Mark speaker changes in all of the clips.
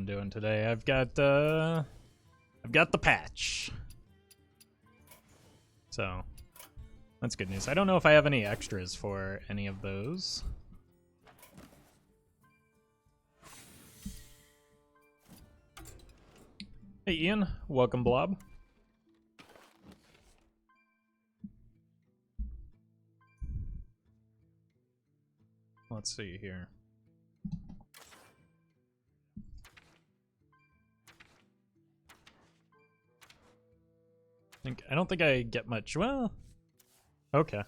Speaker 1: I'm doing today. I've got the patch. So that's good news. I don't know if I have any extras for any of those. Hey Ian, welcome Blob. Let's see here. I don't think I get much. Well, okay.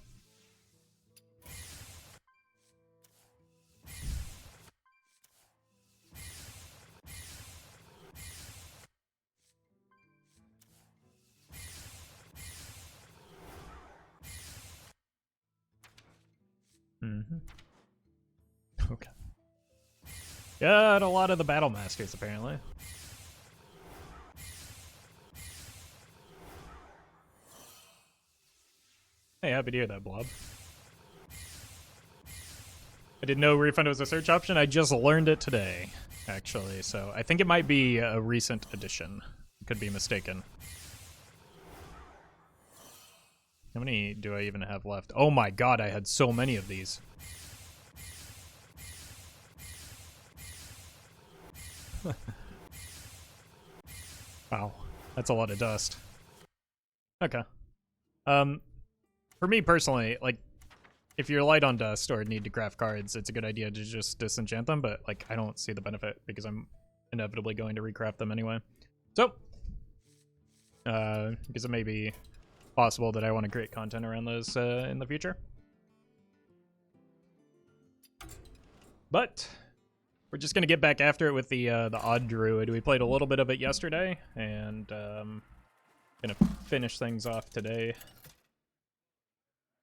Speaker 1: Okay. Got a lot of the battle masters apparently. Hey, happy to hear that, Blob. I didn't know refund was a search option. I just learned it today, actually. So I think it might be a recent addition. Could be mistaken. How many do I even have left? Oh my god, I had so many of these. Wow, that's a lot of dust. Okay. For me personally, like, if you're light on dust or need to craft cards, it's a good idea to just disenchant them, but, like, I don't see the benefit because I'm inevitably going to recraft them anyway. So, because it may be possible that I want to create content around those in the future. But we're just gonna get back after it with the odd druid. We played a little bit of it yesterday, and gonna finish things off today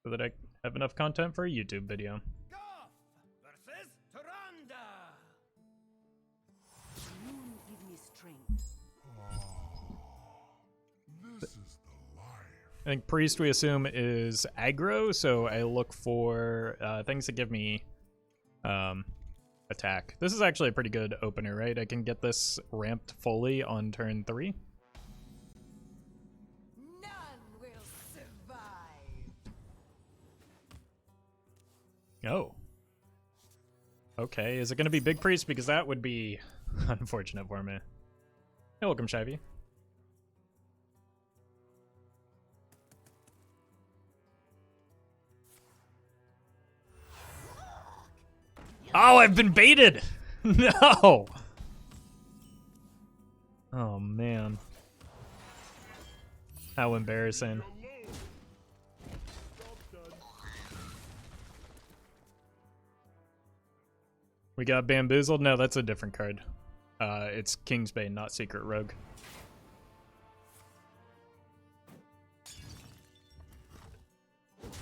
Speaker 1: so that I have enough content for a YouTube video.
Speaker 2: Versus Tyrande.
Speaker 3: Give me strength.
Speaker 2: This is the life.
Speaker 1: I think priest we assume is aggro, so I look for things that give me attack. This is actually a pretty good opener, right? I can get this ramped fully on turn 3.
Speaker 3: None will survive.
Speaker 1: Oh. Okay, is it going to be big priest? Because that would be unfortunate for me. Hey, welcome, Shivy. Oh, I've been baited! No! Oh, man. How embarrassing. We got bamboozled? No, that's a different card. It's Kingsbane, not Secret Rogue.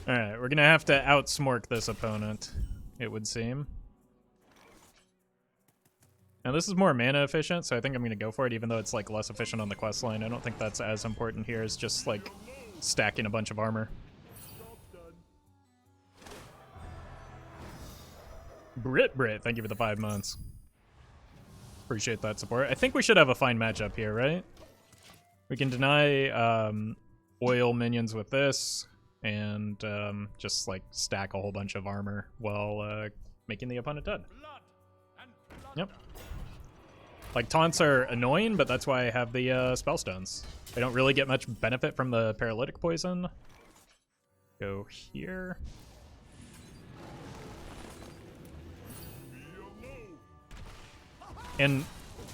Speaker 1: Alright, we're gonna have to outsmork this opponent, it would seem. Now this is more mana efficient, so I think I'm gonna go for it, even though it's like less efficient on the quest line. I don't think that's as important here as just like stacking a bunch of armor. Brit, thank you for the 5 months. Appreciate that support. I think we should have a fine matchup here, right? We can deny oil minions with this, and just like stack a whole bunch of armor while making the opponent dead. Yep. Like, taunts are annoying, but that's why I have the spell stones. I don't really get much benefit from the paralytic poison. Go here. And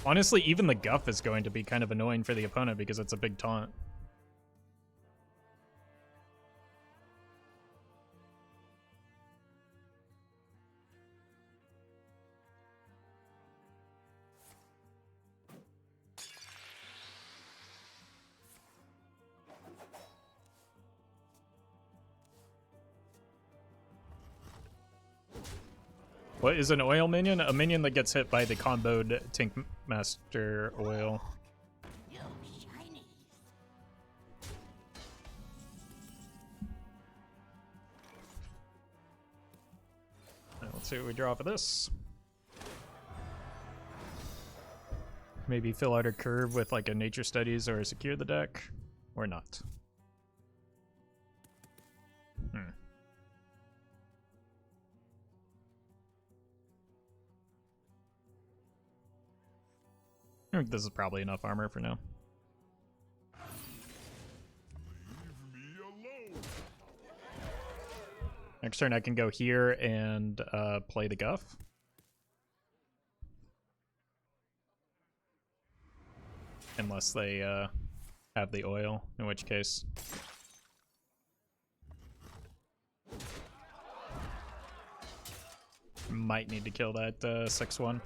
Speaker 1: honestly, even the Guff is going to be kind of annoying for the opponent because it's a big taunt. What is an oil minion? A minion that gets hit by the comboed Tank Master oil. Let's see what we draw for this. maybe fill out a curve with like a nature studies or secure the deck, or not. I think this is probably enough armor for now.
Speaker 2: Leave me alone.
Speaker 1: Next turn I can go here and play the Guff. Unless they have the oil, in which case... might need to kill that 6-1.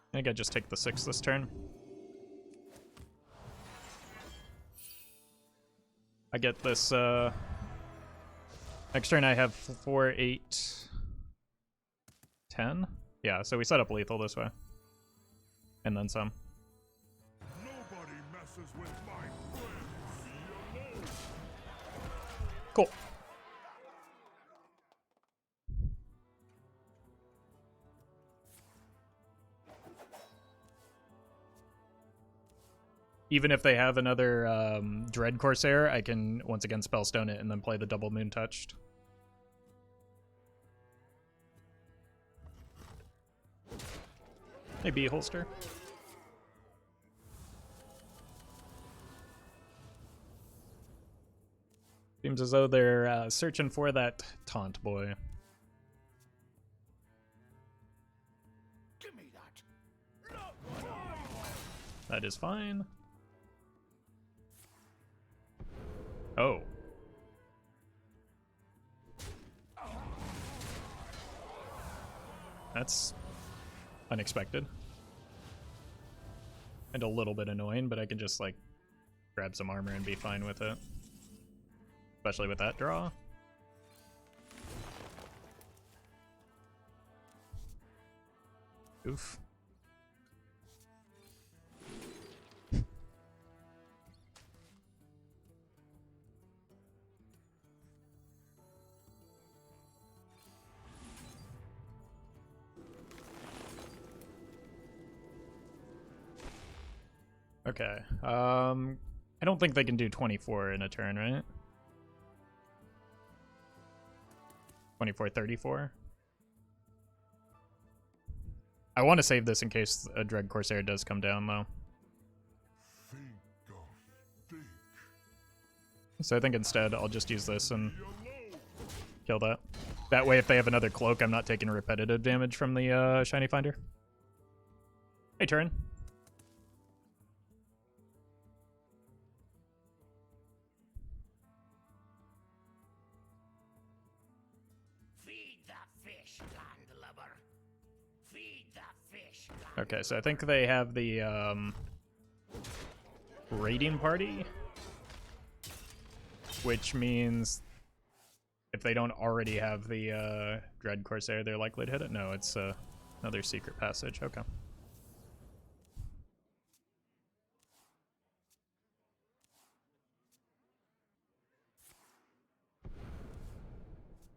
Speaker 1: I think I just take the 6 this turn. I get this, next turn I have 4, 8, 10? Yeah, so we set up lethal this way. And then some.
Speaker 2: Nobody messes with my friends. Leave me alone.
Speaker 1: Cool. Even if they have another Dread Corsair, I can once again Spellstone it and then play the double Moon Touched. Maybe holster. Seems as though they're searching for that taunt boy.
Speaker 2: Give me that.
Speaker 1: That is fine. Oh. That's unexpected. And a little bit annoying, but I can just, like, grab some armor and be fine with it. Especially with that draw. Oof. Okay. I don't think they can do 24 in a turn, right? 24, 34. I want to save this in case a Dread Corsair does come down, though.
Speaker 2: Think of think.
Speaker 1: So I think instead I'll just use this and
Speaker 2: Be alone.
Speaker 1: kill that. That way, if they have another cloak, I'm not taking repetitive damage from the Shiny Finder. Hey, turn.
Speaker 2: Feed the fish, landlubber. Feed the fish.
Speaker 1: Okay, so I think they have the raiding party, which means if they don't already have the Dread Corsair, they're likely to hit it. No, it's another secret passage. Okay.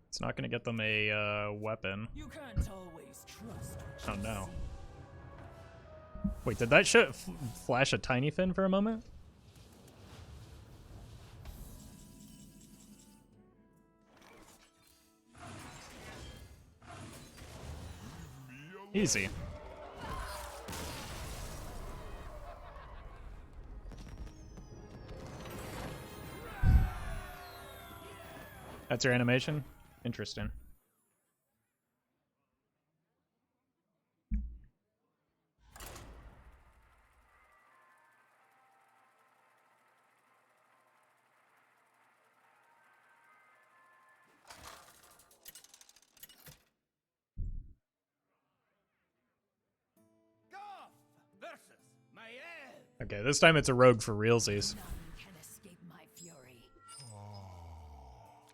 Speaker 1: It's not going to get them a weapon.
Speaker 4: You can't always trust.
Speaker 1: Oh no. Wait, did that shit flash a tiny fin for a moment? Easy. That's your animation? Interesting.
Speaker 2: Goff versus Mage.
Speaker 1: Okay, this time it's a rogue for realsies.
Speaker 3: None can escape my fury.
Speaker 2: Oh,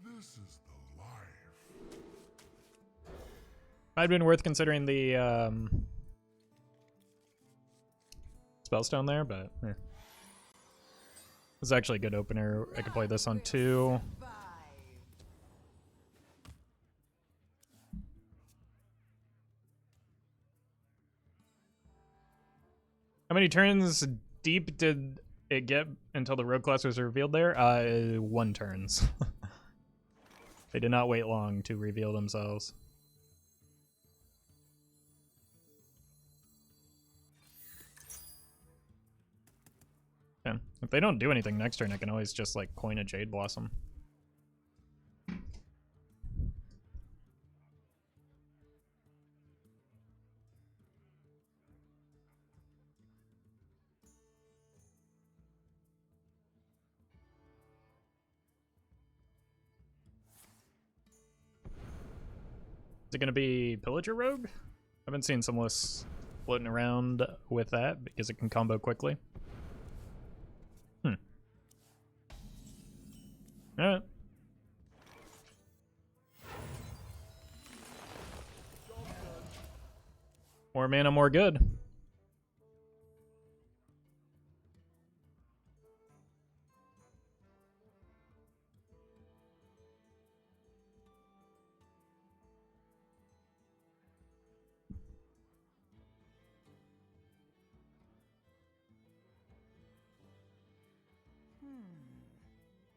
Speaker 2: this is the life.
Speaker 1: Might have been worth considering the Spellstone there, but this is actually a good opener. I could play this on 2. How many turns deep did it get until the rogue class was revealed there? 1 turns. They did not wait long to reveal themselves. Yeah. If they don't do anything next turn, I can always just like coin a Jade Blossom. Is it going to be Pillager Rogue? I've been seeing some lists floating around with that because it can combo quickly. Alright. More mana, more good.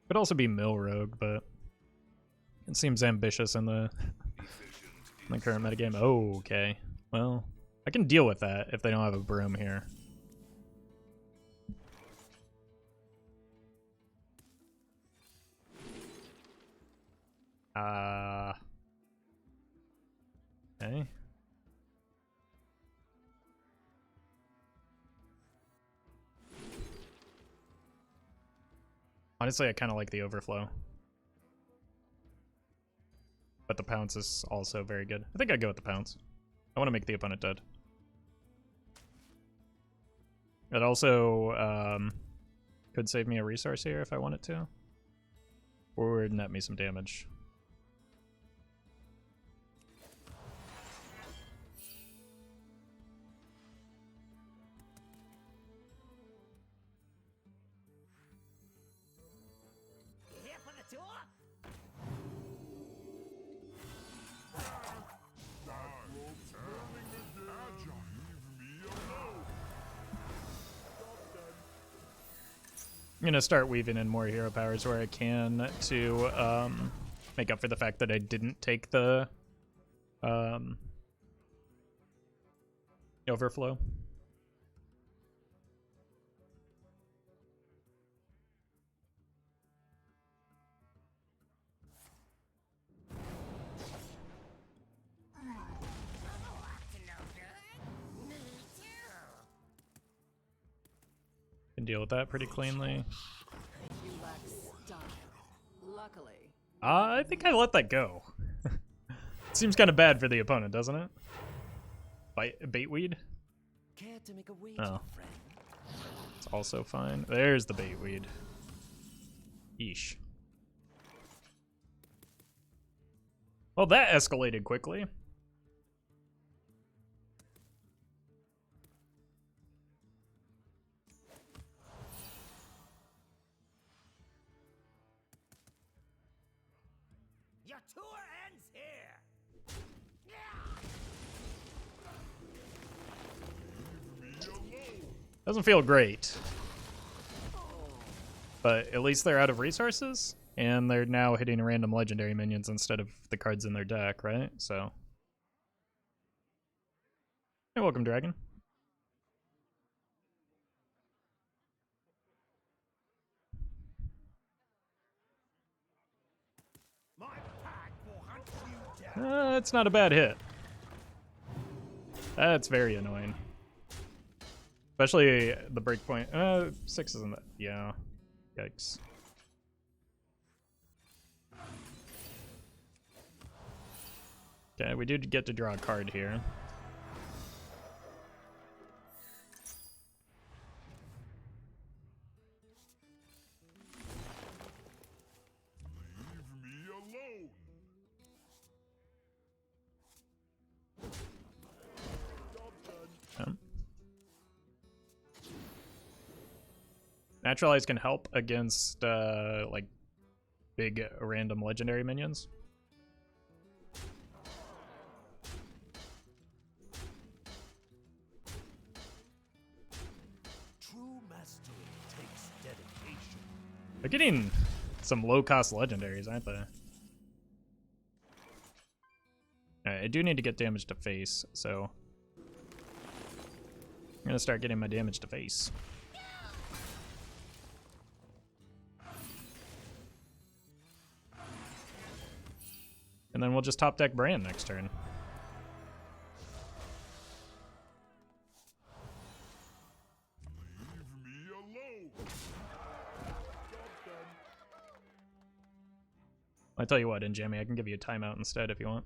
Speaker 1: Could also be Mill Rogue, but it seems ambitious in the current metagame. Oh, okay. Well, I can deal with that if they don't have a Broom here. Okay. Honestly, I kind of like the Overflow. But the Pounce is also very good. I think I'd go with the Pounce. I want to make the opponent dead. It also could save me a resource here if I wanted to. Or net me some damage.
Speaker 4: Here for the tour?
Speaker 1: I'm gonna start weaving in more hero powers where I can to make up for the fact that I didn't take the Overflow. Can deal with that pretty cleanly.
Speaker 3: You lack style. Luckily.
Speaker 1: I think I let that go. Seems kind of bad for the opponent, doesn't it? Baitweed?
Speaker 4: Care to make a wager,
Speaker 1: Oh.
Speaker 4: friend?
Speaker 1: It's also fine. There's the Baitweed. Yeesh. Well, that escalated quickly.
Speaker 4: Your tour ends here.
Speaker 1: Doesn't feel great. But at least they're out of resources, and they're now hitting random legendary minions instead of the cards in their deck, right? So. Hey, welcome, Dragon.
Speaker 4: My pack will hunt you down.
Speaker 1: It's not a bad hit. That's very annoying. Especially the breakpoint. 6 isn't that. Yeah. Yikes. Okay, we did get to draw a card here.
Speaker 2: Leave me alone.
Speaker 1: Naturalize can help against like big random legendary minions.
Speaker 4: True mastery takes dedication.
Speaker 1: They're getting some low-cost legendaries, aren't they? Alright, I do need to get damage to face, so I'm gonna start getting my damage to face. And then we'll just top deck Bran next turn.
Speaker 2: Leave me alone.
Speaker 1: I tell you what, in Jammy, I can give you a timeout instead if you want.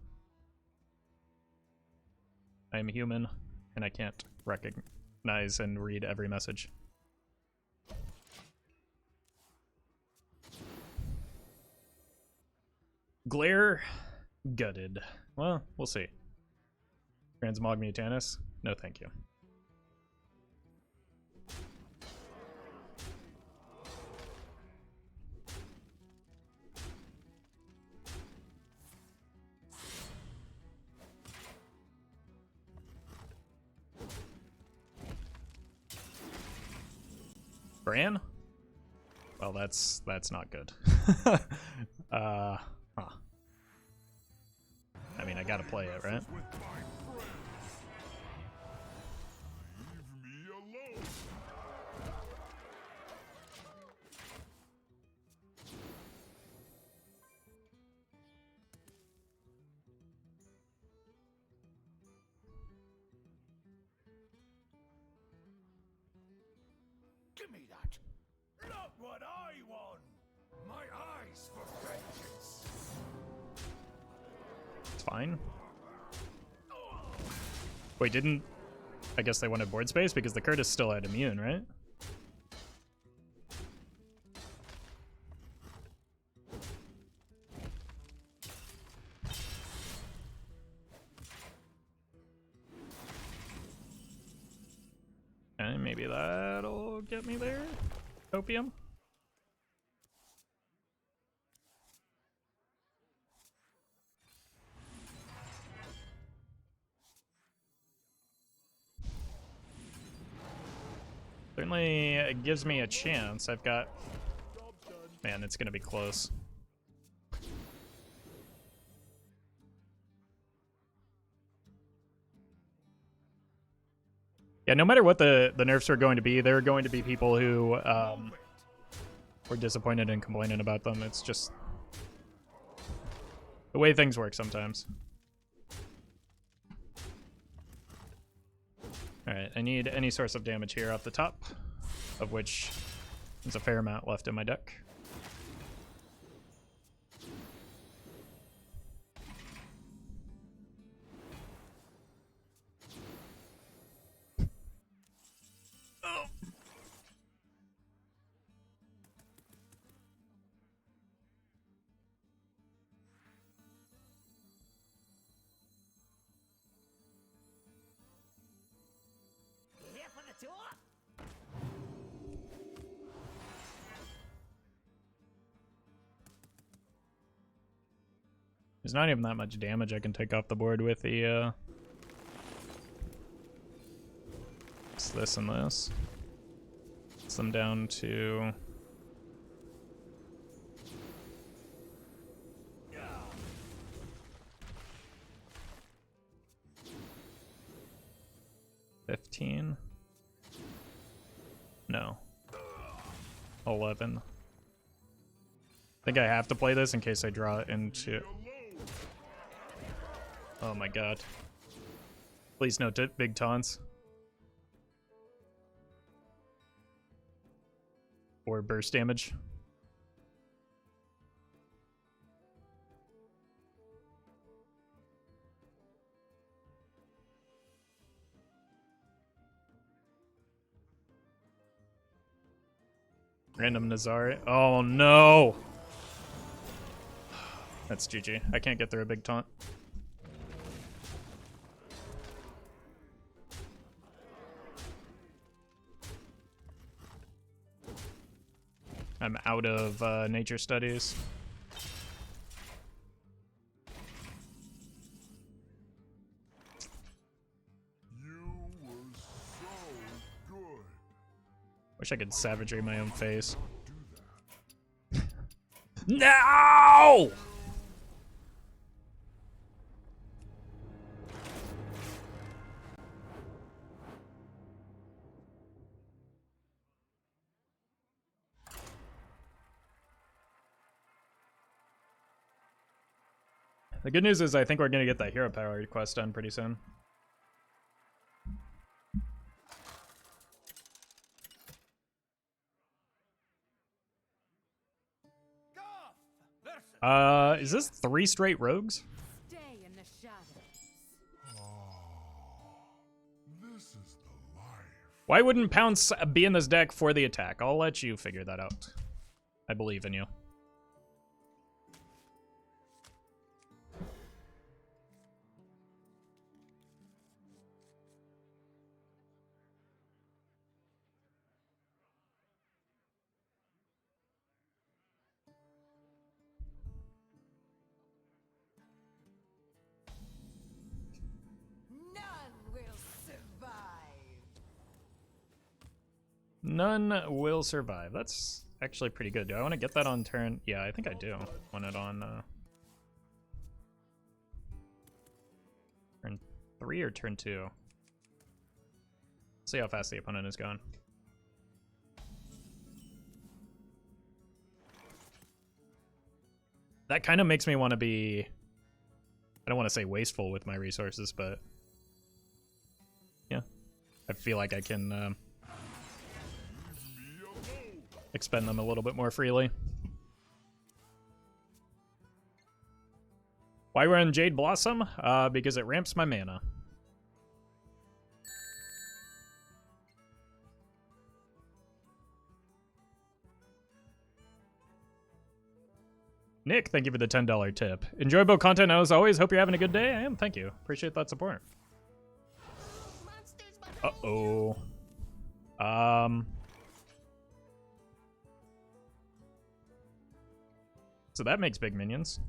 Speaker 1: I am human, and I can't recognize and read every message. Glare gutted. Well, we'll see. Transmog Mutanus? No, thank you. Bran? Well, that's not good. Huh. I mean, I gotta play it, right?
Speaker 2: With my friends. Leave me alone.
Speaker 4: Give me that. Look what I won. My eyes for vengeance.
Speaker 1: It's fine. Wait, didn't... I guess they wanted board space because the Curtis still had immune, right? Okay, maybe that'll get me there. Opium. Certainly it gives me a chance. I've got... Man, it's gonna be close. Yeah, no matter what the nerfs are going to be, there are going to be people who were disappointed and complaining about them. It's just the way things work sometimes. Alright, I need any source of damage here off the top, of which there's a fair amount left in my deck.
Speaker 4: Here for the tour?
Speaker 1: There's not even that much damage I can take off the board with the it's this and this. It's them down to $15. No. 11. I think I have to play this in case I draw it into... Oh my god. Please no big taunts. Or burst damage. Random Nazari. Oh no! That's GG. I can't get through a big taunt. I'm out of nature studies.
Speaker 2: You were so good.
Speaker 1: Wish I could savagery my own face.
Speaker 2: Do that.
Speaker 1: No! The good news is I think we're gonna get that hero power quest done pretty soon. Is this 3 straight rogues?
Speaker 3: Stay in the shadows.
Speaker 2: This is the life.
Speaker 1: Why wouldn't Pounce be in this deck for the attack? I'll let you figure that out. I believe in you.
Speaker 3: None will survive.
Speaker 1: None will survive. That's actually pretty good. Do I want to get that on turn? Yeah, I think I do. Want it on turn 3 or turn 2? See how fast the opponent is going. That kind of makes me want to be... I don't want to say wasteful with my resources, but... yeah. I feel like I can expend them a little bit more freely. Why run Jade Blossom? Because it ramps my mana. Nick, thank you for the $10 tip. Enjoyable content as always. Hope you're having a good day. I am. Thank you. Appreciate that support. Uh-oh. So that makes big minions.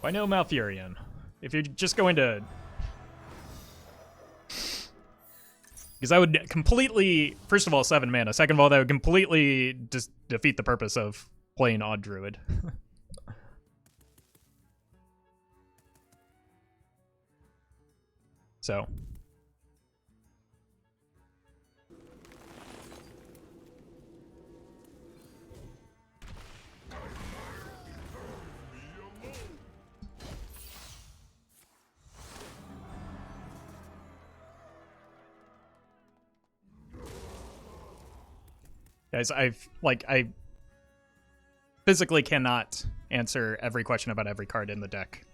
Speaker 1: Why no Malfurion? If you're just going to... because I would completely... first of all, 7 mana. Second of all, that would completely just defeat the purpose of playing Odd Druid. So... guys, I physically cannot answer every question about every card in the deck.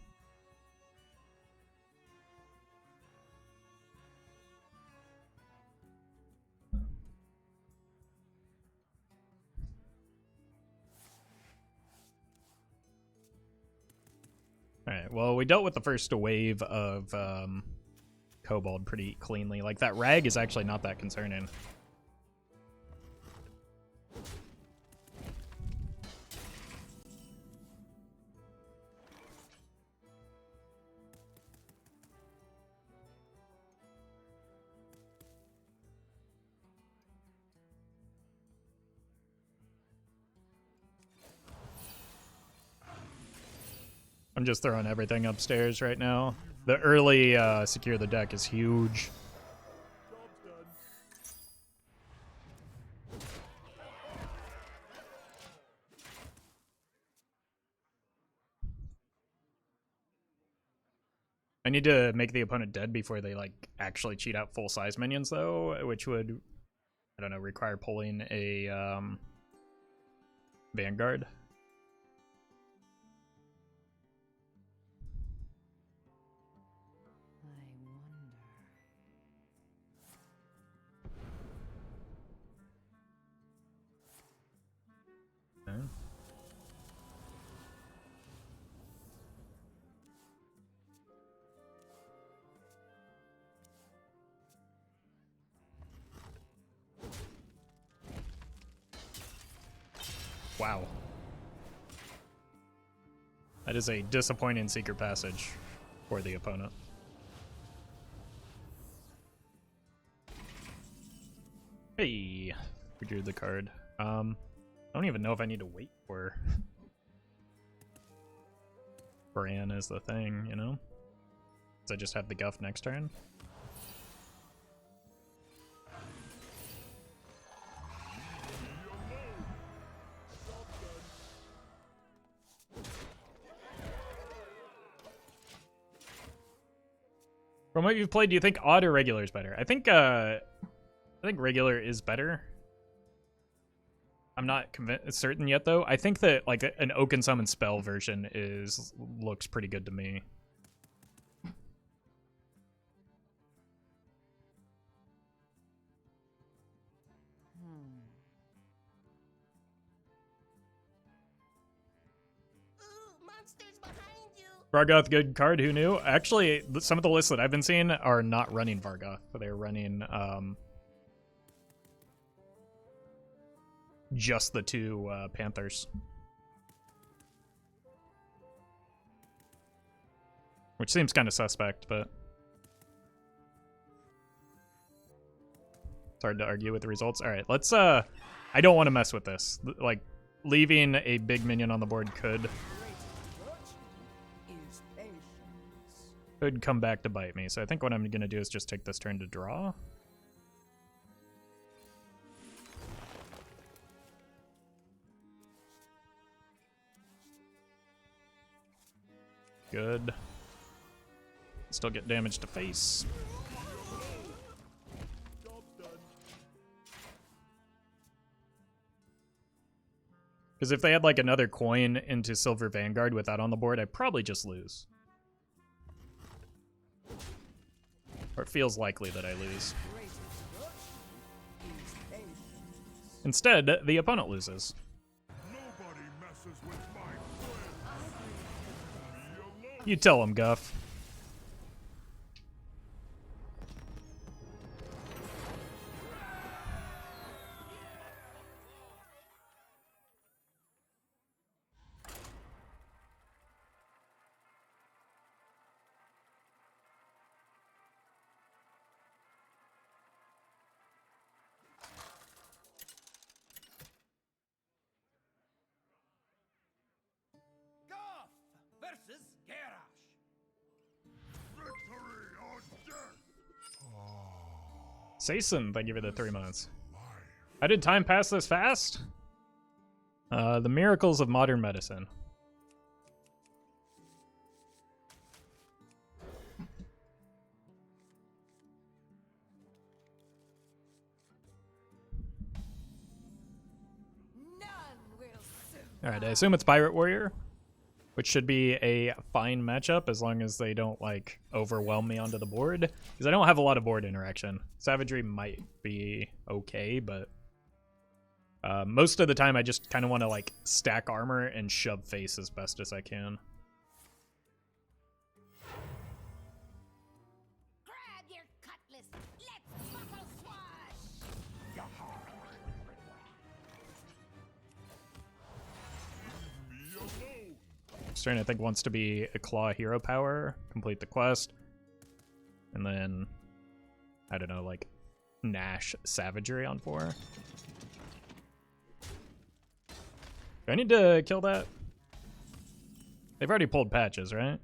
Speaker 1: Alright, well, we dealt with the first wave of Kobold pretty cleanly. Like, that Rag is actually not that concerning. I'm just throwing everything upstairs right now. The early secure the deck is huge. I need to make the opponent dead before they like actually cheat out full size minions though, which would, I don't know, require pulling a Vanguard. Okay. Wow. That is a disappointing secret passage for the opponent. Hey, we drew the card. I don't even know if I need to wait for Bran is the thing, you know? Does I just have the Guff next turn? From what you've played, do you think odd or regular is better? I think regular is better. I'm not certain yet, though. I think that like an Oaken Summon spell version looks pretty good to me. Vargoth, good card. Who knew? Actually, some of the lists that I've been seeing are not running Vargoth. They're running just the two Panthers. Which seems kind of suspect, but it's hard to argue with the results. All right, let's I don't want to mess with this. Like, leaving a big minion on the board could come back to bite me. So I think what I'm going to do is just take this turn to draw. Good. Still get damage to face. Because if they had like another coin into Silver Vanguard with that on the board, I'd probably just lose. Or it feels likely that I lose. Instead, the opponent loses.
Speaker 2: Nobody messes with my friends. Leave me alone.
Speaker 1: You tell him, Guff.
Speaker 4: Versus Garrosh.
Speaker 2: Victory or death.
Speaker 1: Sason, thank you for the 3 months. How did time pass this fast? The miracles of modern medicine.
Speaker 3: None will survive.
Speaker 1: Alright, I assume it's Pirate Warrior, which should be a fine matchup as long as they don't, like, overwhelm me onto the board. Because I don't have a lot of board interaction. Savagery might be okay, but most of the time I just kind of want to, like, stack armor and shove face as best as I can.
Speaker 3: Grab your cutlass. Let's buckle swash.
Speaker 2: Me alone.
Speaker 1: Stern, I think, wants to be a Claw Hero Power, complete the quest, and then, I don't know, like, Nash Savagery on 4. Do I need to kill that? They've already pulled patches, right?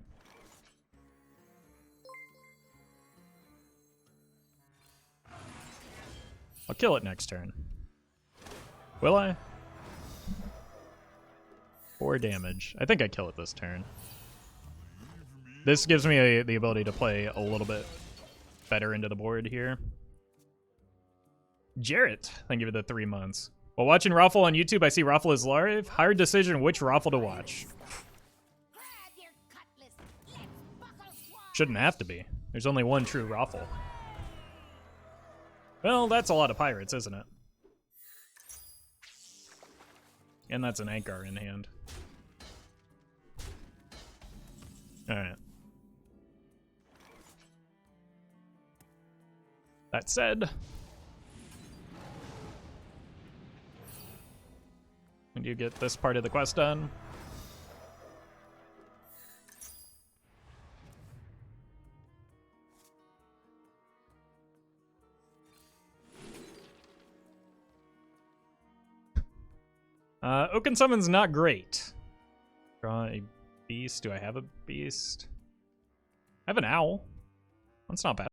Speaker 1: I'll kill it next turn. Will I? 4 damage. I think I kill it this turn. This gives me the ability to play a little bit better into the board here. Jarrett, thank you for the 3 months. While watching Roffle on YouTube, I see Roffle is live. Hard decision which Roffle to watch.
Speaker 3: Grab your cutlass. Let's buckle swash.
Speaker 1: Shouldn't have to be. There's only one true Roffle. Well, that's a lot of pirates, isn't it? And that's an Ankar in hand. Alright. That said, And you get this part of the quest done. Oaken Summon's not great. Draw a beast. Do I have a beast? I have an owl. That's not bad.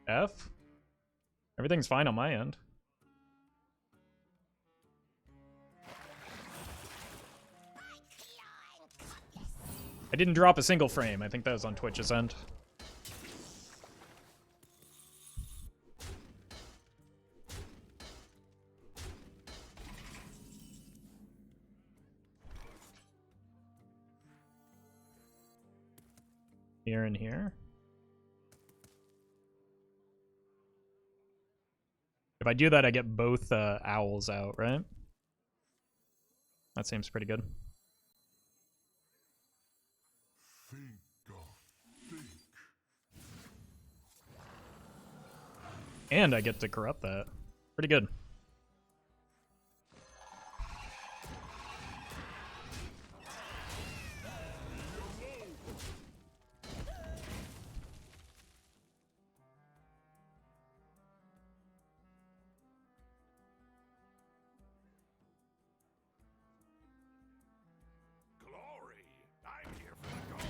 Speaker 1: F? Everything's fine on my end. I didn't drop a single frame. I think that was on Twitch's end. Here and here. If I do that, I get both owls out, right? That seems pretty good. And I get to corrupt that. Pretty good.
Speaker 4: Glory! I'm here for the gold.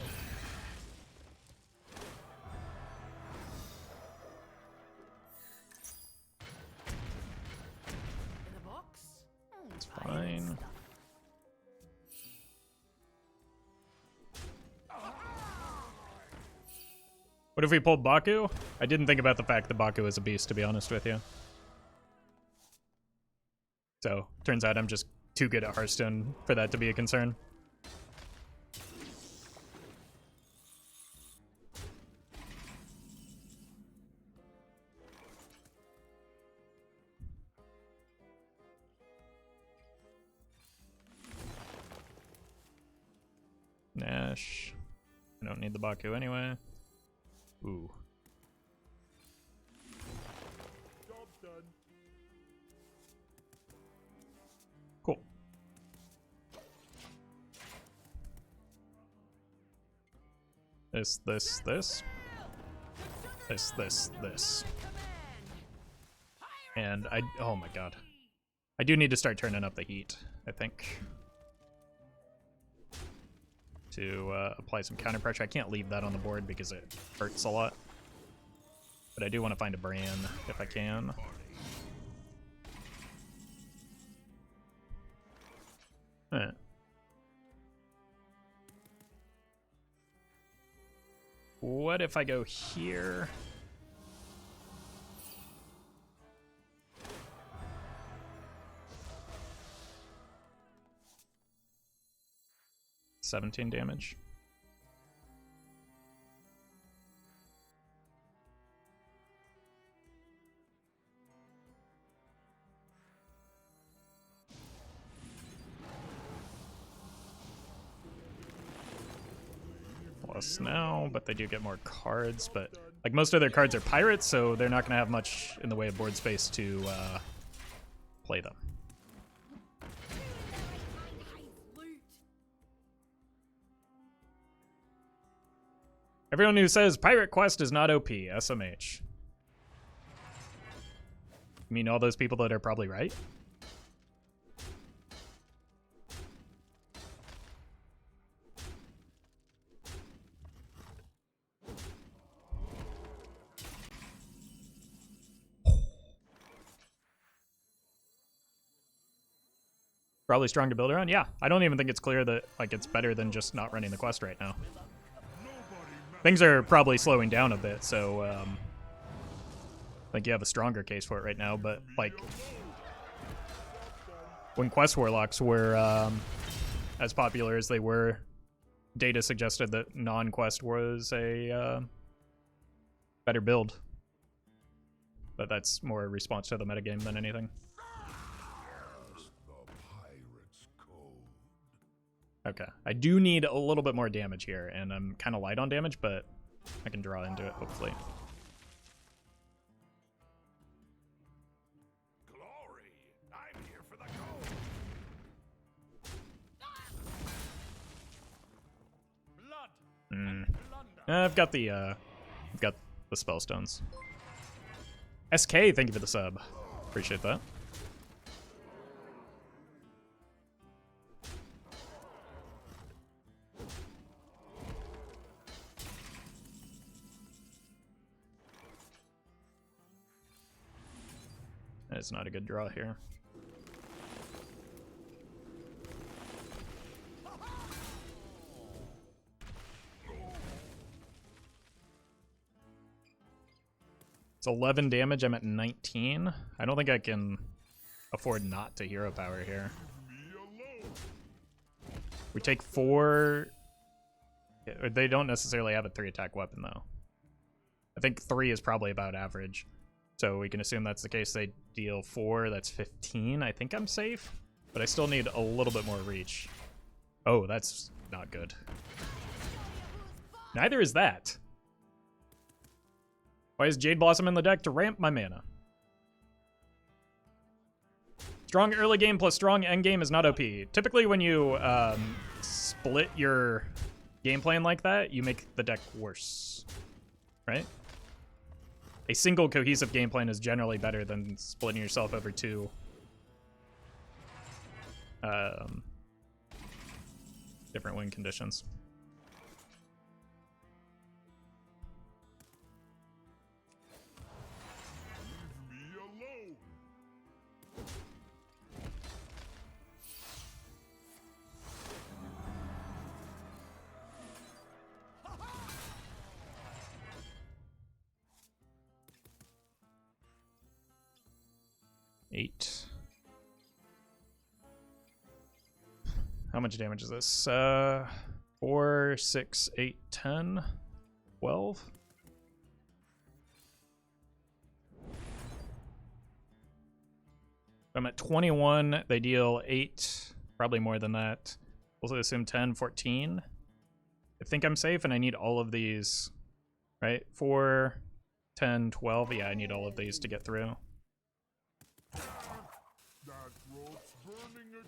Speaker 3: In a box?
Speaker 1: It's fine. What if we pulled Baku? I didn't think about the fact that Baku is a beast, to be honest with you. So, turns out I'm just too good at Hearthstone for that to be a concern. Nash. I don't need the Baku anyway. Ooh.
Speaker 2: Job done.
Speaker 1: Cool. This. This. And oh my god. I do need to start turning up the heat, I think. To apply some counter pressure. I can't leave that on the board because it hurts a lot. But I do want to find a Bran if I can. Huh. What if I go here? $17 damage. Plus now, but they do get more cards, but like most of their cards are pirates, so they're not going to have much in the way of board space to play them. Everyone who says Pirate Quest is not OP, SMH. You mean all those people that are probably right? Probably strong to build around? Yeah, I don't even think it's clear that like it's better than just not running the quest right now. Things are probably slowing down a bit, so I think you have a stronger case for it right now, but like when Quest Warlocks were as popular as they were, data suggested that non-Quest was a better build. But that's more a response to the metagame than anything. Okay, I do need a little bit more damage here, and I'm kind of light on damage, but I can draw into it, hopefully.
Speaker 4: Glory! I'm here for the gold.
Speaker 1: I've got the spell stones. SK, thank you for the sub. Appreciate that. It's not a good draw here. It's 11 damage. I'm at 19. I don't think I can afford not to hero power here. We take 4. They don't necessarily have a 3-attack weapon, though. I think 3 is probably about average. So we can assume that's the case. They deal 4. That's 15. I think I'm safe. But I still need a little bit more reach. Oh, that's not good. Neither is that. Why is Jade Blossom in the deck? To ramp my mana. Strong early game plus strong end game is not OP. Typically when you split your game plan like that, you make the deck worse. Right? A single cohesive game plan is generally better than splitting yourself over 2. Different win conditions. Eight. How much damage is this? 4, 6, 8, 10, 12. I'm at 21. They deal 8, probably more than that. We'll assume 10, 14. I think I'm safe, and I need all of these, right? 4, 10, 12. Yeah, I need all of these to get through.
Speaker 2: That rope's burning again.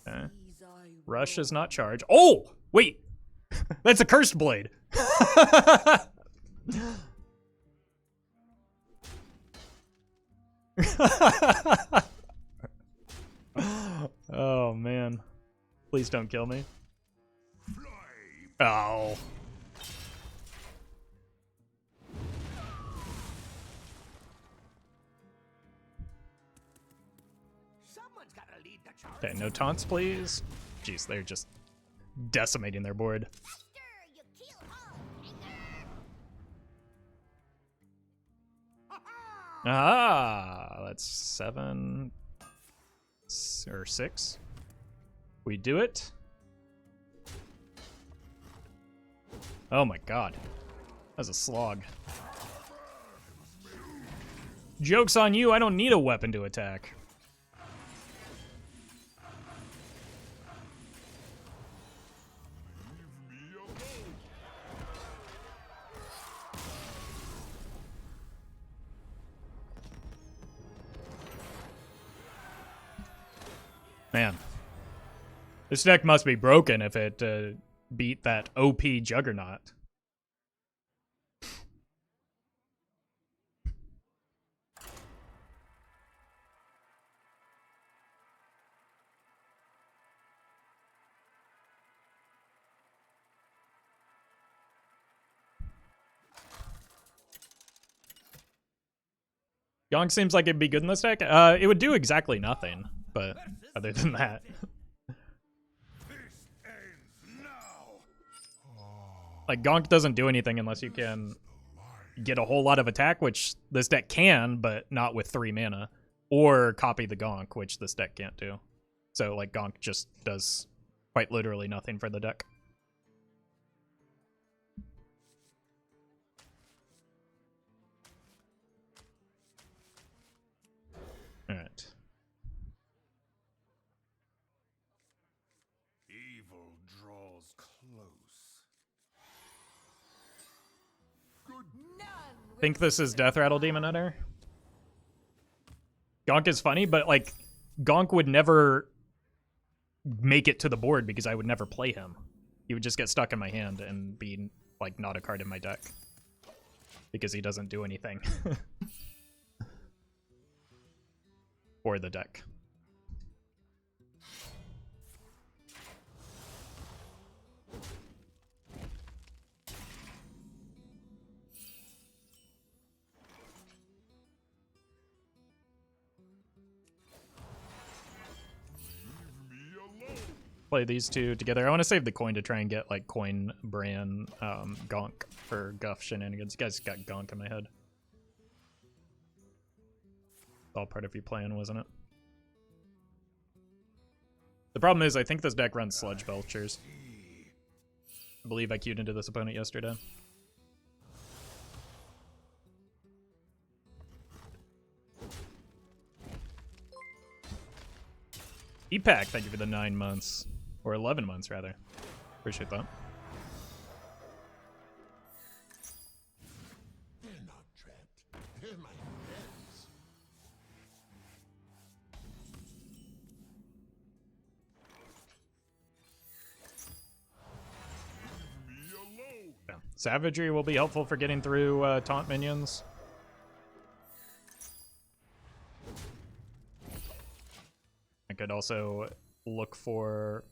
Speaker 1: Okay. Rush is not charged. Oh! Wait! That's a cursed blade! Oh, man. Please don't kill me. Oh. Okay, no taunts, please. Jeez, they're just decimating their board.
Speaker 3: You kill all anger.
Speaker 1: Ah, that's 7 or 6. We do it. Oh my god. That was a slog. Joke's on you, I don't need a weapon to attack. Man, this deck must be broken if it beat that OP Juggernaut. Yonk seems like it'd be good in this deck. It would do exactly nothing, but other than that. Like, Gonk doesn't do anything unless you can get a whole lot of attack, which this deck can, but not with 3 mana. Or copy the Gonk, which this deck can't do. So, like, Gonk just does quite literally nothing for the deck. Alright.
Speaker 4: Evil draws close.
Speaker 1: Think this is Death Rattle Demon Hunter? Gonk is funny, but like, Gonk would never make it to the board because I would never play him. He would just get stuck in my hand and be like not a card in my deck because he doesn't do anything for the deck. Play these two together. I want to save the coin to try and get like coin, Bran, Gonk for Guff shenanigans. You guys got Gonk in my head. All part of your plan, wasn't it? The problem is I think this deck runs Sludge Belchers. I believe I queued into this opponent yesterday. EPAC, thank you for the 9 months. Or 11 months, rather. Appreciate that.
Speaker 4: They're not trapped. They're my friends.
Speaker 1: Yeah. Savagery will be helpful for getting through taunt minions. I could also look for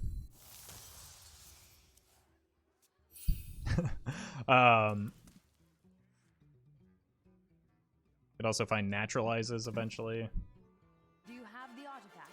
Speaker 1: could also find naturalizes eventually.
Speaker 3: Do you have the artifact?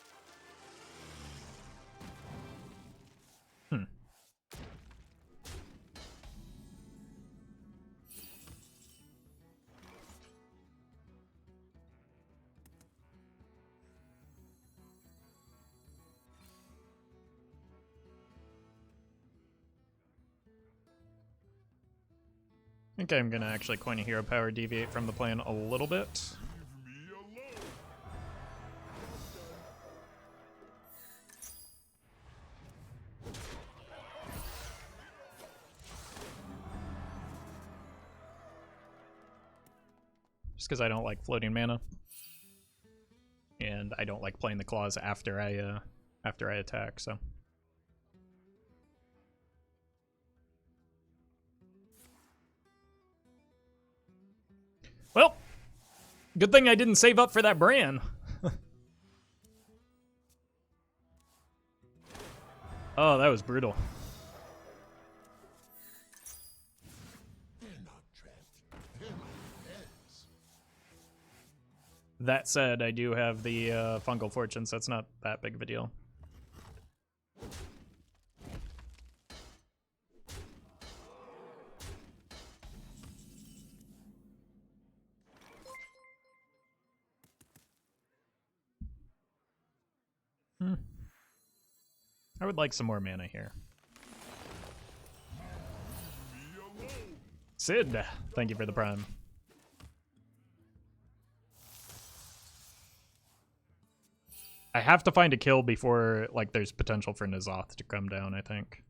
Speaker 1: I think I'm gonna actually coin a hero power, deviate from the plan a little bit. Just because I don't like floating mana. And I don't like playing the claws after I attack, so. Well, good thing I didn't save up for that Bran. Oh, that was brutal.
Speaker 4: They're not trapped. They're my friends.
Speaker 1: That said, I do have the fungal fortune, so it's not that big of a deal. I would like some more mana here. Sid, thank you for the prime. I have to find a kill before like there's potential for N'Zoth to come down, I think.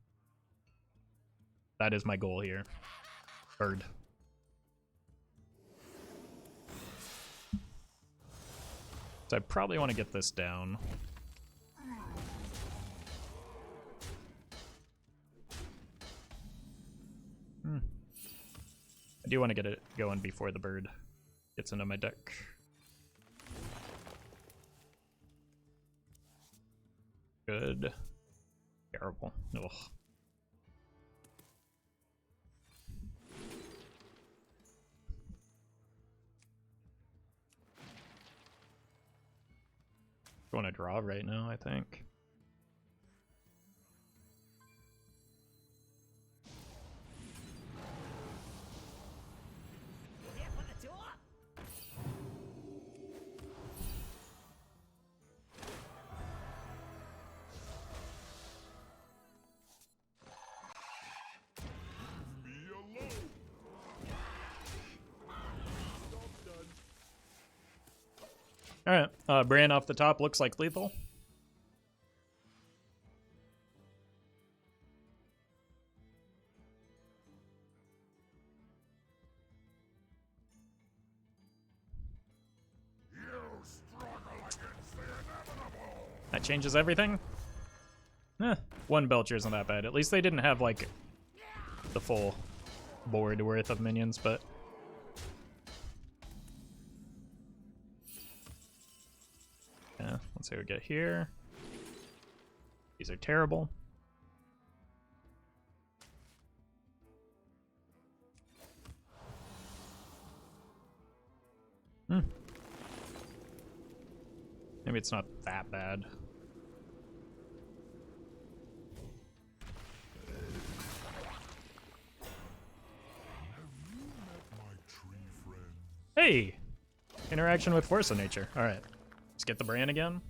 Speaker 1: That is my goal here. Bird. So I probably want to get this down. I do want to get it going before the bird gets into my deck. Good. Terrible. Ugh. Going to draw right now, I think.
Speaker 3: Here for the tour?
Speaker 1: Alright, Bran off the top looks like lethal.
Speaker 2: You struggle against the inevitable.
Speaker 1: That changes everything. One Belcher isn't that bad. At least they didn't have, like, the full board worth of minions, but... Yeah, let's see what we get here. These are terrible. Maybe it's not that bad. Hey! Interaction with Force of Nature. Alright. Let's get the brand again.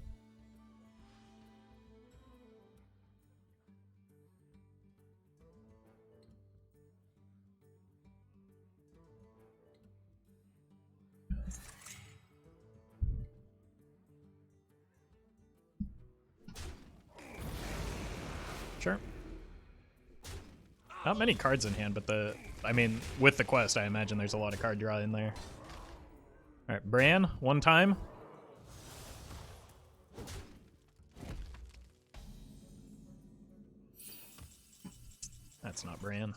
Speaker 1: Sure. Not many cards in hand, but I mean, with the quest, I imagine there's a lot of card draw in there. Alright, Bran, one time. That's not Bran.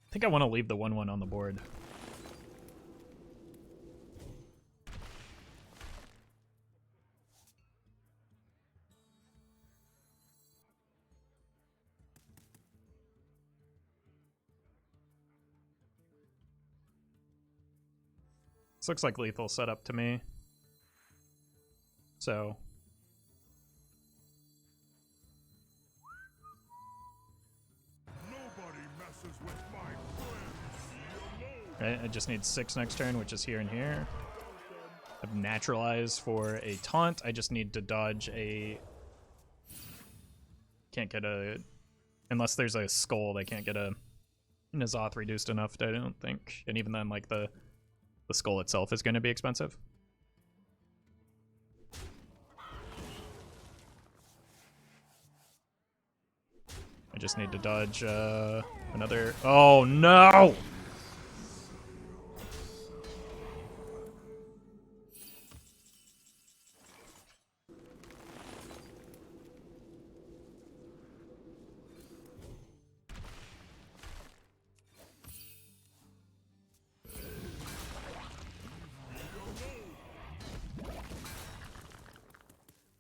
Speaker 1: I think I want to leave the 1/1 on the board. This looks like lethal setup to me. So.
Speaker 2: Nobody messes with my friends.
Speaker 1: Right, I just need 6 next turn, which is here and here. I have Naturalize for a taunt. I just need to dodge a... Can't get a... Unless there's a skull, they can't get a N'Zoth reduced enough, I don't think. And even then, like, the skull itself is going to be expensive. I just need to dodge another... Oh, no!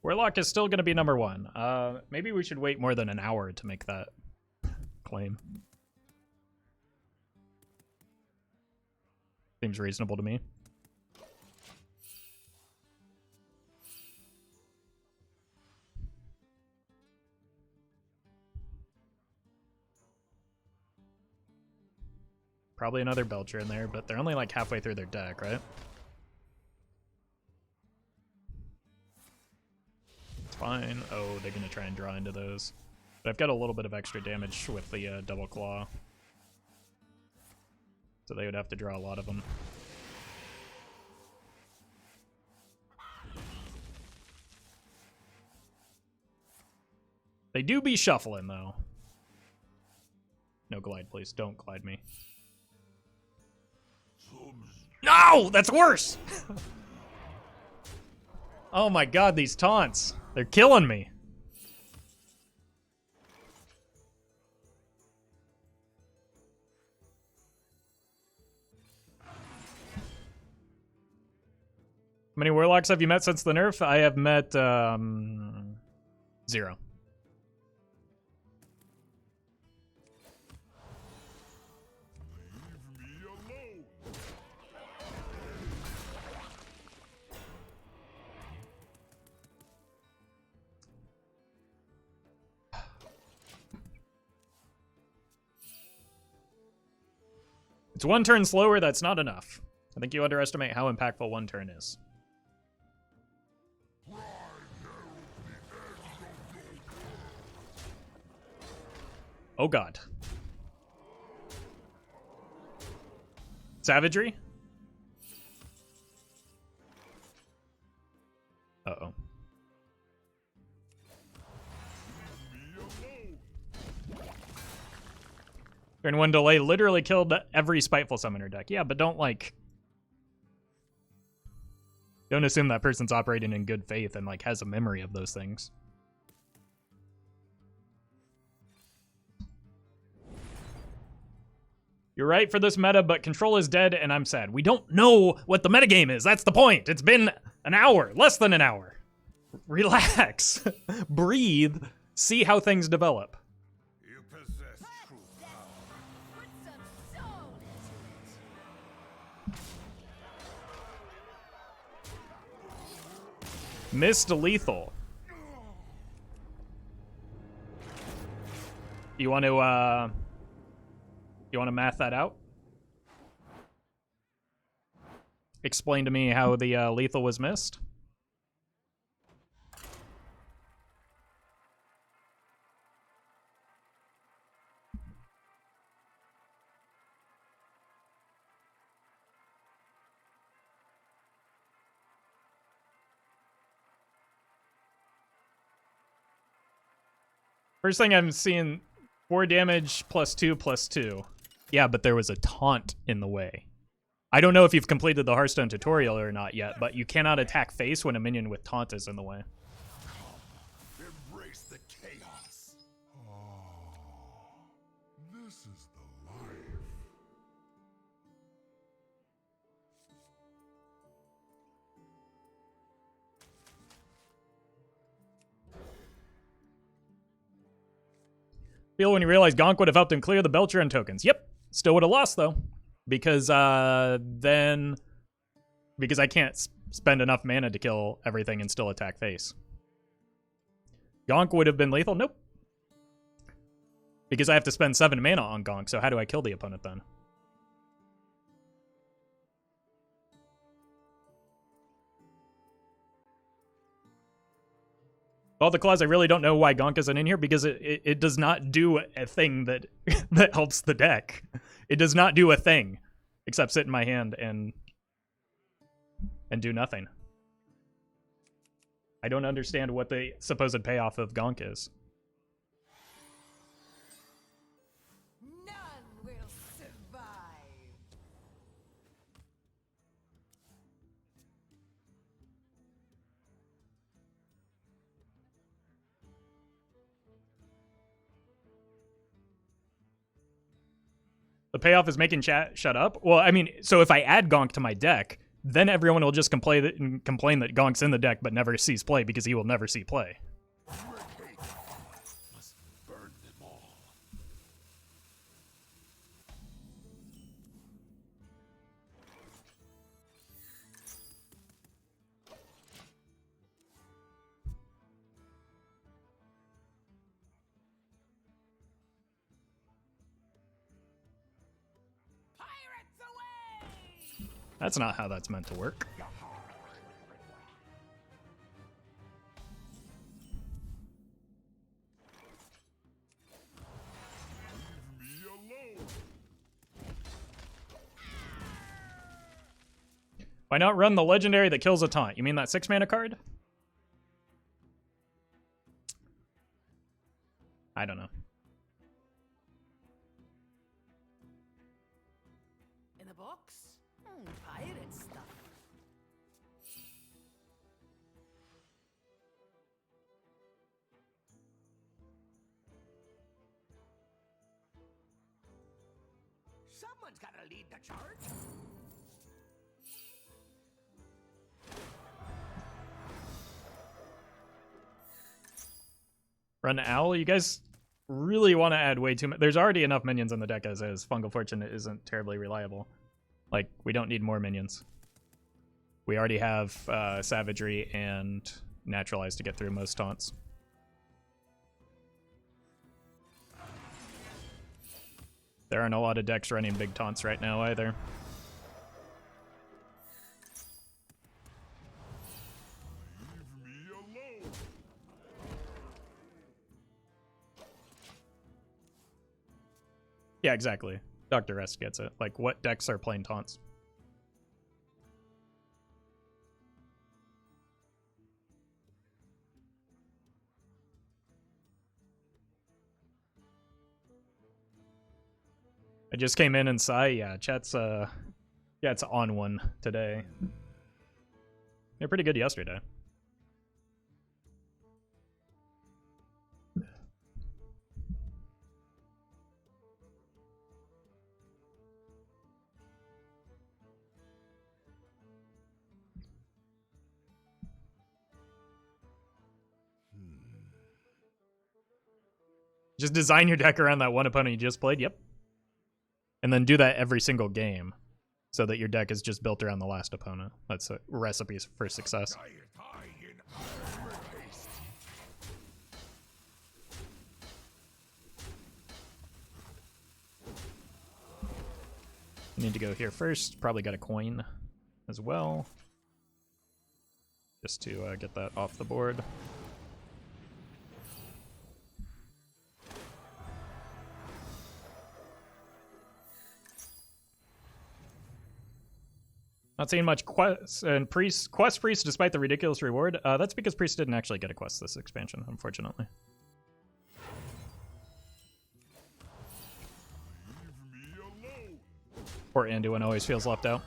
Speaker 1: Warlock is still going to be number 1. Maybe we should wait more than an hour to make that claim. Seems reasonable to me. Probably another Belcher in there, but they're only like halfway through their deck, right? Fine. Oh, they're gonna try and draw into those. But I've got a little bit of extra damage with the double claw. So they would have to draw a lot of them. They do be shuffling, though. No glide, please. Don't glide me. No! That's worse! Oh my god, these taunts. They're killing me. How many warlocks have you met since the nerf? I have met 0. It's 1 turn slower, that's not enough. I think you underestimate how impactful 1 turn is. Oh god. Savagery? Uh-oh. Turn 1 delay literally killed every Spiteful Summoner deck. Yeah, but don't, like... Don't assume that person's operating in good faith and like has a memory of those things. You're right for this meta, but control is dead and I'm sad. We don't know what the metagame is. That's the point. It's been an hour, less than an hour. Relax. Breathe. See how things develop.
Speaker 4: You possess true power.
Speaker 3: Put some soul into it.
Speaker 1: Missed lethal. You want to math that out? Explain to me how the lethal was missed. First thing I'm seeing, 4 damage +2/+2. Yeah, but there was a taunt in the way. I don't know if you've completed the Hearthstone tutorial or not yet, but you cannot attack face when a minion with taunt is in the way.
Speaker 4: Embrace the chaos.
Speaker 2: Oh, this is the life.
Speaker 1: Feel when you realize Gonk would have helped him clear the Belcheron tokens. Yep. Still would have lost, though. Because because I can't spend enough mana to kill everything and still attack face. Gonk would have been lethal? Nope. Because I have to spend 7 mana on Gonk, so how do I kill the opponent then? All the claws, I really don't know why Gonk isn't in here, because it does not do a thing that that helps the deck. It does not do a thing except sit in my hand and do nothing. I don't understand what the supposed payoff of Gonk is.
Speaker 3: None will survive.
Speaker 1: The payoff is making chat shut up? Well, I mean, so if I add Gonk to my deck, then everyone will just complain that Gonk's in the deck but never sees play because he will never see play.
Speaker 4: Must burn them all.
Speaker 3: Pirates away!
Speaker 1: That's not how that's meant to work.
Speaker 2: Me alone.
Speaker 1: Why not run the legendary that kills a taunt? You mean that 6 mana card? I don't know.
Speaker 3: In the box? Pirate stuff.
Speaker 4: Someone's gotta lead the charge.
Speaker 1: Run Owl? You guys really want to add way too much. There's already enough minions in the deck as is. Fungal Fortune isn't terribly reliable. Like, we don't need more minions. We already have Savagery and Naturalize to get through most taunts. There aren't a lot of decks running big taunts right now either.
Speaker 2: Leave me alone.
Speaker 1: Yeah, exactly. Dr. Rest gets it. Like, what decks are playing taunts? I just came in and saw, yeah, chat's it's on one today. They're pretty good yesterday. Just design your deck around that one opponent you just played. Yep. And then do that every single game so that your deck is just built around the last opponent. That's a recipe for success. Need to go here first. Probably got a coin as well. Just to get that off the board. Not seeing much quests and quest priest despite the ridiculous reward. That's because priest didn't actually get a quest this expansion, unfortunately.
Speaker 2: Leave me alone.
Speaker 1: Poor Anduin always feels left out.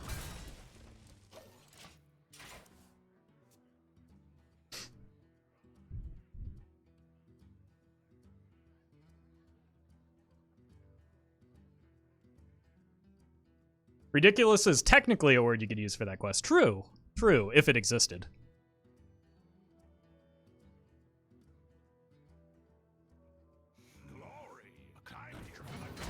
Speaker 1: Ridiculous is technically a word you could use for that quest. True. True, if it existed.
Speaker 4: Glory, a kind here I go.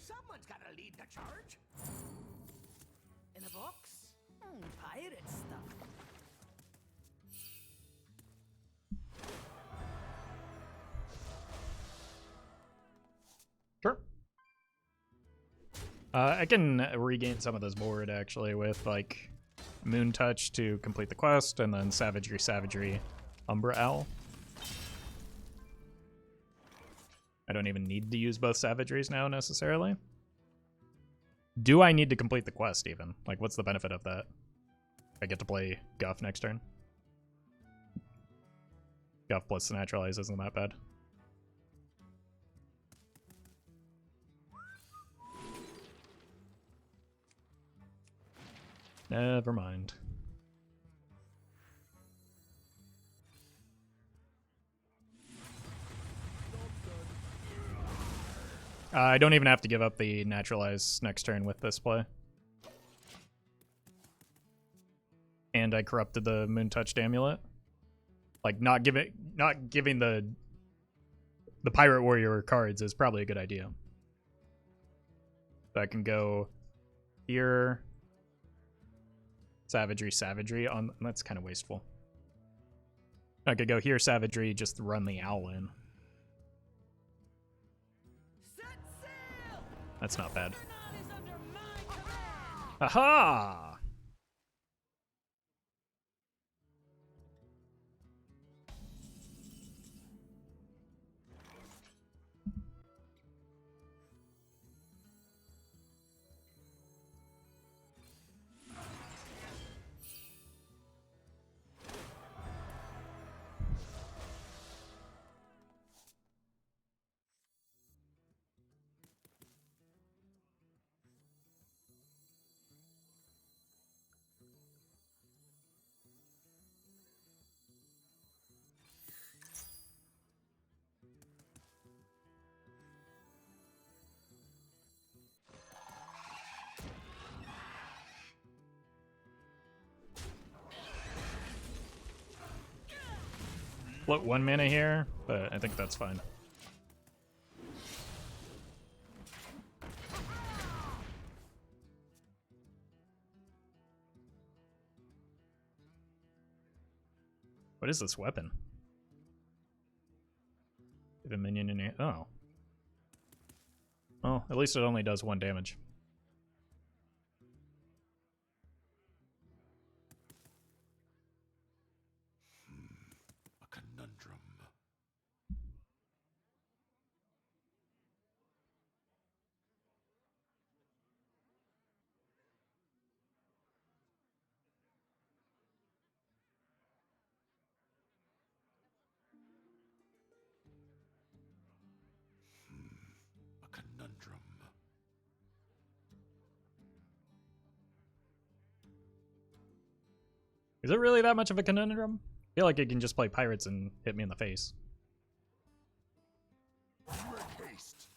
Speaker 4: Someone's gotta lead the charge.
Speaker 3: In a box? Pirate stuff.
Speaker 1: Sure. I can regain some of this board actually with like Moon Touch to complete the quest, and then Savagery, Umbra Owl. I don't even need to use both Savageries now necessarily. Do I need to complete the quest even? Like, what's the benefit of that? I get to play Guff next turn. Guff plus Naturalize isn't that bad. Never mind. I don't even have to give up the Naturalize next turn with this play. And I corrupted the Moon Touched Amulet. Like, not giving the Pirate Warrior cards is probably a good idea. So I can go here. Savagery on. That's kind of wasteful. I could go here, Savagery, just run the Owl in.
Speaker 3: Set sail!
Speaker 1: That's not bad.
Speaker 3: Juggernaut is under my command!
Speaker 1: Aha! Float 1 mana here, but I think that's fine. What is this weapon? Give a minion in a... Oh. Well, at least it only does 1 damage.
Speaker 4: A conundrum.
Speaker 1: Is it really that much of a conundrum? I feel like it can just play pirates and hit me in the face.
Speaker 4: Make haste.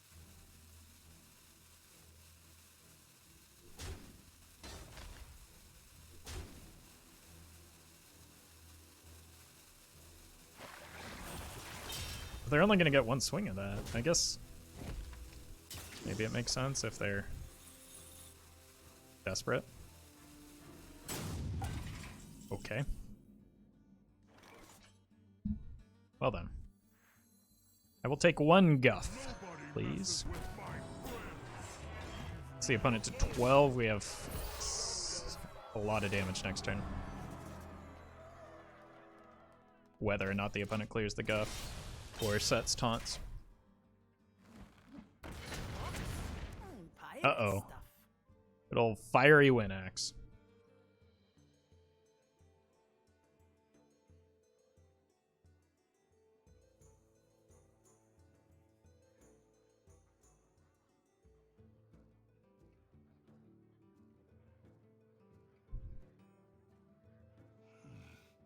Speaker 1: They're only going to get one swing of that. I guess maybe it makes sense if they're desperate. Okay. Well then. I will take one guff, please. Let's see, opponent to 12. We have a lot of damage next turn. Whether or not the opponent clears the guff or sets taunts. Uh-oh. Good old fiery wind axe.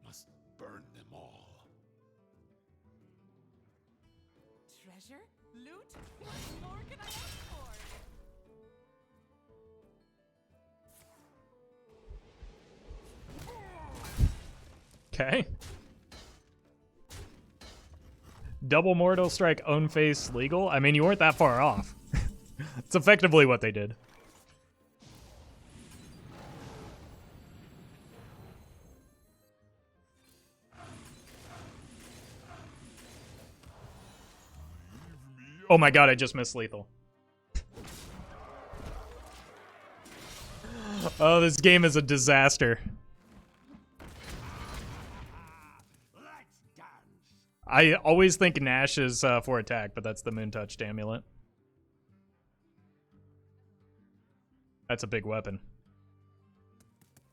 Speaker 4: Must burn them all.
Speaker 5: Treasure? Loot? What more can I ask for?
Speaker 1: Okay. Double Mortal Strike, own face legal? I mean, you weren't that far off. It's effectively what they did. Oh my god, I just missed lethal. Oh, this game is a disaster.
Speaker 4: Let's dance.
Speaker 1: I always think Nash is for attack, but that's the Moon Touched Amulet. That's a big weapon.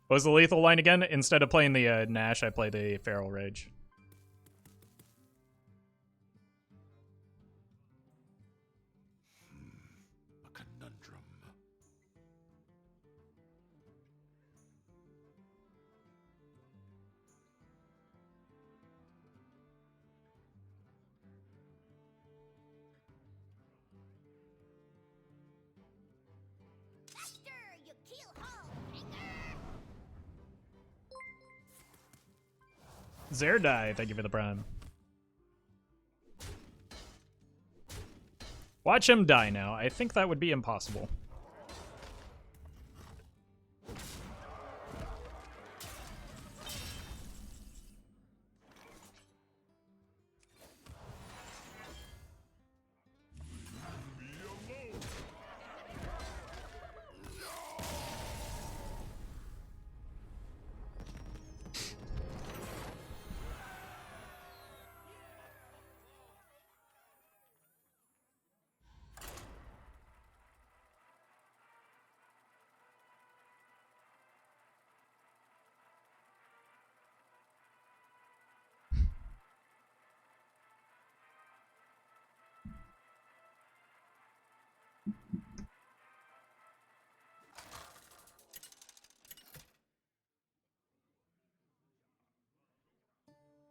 Speaker 1: What was the lethal line again? Instead of playing the Nash, I play the Feral Rage.
Speaker 4: A conundrum.
Speaker 3: Faster, you keelhaul hanger!
Speaker 1: Zerdai, thank you for the prime. Watch him die now. I think that would be impossible.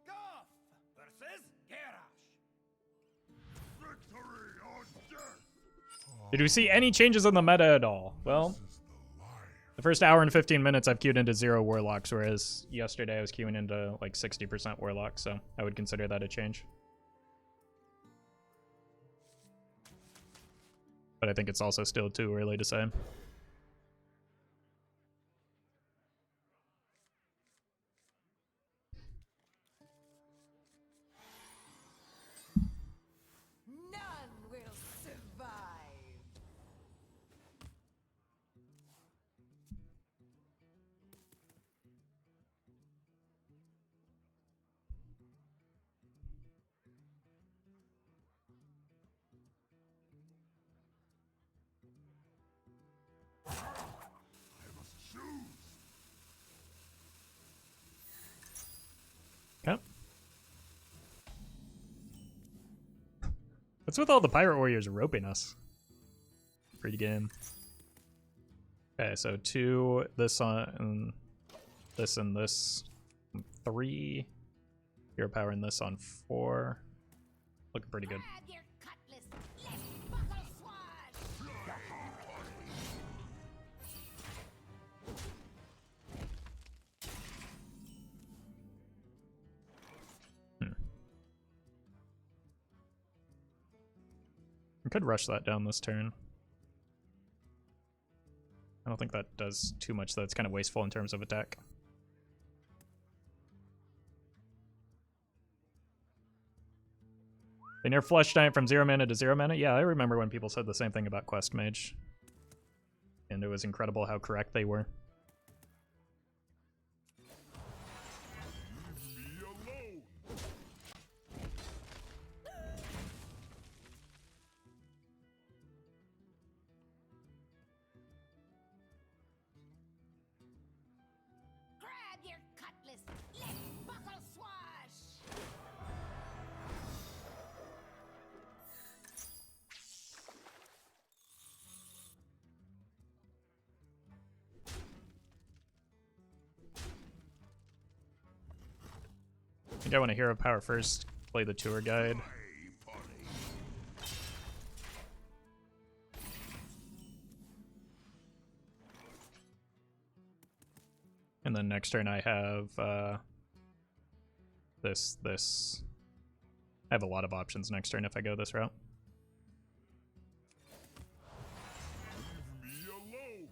Speaker 4: Goff versus Garrosh.
Speaker 2: Victory or death!
Speaker 1: Did we see any changes in the meta at all? Well, the first hour and 15 minutes I've queued into 0 Warlocks, whereas yesterday I was queuing into like 60% Warlocks, so I would consider that a change. But I think it's also still too early to say.
Speaker 5: None will survive.
Speaker 2: I must choose!
Speaker 1: Okay. What's with all the Pirate Warriors roping us? Pretty game. Okay, so 2, this on, and this, 3. Hero power in this on 4. Looking pretty good.
Speaker 3: Grab your cutlass. Let's buckle swash.
Speaker 1: I could rush that down this turn. I don't think that does too much, though. It's kind of wasteful in terms of attack. They nerfed Flesh Giant from 0 mana to 0 mana? Yeah, I remember when people said the same thing about Quest Mage. And it was incredible how correct they were.
Speaker 2: Leave me alone.
Speaker 3: Grab your cutlass. Let's buckle swash.
Speaker 1: I think I want to hero power first, play the tour guide. And then next turn I have this. I have a lot of options next turn if I go this route.
Speaker 2: Leave me alone.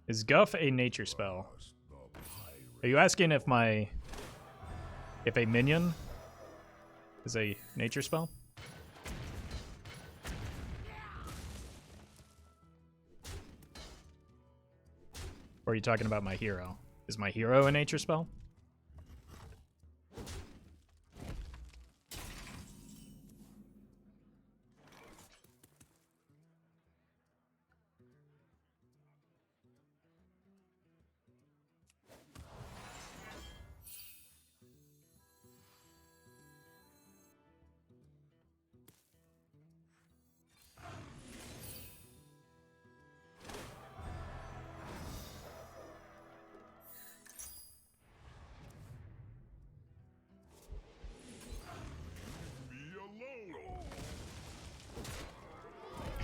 Speaker 1: Is Guff a nature spell? Are you asking if a minion is a nature spell? Or are you talking about my hero? Is my hero a nature spell?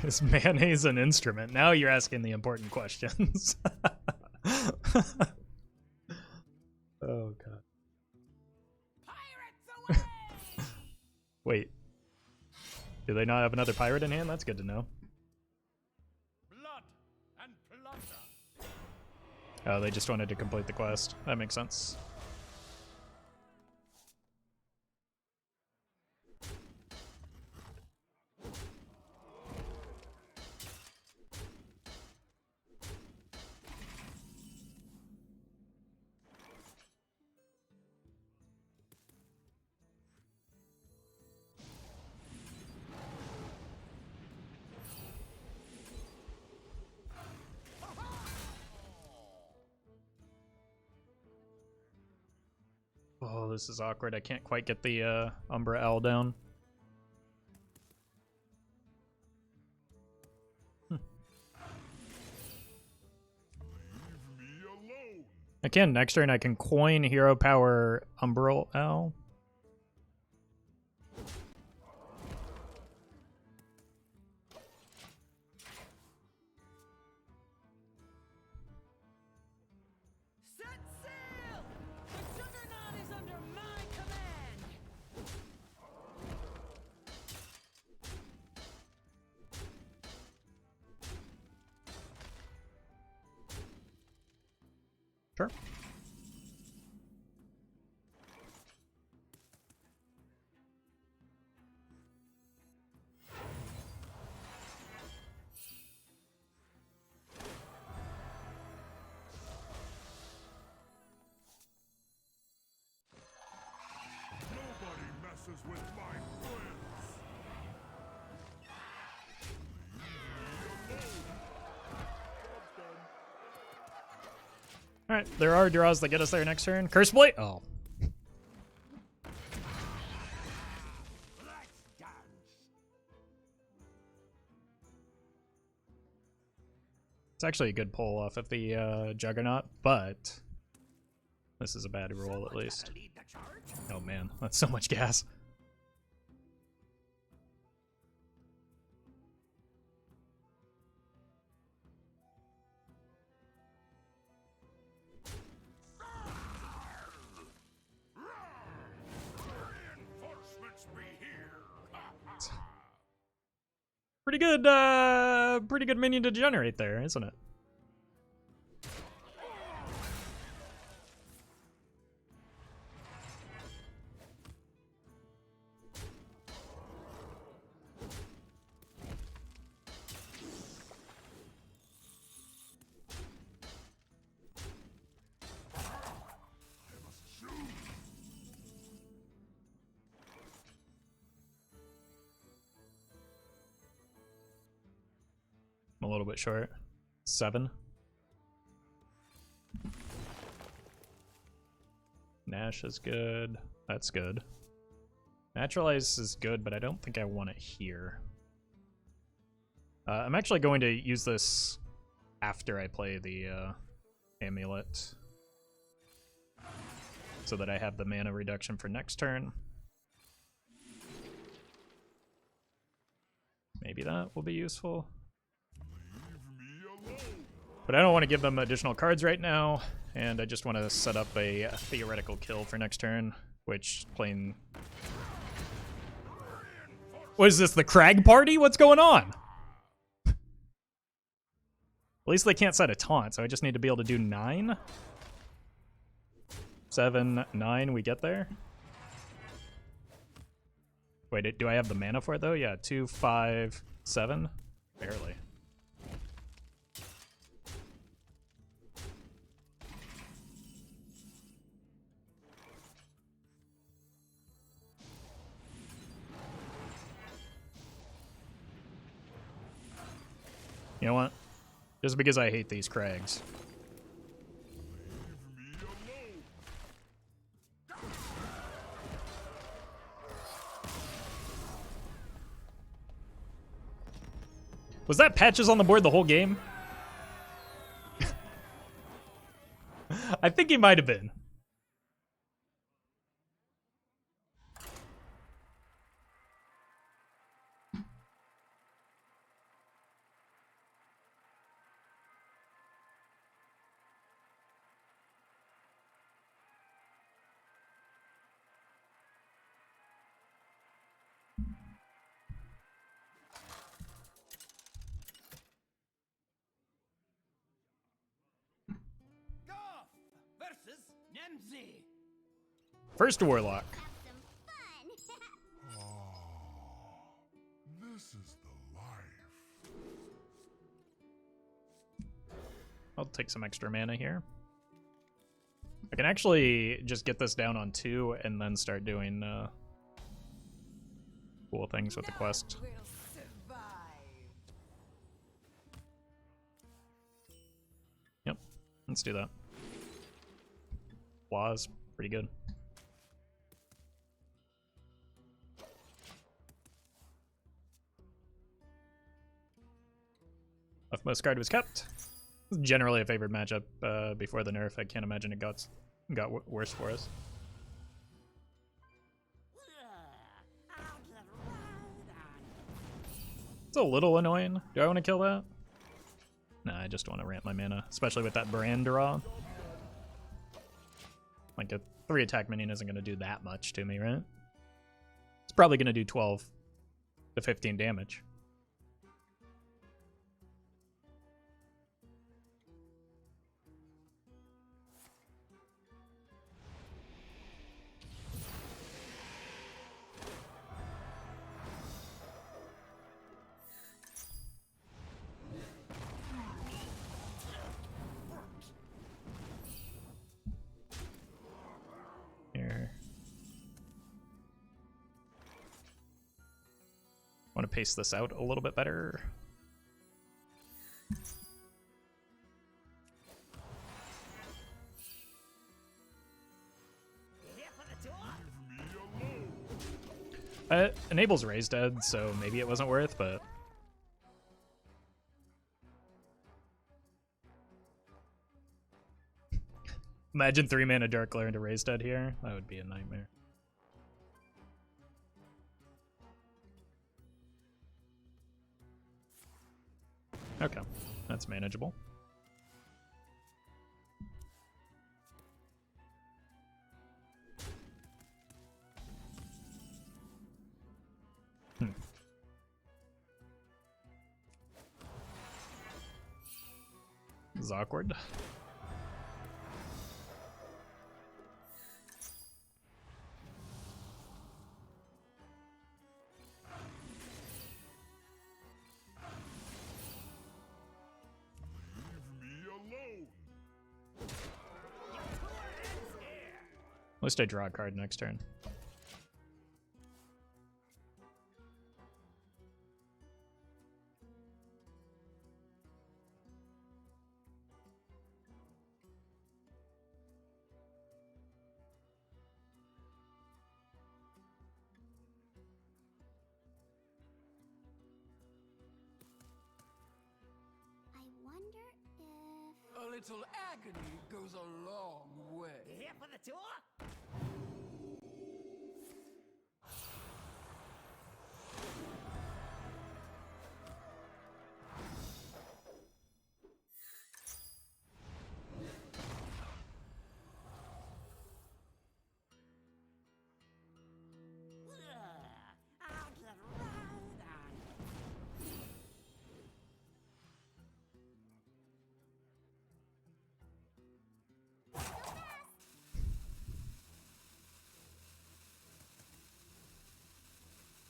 Speaker 1: Is mayonnaise an instrument? Now you're asking the important questions. Oh god.
Speaker 3: Pirates away!
Speaker 1: Wait. Do they not have another pirate in hand? That's good to know.
Speaker 4: Blood and plunder.
Speaker 1: Oh, they just wanted to complete the quest. That makes sense. Oh, this is awkward. I can't quite get the Umbra Owl down.
Speaker 2: Leave me alone.
Speaker 1: I can. Next turn I can coin hero power Umbral Owl.
Speaker 5: Set sail! The Juggernaut is under my command!
Speaker 1: Sure.
Speaker 2: Nobody messes with my friends. Leave me alone. Job's done.
Speaker 1: Alright, there are draws that get us there next turn. Curse Blade! Oh. It's actually a good pull off of the Juggernaut, but this is a bad roll at least. Oh man, that's so much gas.
Speaker 2: Reinforcements be here.
Speaker 1: Pretty good minion to generate there, isn't it? I'm a little bit short. 7. Nash is good. That's good. Naturalize is good, but I don't think I want it here. I'm actually going to use this after I play the amulet, so that I have the mana reduction for next turn. Maybe that will be useful. But I don't want to give them additional cards right now, and I just want to set up a theoretical kill for next turn, which playing... What is this, the Crag Party? What's going on? At least they can't set a taunt, so I just need to be able to do 9. 7, 9, we get there? Wait, do I have the mana for it though? Yeah, 2, 5, 7? Barely. You know what? Just because I hate these Crags. Was that Patches on the board the whole game? I think he might have been.
Speaker 4: Versus Nemzi.
Speaker 1: First Warlock.
Speaker 3: Have some fun.
Speaker 2: This is the life.
Speaker 1: I'll take some extra mana here. I can actually just get this down on 2 and then start doing cool things with the quest.
Speaker 5: Will survive.
Speaker 1: Yep, let's do that. Flaws, pretty good. Leftmost card was kept. Generally a favored matchup before the nerf. I can't imagine it got worse for us. It's a little annoying. Do I want to kill that? Nah, I just want to ramp my mana, especially with that brand draw. Like a 3 attack minion isn't going to do that much to me, right? It's probably going to do 12 to 15 damage. Here. Want to pace this out a little bit better. Enables Raise Dead, so maybe it wasn't worth, but... Imagine 3 mana Dark Glare into Raise Dead here. That would be a nightmare. Okay, that's manageable. This is awkward.
Speaker 2: Leave me alone.
Speaker 1: At least I draw a card next turn.
Speaker 3: I wonder if...
Speaker 4: A little agony goes a long way.
Speaker 3: Here for the tour? I'll get right on it.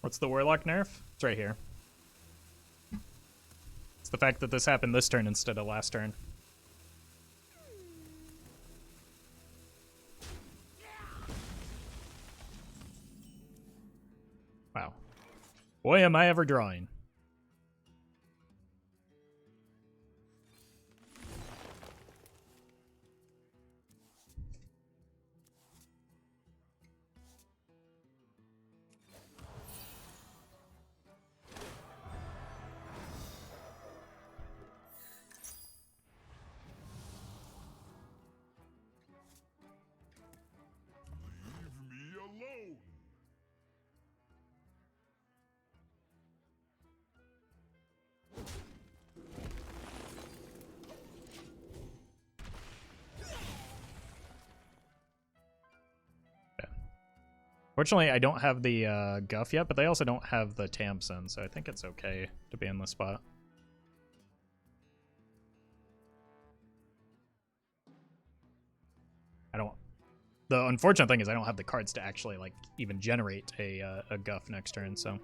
Speaker 1: What's the Warlock nerf? It's right here. It's the fact that this happened this turn instead of last turn. Wow. Boy, am I ever drawing.
Speaker 2: Leave me alone.
Speaker 1: Fortunately, I don't have the Guff yet, but they also don't have the Tamsin, so I think it's okay to be in this spot. I don't... The unfortunate thing is I don't have the cards to actually, like, even generate a Guff next turn, so...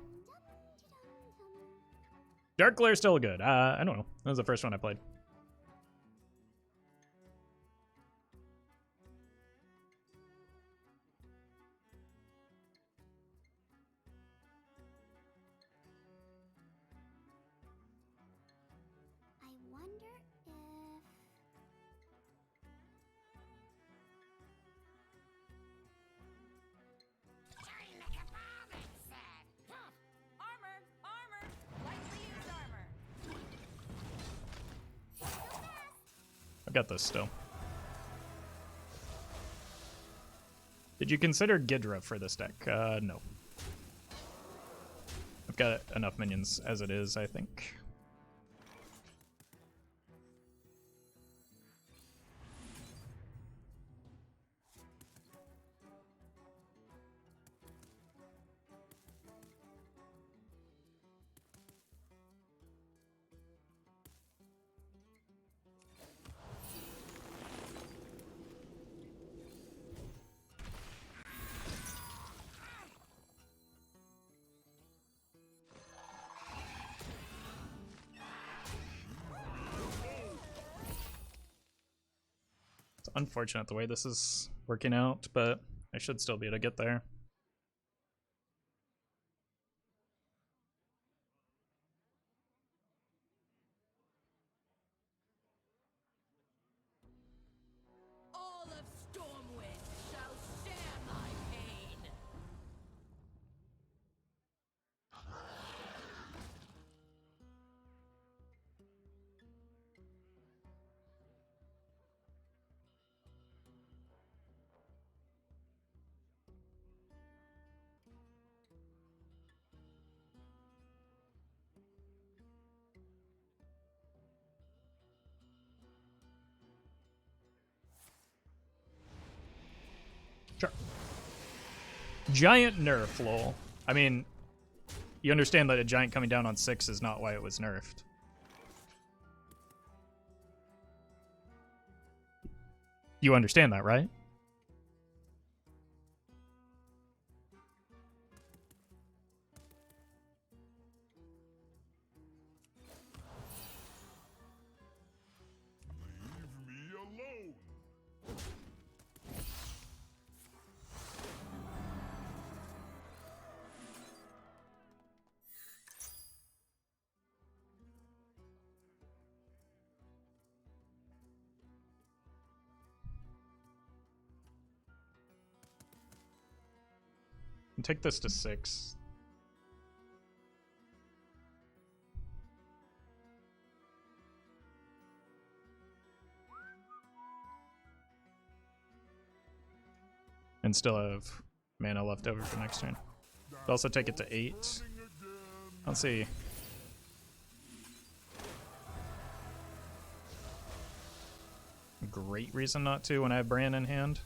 Speaker 1: Dark Glare's still good. I don't know. That was the first one I played.
Speaker 3: I wonder if... During the cabal, they said.
Speaker 5: Armor! Armor! Lightly used armor.
Speaker 1: I've got this still. Did you consider Gidra for this deck? No. I've got enough minions as it is, I think. It's unfortunate the way this is working out, but I should still be able to get there.
Speaker 5: All of Stormwind shall share my pain.
Speaker 1: Giant nerf, lol. I mean, you understand that a giant coming down on 6 is not why it was nerfed. You understand that, right?
Speaker 2: Leave me alone.
Speaker 1: And take this to 6. And still have mana left over for next turn. Also take it to 8. Let's see. Great reason not to when I have Bran in hand.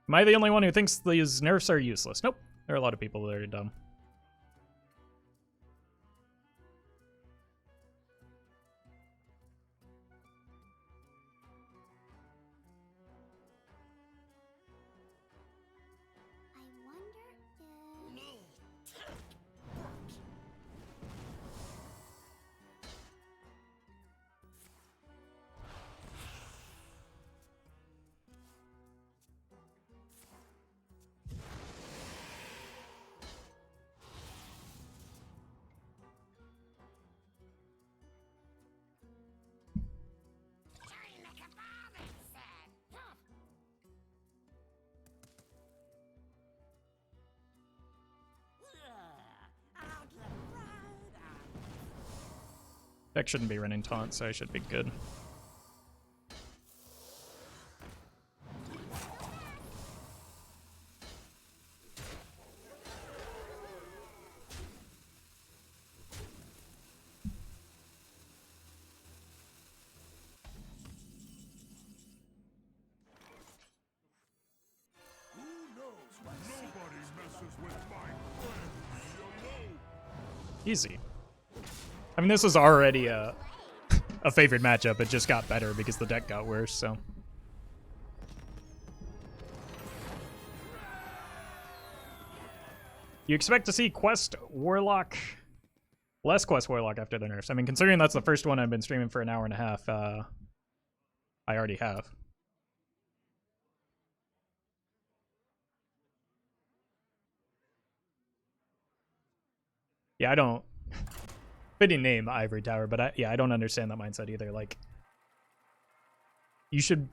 Speaker 1: Am I the only one who thinks these nerfs are useless? Nope. There are a lot of people that are dumb.
Speaker 3: I wonder if... Sorry, like a father said. Huh.
Speaker 5: Out the road.
Speaker 1: Deck shouldn't be running taunt, so I should be good.
Speaker 4: Who knows what
Speaker 2: Nobody messes with my friend. Leave me alone.
Speaker 1: Easy. I mean, this was already a favored matchup. It just got better because the deck got worse, so. You expect to see Quest Warlock, less Quest Warlock after the nerfs. I mean, considering that's the first one I've been streaming for an hour and a half, I already have. Yeah, I don't. Fitting name, Ivory Tower, but I don't understand that mindset either. Like, you should.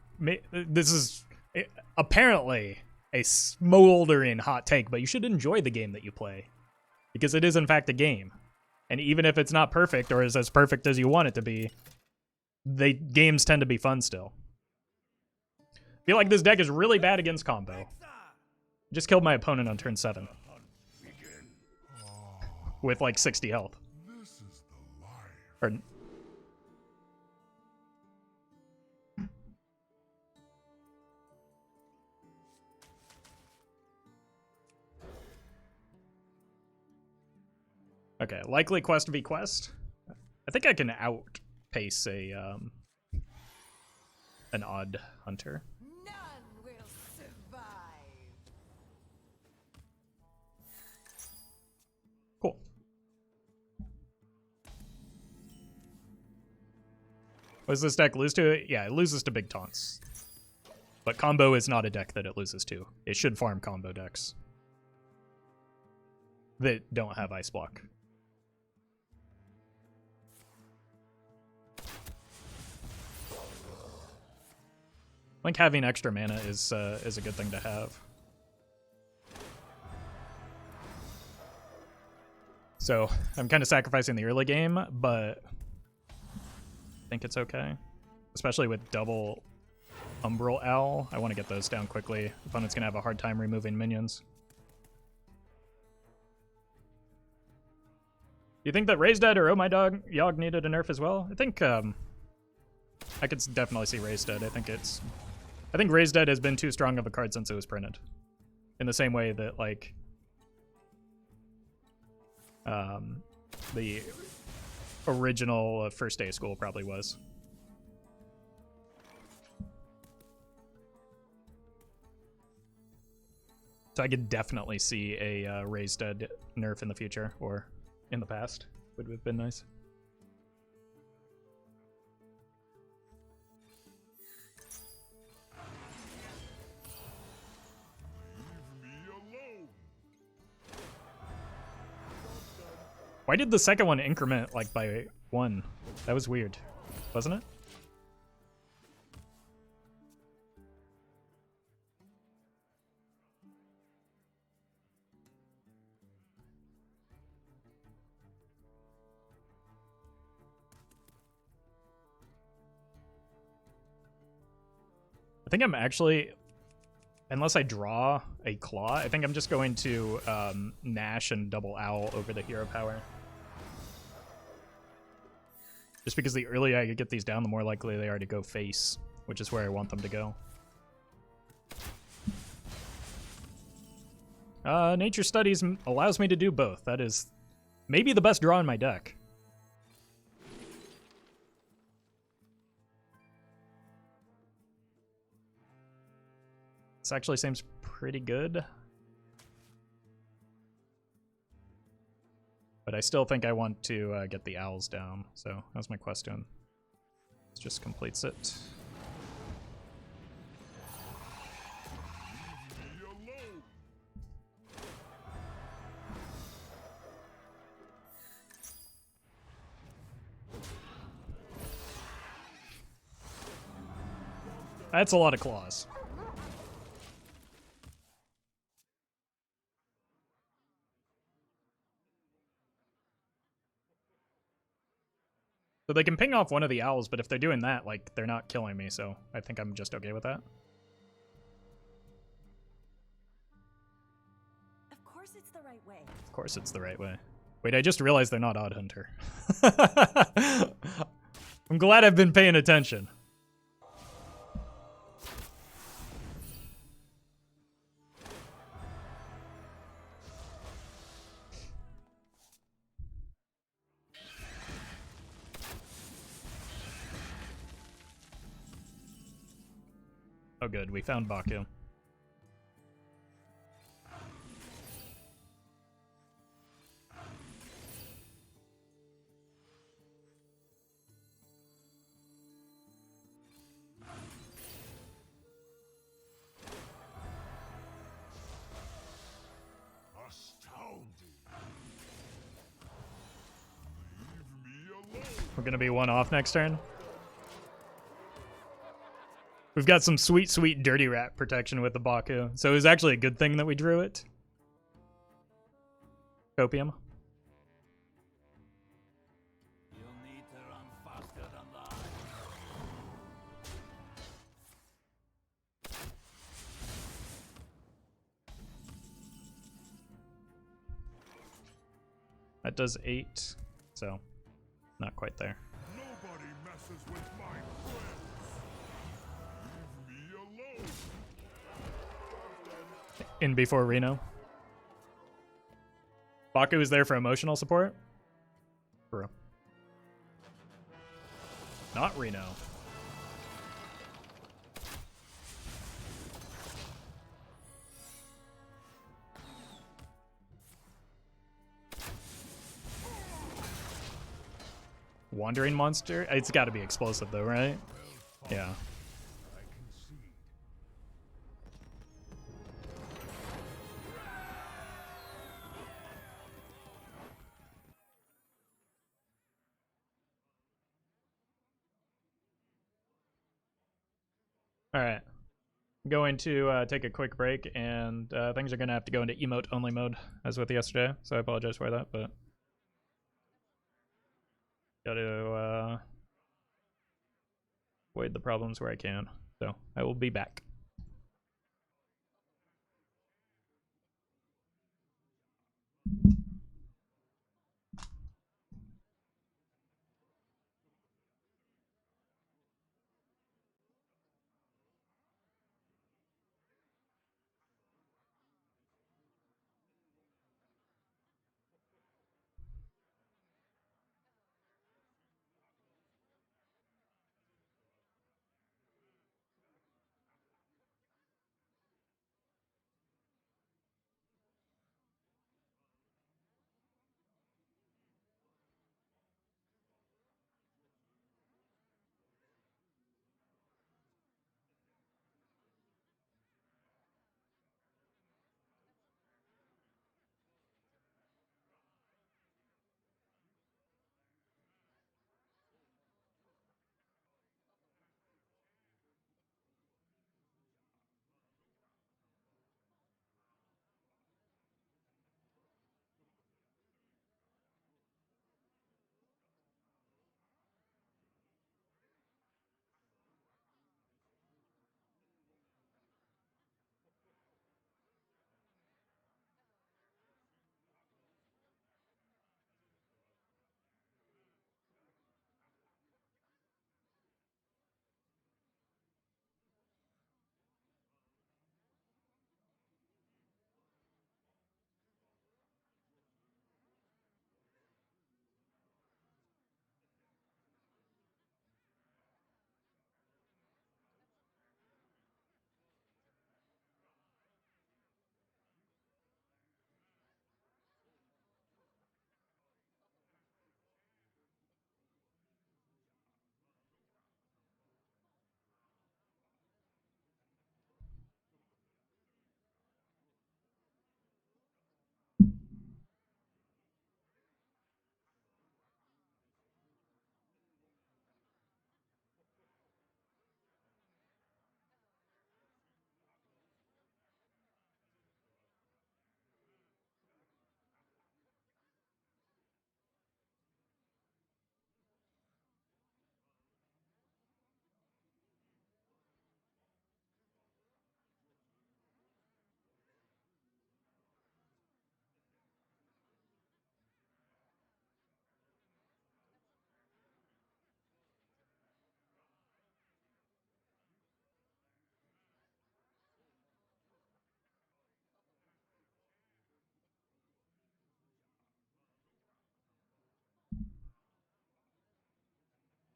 Speaker 1: This is apparently a smoldering hot take, but you should enjoy the game that you play, because it is in fact a game, and even if it's not perfect or is as perfect as you want it to be, the games tend to be fun still. I feel like this deck is really bad against combo. Just killed my opponent on turn 7 with like 60 health.
Speaker 2: This is the life.
Speaker 1: Or okay, likely quest v quest. I think I can outpace an odd hunter.
Speaker 5: None will survive.
Speaker 1: Cool. What does this deck lose to? Yeah, it loses to big taunts. But combo is not a deck that it loses to. It should farm combo decks that don't have ice block. I think having extra mana is a good thing to have. So I'm kind of sacrificing the early game, but I think it's okay. Especially with double Umbral Owl. I want to get those down quickly. Opponent's going to have a hard time removing minions. you think that Raised Dead or Oh My Dog Yogg needed a nerf as well? I think I could definitely see Raised Dead. I think Raised Dead has been too strong of a card since it was printed. In the same way that like the original first day of school probably was. So I could definitely see a Raised Dead nerf in the future, or in the past. Would have been nice.
Speaker 2: Leave me alone.
Speaker 1: Why did the second one increment like by 1? That was weird, wasn't it? I think I'm actually, unless I draw a claw, I think I'm just going to Nash and double Owl over the hero power. Just because the earlier I get these down, the more likely they are to go face, which is where I want them to go. Nature Studies allows me to do both. That is maybe the best draw in my deck. This actually seems pretty good. But I still think I want to get the owls down. So how's my quest doing? This just completes it.
Speaker 2: Leave me alone.
Speaker 1: That's a lot of claws. So they can ping off one of the owls, but if they're doing that, like, they're not killing me, so I think I'm just okay with that.
Speaker 5: Of course it's the right way.
Speaker 1: Of course it's the right way. Wait, I just realized they're not Odd Hunter. I'm glad I've been paying attention. Oh good, we found Baku.
Speaker 2: Astounding. Leave me alone.
Speaker 1: We're gonna be one off next turn. We've got some sweet, sweet dirty rat protection with the Baku, so it was actually a good thing that we drew it. Copium.
Speaker 4: You'll need to run faster than that.
Speaker 1: That does 8, so not quite there.
Speaker 2: Nobody messes with my friends. Leave me alone.
Speaker 1: In before Reno. Baku is there for emotional support? Bro. Not Reno. Wandering monster? It's got to be explosive though, right? Yeah.
Speaker 2: I concede.
Speaker 1: All right. I'm going to take a quick break, and things are going to have to go into emote only mode as with yesterday, so I apologize for that, but got to avoid the problems where I can. So I will be back.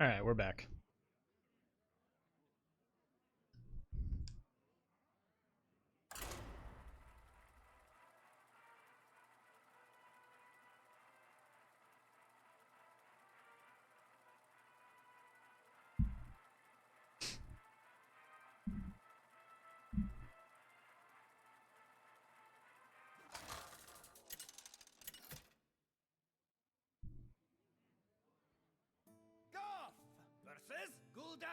Speaker 1: All right, we're back.
Speaker 4: Goff versus Gul'dan.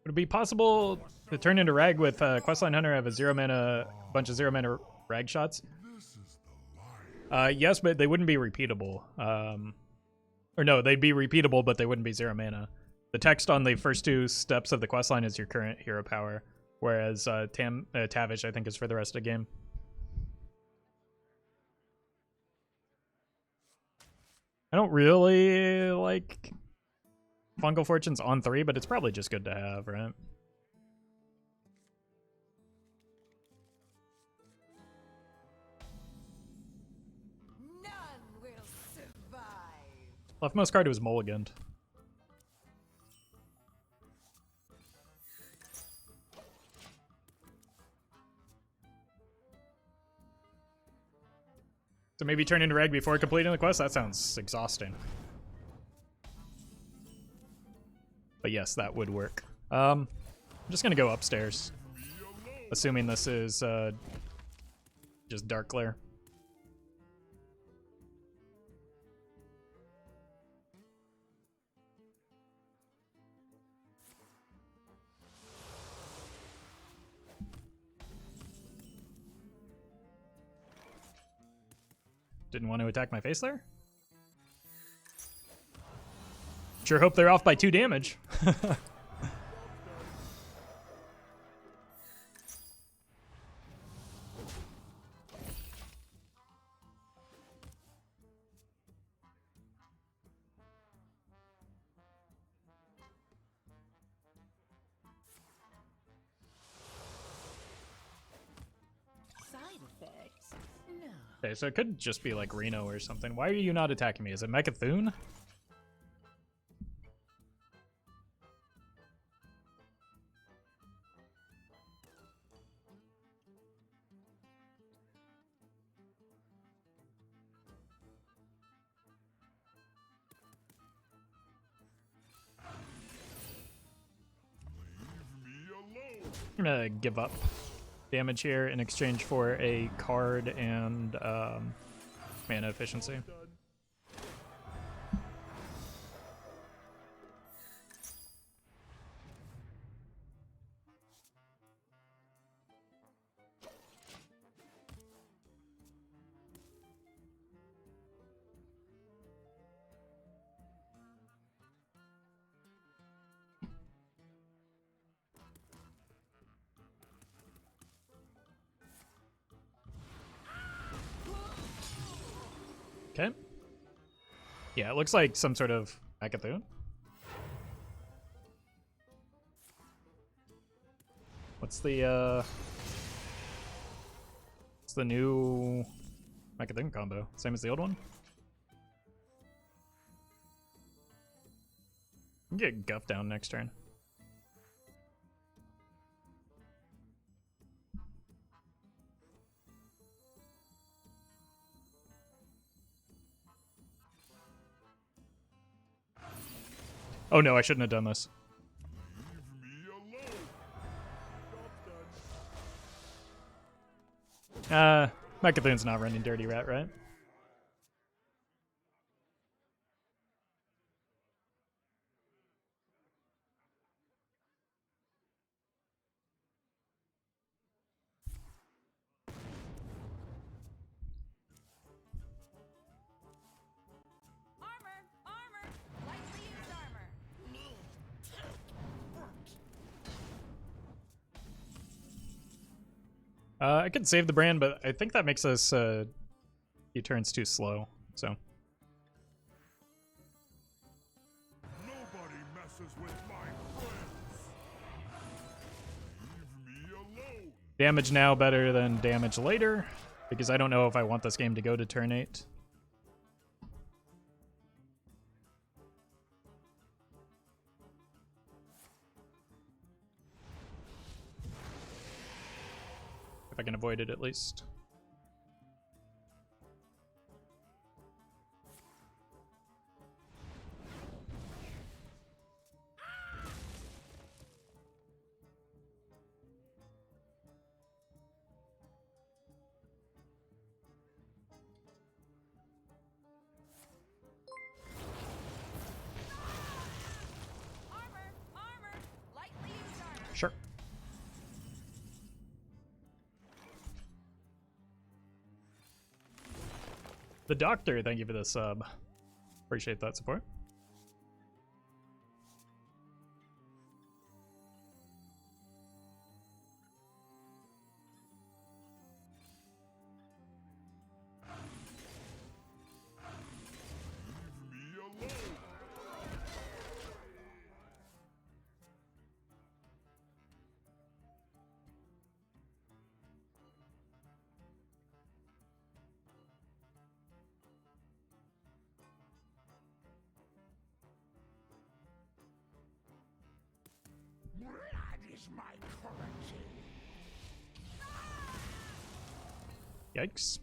Speaker 1: Would it be possible to turn into Rag with Questline Hunter have a bunch of 0 mana Rag shots?
Speaker 2: This is the life.
Speaker 1: Yes, but they wouldn't be repeatable. Or no, they'd be repeatable, but they wouldn't be 0 mana. The text on the first 2 steps of the questline is your current hero power, whereas Tavish, I think, is for the rest of the game. I don't really like Fungal Fortunes on 3, but it's probably just good to have, right?
Speaker 5: None will survive.
Speaker 1: Leftmost card was mulliganed. So maybe turn into Reg before completing the quest? That sounds exhausting. But yes, that would work. I'm just gonna go upstairs. Assuming this is just Dark Glare. Didn't want to attack my face there? Sure hope they're off by 2 damage.
Speaker 5: Side effects? No.
Speaker 1: Okay, so it could just be like Reno or something. Why are you not attacking me? Is it Mechathune? I'm gonna give up damage here in exchange for a card and mana efficiency. Okay. Yeah, it looks like some sort of Mechathune. What's the new Mechathune combo? Same as the old one? You can get Guff down next turn. Oh no, I shouldn't have done this. Mechathune's not running Dirty Rat, right?
Speaker 5: Armor! Lightly used armor.
Speaker 1: I could save the brand, but I think that makes us few turns too slow, so.
Speaker 2: Nobody messes with my friends. Leave me alone.
Speaker 1: Damage now better than damage later, because I don't know if I want this game to go to turn 8. If I can avoid it at least.
Speaker 5: Armor! Lightly used armor.
Speaker 1: Sure. The Doctor, thank you for the sub. Appreciate that support.
Speaker 2: Leave me alone.
Speaker 4: Blood is my currency.
Speaker 1: Yikes.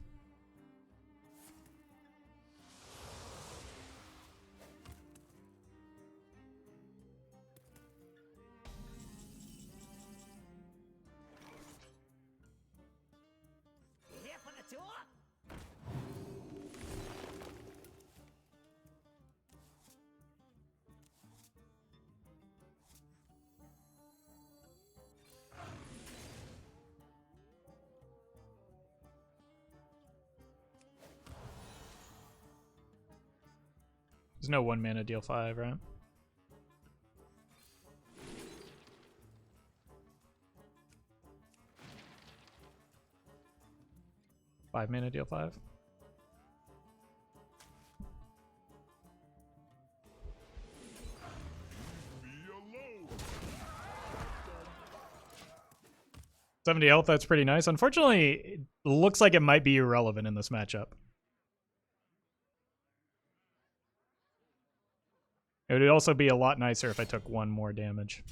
Speaker 4: Here for the tour?
Speaker 1: There's no 1 mana deal 5, right? Five mana deal 5.
Speaker 2: Me alone.
Speaker 1: 70 health, that's pretty nice. Unfortunately, it looks like it might be irrelevant in this matchup. It would also be a lot nicer if I took 1 more damage.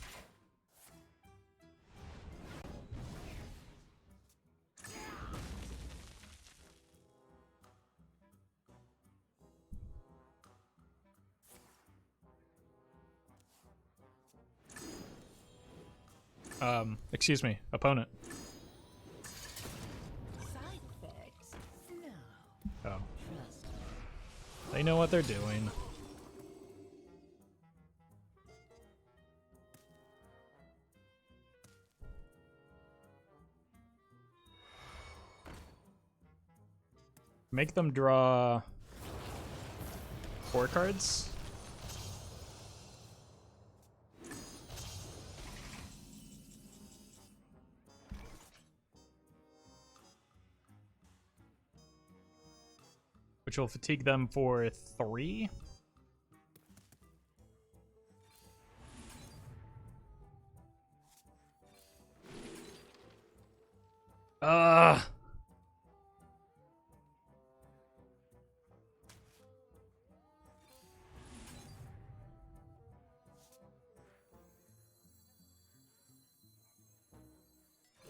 Speaker 1: Excuse me, opponent.
Speaker 3: Side effects? No.
Speaker 1: Oh,
Speaker 3: Trust me.
Speaker 1: they know what they're doing. Make them draw 4 cards. Which will fatigue them for 3.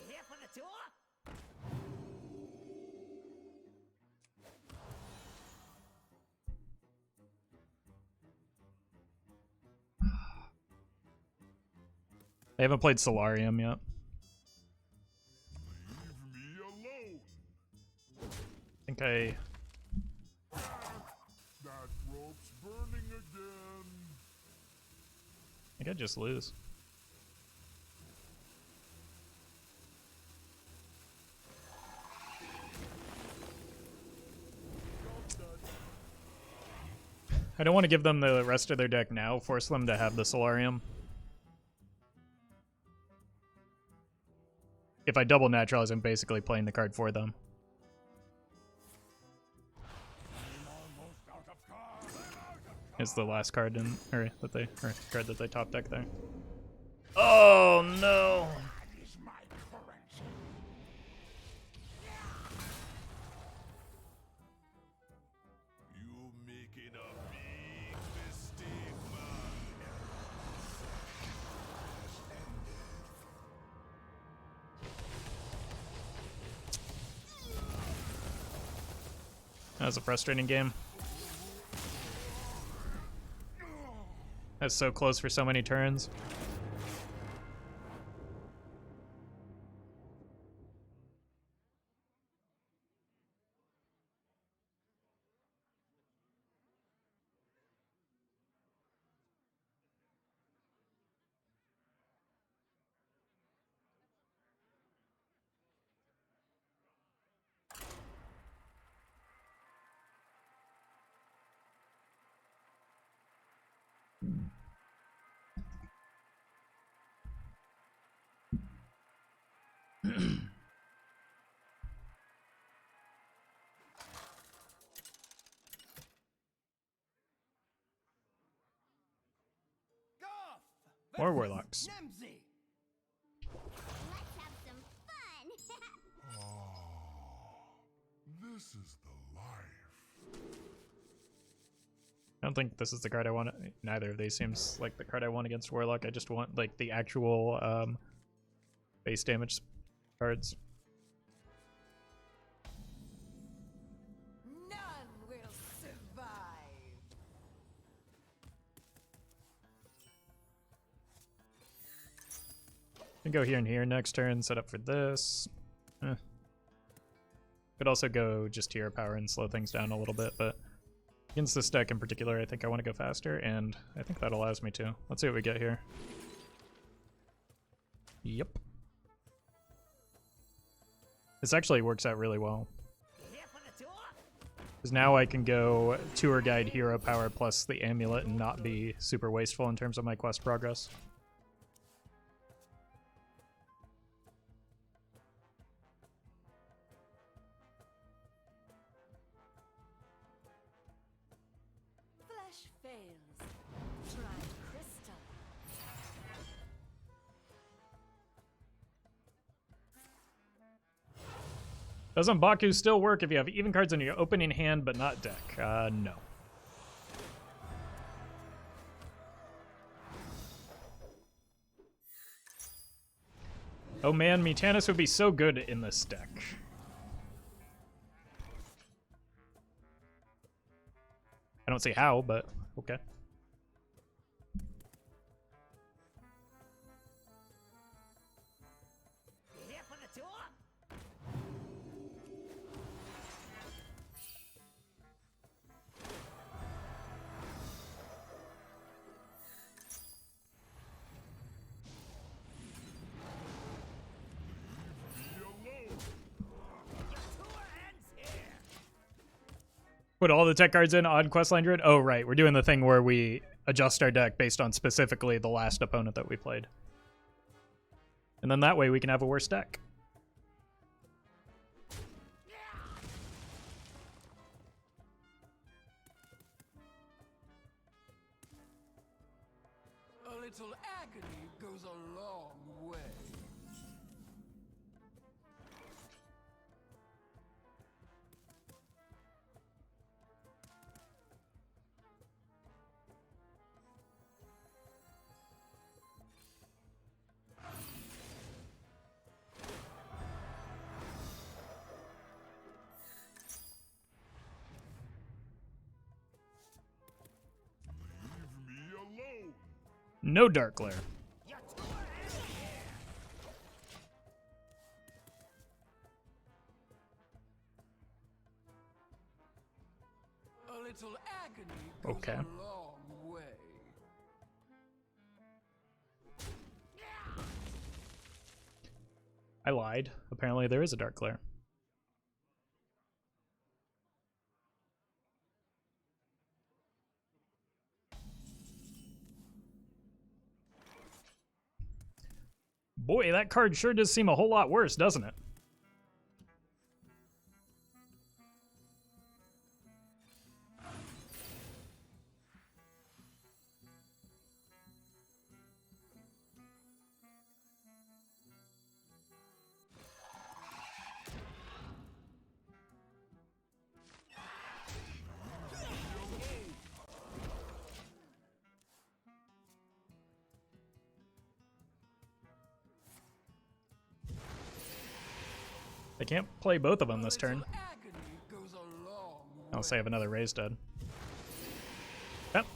Speaker 4: Here for the tour?
Speaker 1: They haven't played Solarium yet.
Speaker 2: Leave me alone.
Speaker 1: I think I...
Speaker 2: That rope's burning again.
Speaker 1: I think I just lose. I don't want to give them the rest of their deck now, force them to have the Solarium. If I double Naturalize, I'm basically playing the card for them. Is the last card in, or card that they top deck there. Oh no!
Speaker 4: Blood is my currency.
Speaker 2: You making a big mistake, man.
Speaker 1: was a frustrating game. That's so close for so many turns. More warlocks.
Speaker 4: Nemzi.
Speaker 3: Let's have some fun.
Speaker 2: This is the life.
Speaker 1: I don't think this is the card I want. Neither of these seems like the card I want against Warlock. I just want like the actual base damage cards.
Speaker 5: None will survive.
Speaker 1: Can go here and here next turn. Set up for this. Could also go just hero power and slow things down a little bit, but against this deck in particular, I think I want to go faster, and I think that allows me to. Let's see what we get here. Yep. This actually works out really well. Because now I can go tour guide hero power plus the amulet and not be super wasteful in terms of my quest progress.
Speaker 5: Flesh fails. Try crystal.
Speaker 1: Doesn't Baku still work if you have even cards in your opening hand but not deck? No. Oh man, Metanis would be so good in this deck. I don't see how, but okay. Put all the tech cards in on Questline Druid? Oh, right. We're doing the thing where we adjust our deck based on specifically the last opponent that we played. And then that way we can have a worse deck.
Speaker 4: A little agony goes a long way.
Speaker 2: Leave me alone.
Speaker 1: No Dark Glare.
Speaker 4: A little agony goes
Speaker 1: Okay.
Speaker 4: a long way.
Speaker 1: I lied. Apparently there is a Dark Glare. Boy, that card sure does seem a whole lot worse, doesn't it? I can't play both of them this turn.
Speaker 4: Agony goes a long
Speaker 1: Unless they have another raise dead. Yep.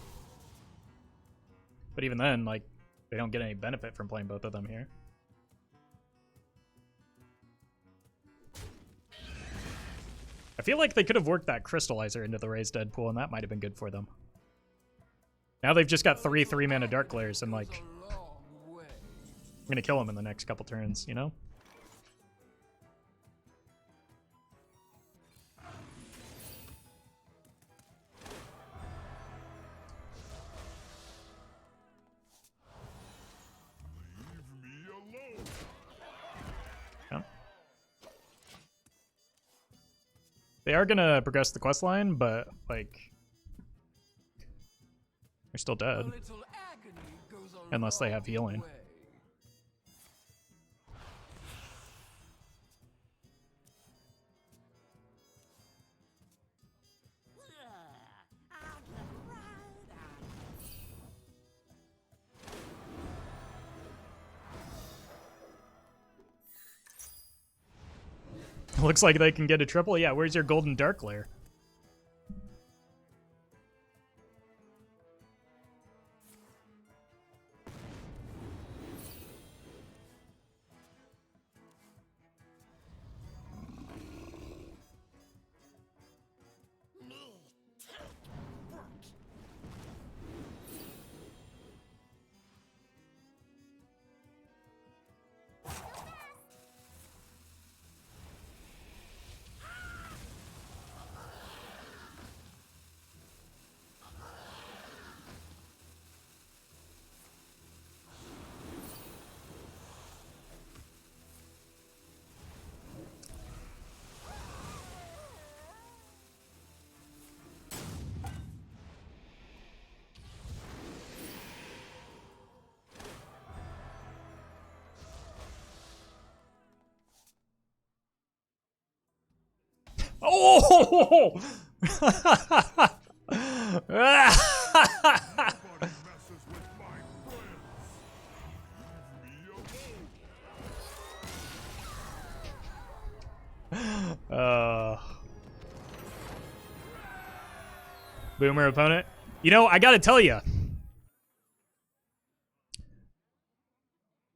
Speaker 1: But even then, like, they don't get any benefit from playing both of them here. I feel like they could have worked that Crystallizer into the raised dead pool, and that might have been good for them. Now they've just got 3 3-mana Dark Glares, and like, I'm gonna kill them in the next couple turns, you know?
Speaker 2: Leave me alone.
Speaker 1: Yeah. They are gonna progress the quest line, but like, they're still dead unless they have healing. Looks like they can get a triple. Yeah, where's your golden dark lair? Oh!
Speaker 2: Nobody messes with my friends. Leave me alone.
Speaker 1: Boomer opponent. You know, I gotta tell you,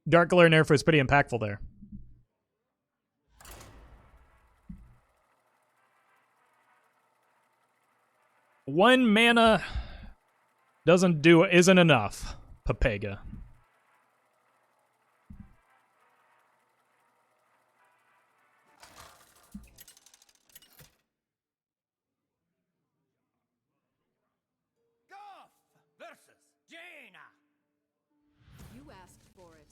Speaker 1: Dark Glare nerf was pretty impactful there. One mana isn't enough, Papega.
Speaker 4: Goff versus Jaina.
Speaker 5: You asked for it.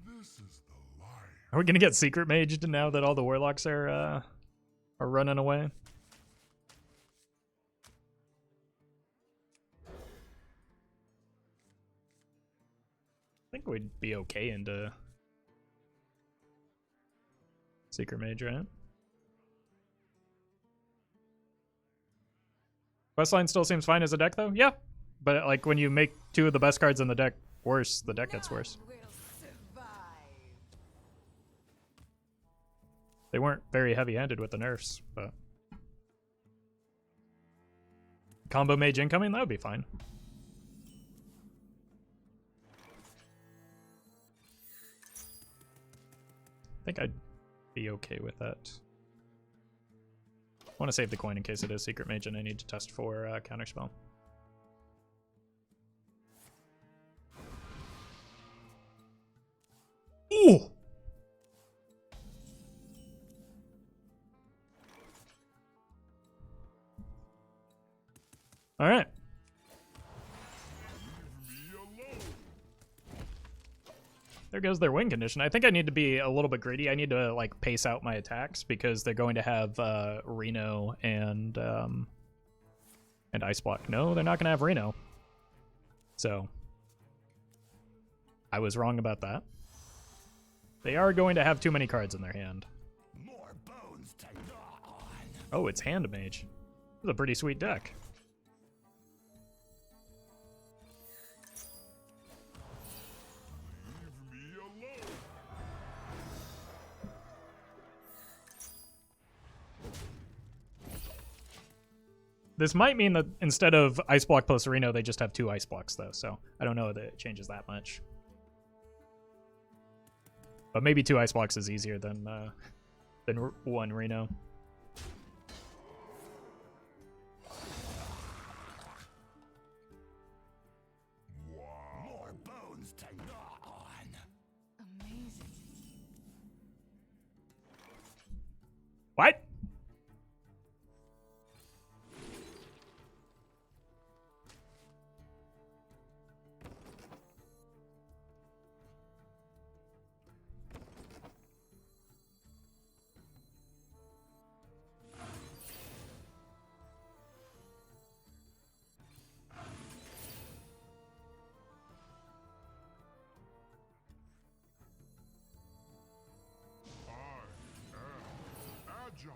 Speaker 2: This is the life.
Speaker 1: Are we gonna get Secret Maged now that all the Warlocks are running away? I think we'd be okay into Secret Mage, right? Questline still seems fine as a deck, though. Yeah, but like when you make 2 of the best cards in the deck worse, the deck gets worse.
Speaker 5: Will survive.
Speaker 1: They weren't very heavy-handed with the nerfs, but combo Mage incoming, that would be fine. I think I'd be okay with that. I want to save the coin in case it is Secret Mage and I need to test for Counterspell. Ooh! All right. There goes their win condition. I think I need to be a little bit greedy. I need to like pace out my attacks because they're going to have Reno and Ice Block. No, they're not going to have Reno. So I was wrong about that. They are going to have too many cards in their hand.
Speaker 4: More bones to gnaw on.
Speaker 1: Oh, it's Hand Mage. It's a pretty sweet deck.
Speaker 2: Leave me alone.
Speaker 1: This might mean that instead of Ice Block plus Reno, they just have 2 Ice Blocks, though, so I don't know that it changes that much. But maybe 2 Ice Blocks is easier than 1 Reno.
Speaker 4: More bones to gnaw on.
Speaker 5: Amazing.
Speaker 1: What?
Speaker 2: Agile.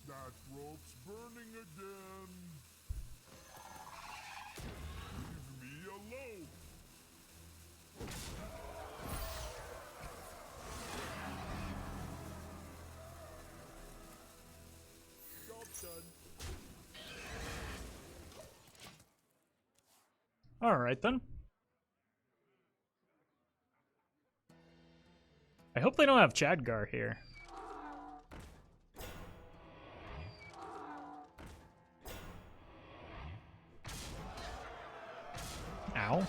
Speaker 2: That rope's burning again. Leave me alone. Job done.
Speaker 1: Alright then. I hope they don't have Chadgar here. Ow.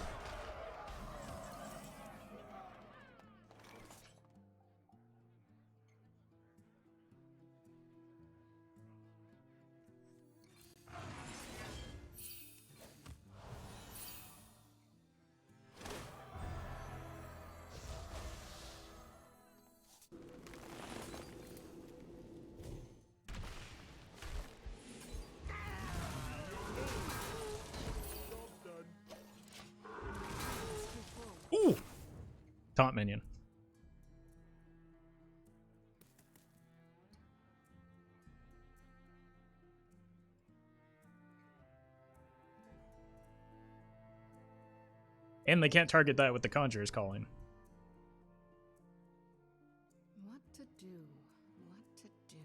Speaker 1: Ooh! Taunt minion. And they can't target that with the Conjurer's Calling.
Speaker 5: What to do? What to do?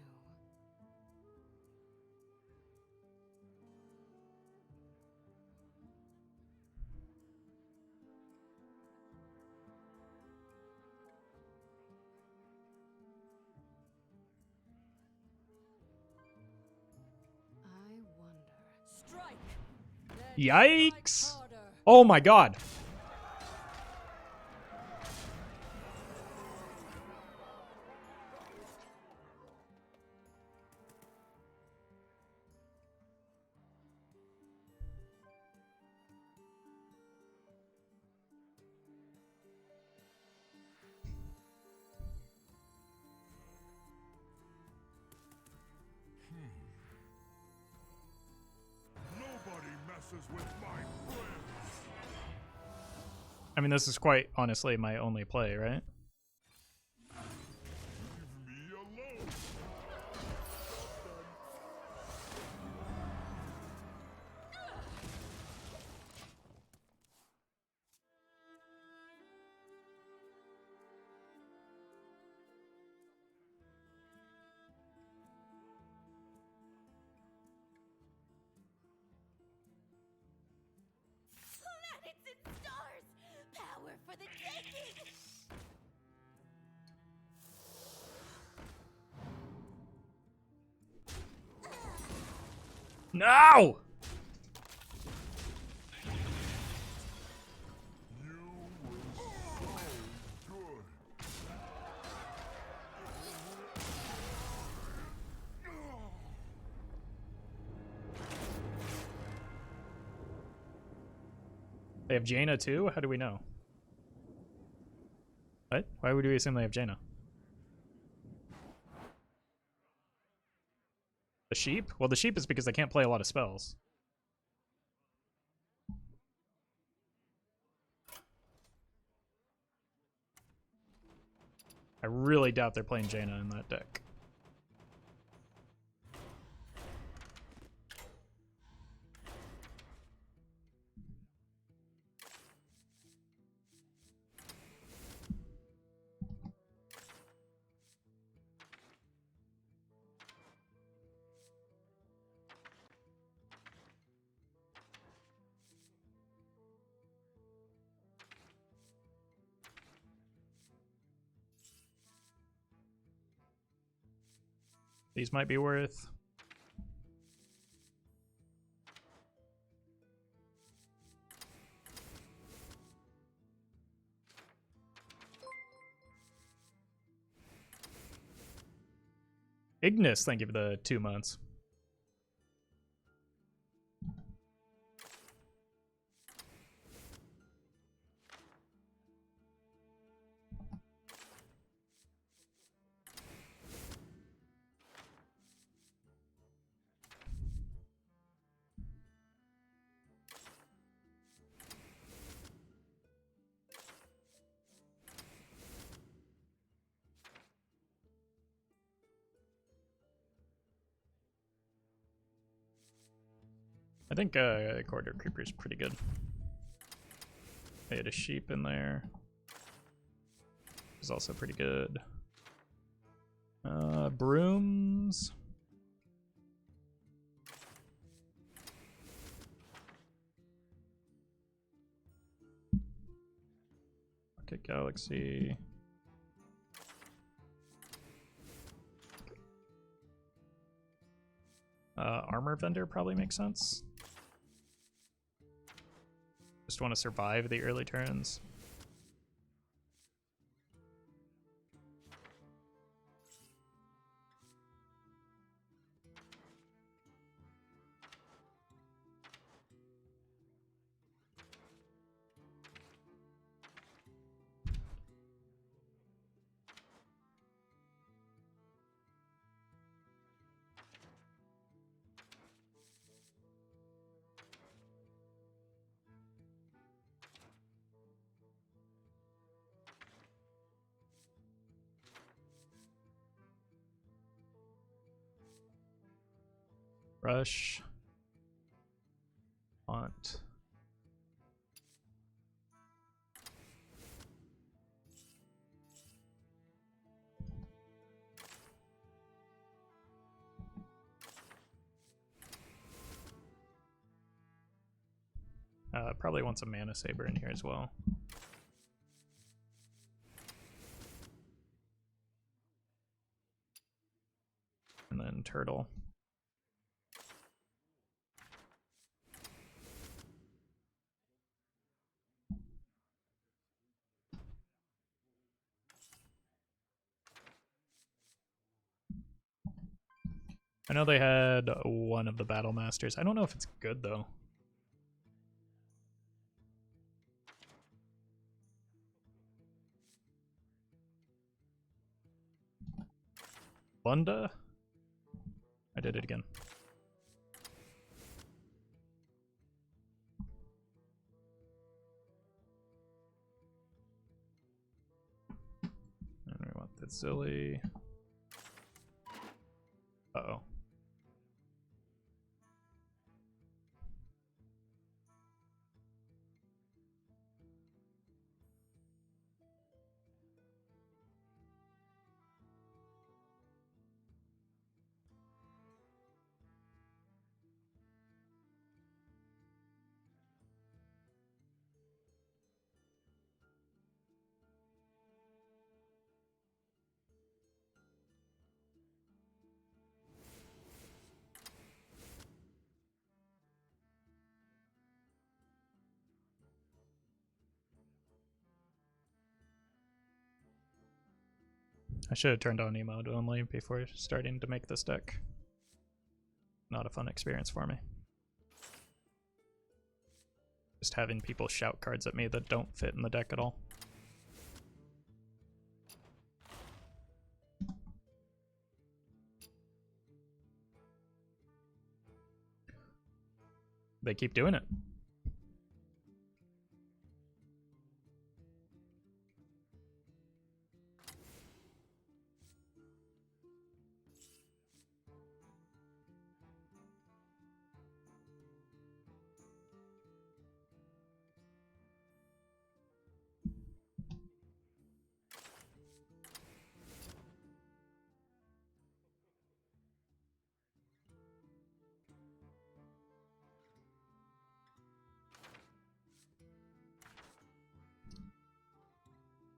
Speaker 5: I wonder. Strike!
Speaker 1: Yikes! Oh my god!
Speaker 2: Nobody messes with my friends.
Speaker 1: I mean, this is quite honestly my only play, right?
Speaker 2: Leave me alone.
Speaker 3: Planets and stars! Power for the taking!
Speaker 1: No!
Speaker 2: You were so good.
Speaker 1: They have Jaina too? How do we know? What? Why would we assume they have Jaina? The sheep? Well, the sheep is because they can't play a lot of spells. I really doubt they're playing Jaina in that deck. These might be worth. Ignis, thank you for the 2 months. I think Corridor Creeper is pretty good. They had a sheep in there. Is also pretty good. Brooms. Rocket Galaxy. Armor Vendor probably makes sense. Just want to survive the early turns. Rush. Haunt. Probably want some Mana Saber in here as well. And then Turtle. I know they had one of the Battle Masters. I don't know if it's good though. Lunda? I did it again. And we want the silly. Uh-oh. I should have turned on emote only before starting to make this deck. Not a fun experience for me. Just having people shout cards at me that don't fit in the deck at all. They keep doing it.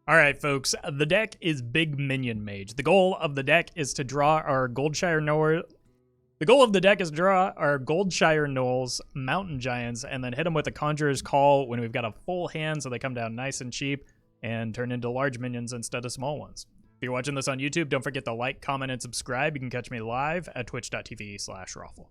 Speaker 1: All right, folks, the deck is Big Minion Mage. The goal of the deck is to draw our Goldshire Knoll. The goal of the deck is to draw our Goldshire Knolls, Mountain Giants, and then hit them with a Conjurer's Call when we've got a full hand so they come down nice and cheap and turn into large minions instead of small ones. If you're watching this on YouTube, don't forget to like, comment, and subscribe. You can catch me live at twitch.tv/Roffle.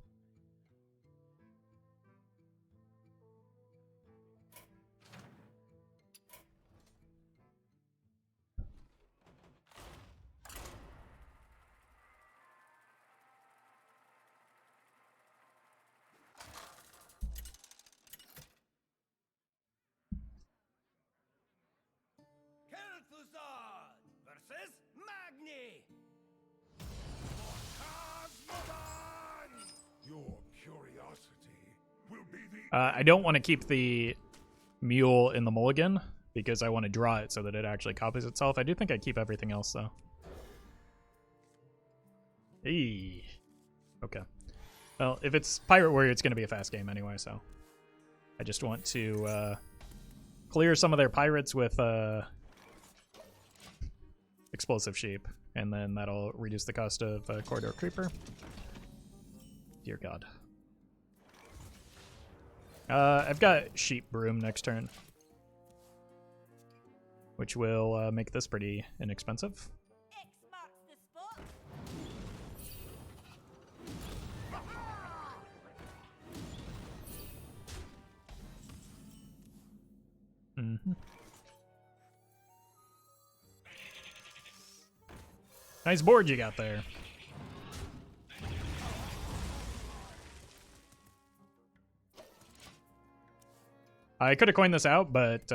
Speaker 4: Kel'Thuzad versus Magni.
Speaker 2: Your curiosity will be the
Speaker 1: I don't want to keep the mule in the mulligan because I want to draw it so that it actually copies itself. I do think I keep everything else, though. Eee. Okay. Well, if it's Pirate Warrior, it's going to be a fast game anyway, so I just want to clear some of their pirates with Explosive Sheep, and then that'll reduce the cost of Corridor Creeper. Dear God. I've got Sheep Broom next turn, which will make this pretty inexpensive.
Speaker 3: X marks the spot.
Speaker 1: Mm-hmm. Nice board you got there. I could have coined this out, but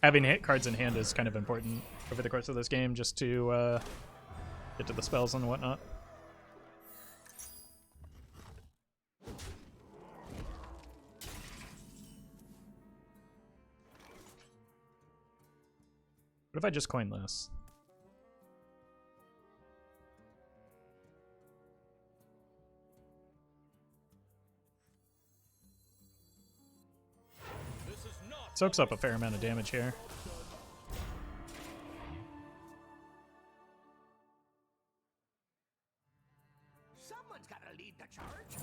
Speaker 1: having hit cards in hand is kind of important over the course of this game just to get to the spells and whatnot. What if I just coin this? Soaks up a fair amount of damage here.
Speaker 4: Someone's got to lead the charge.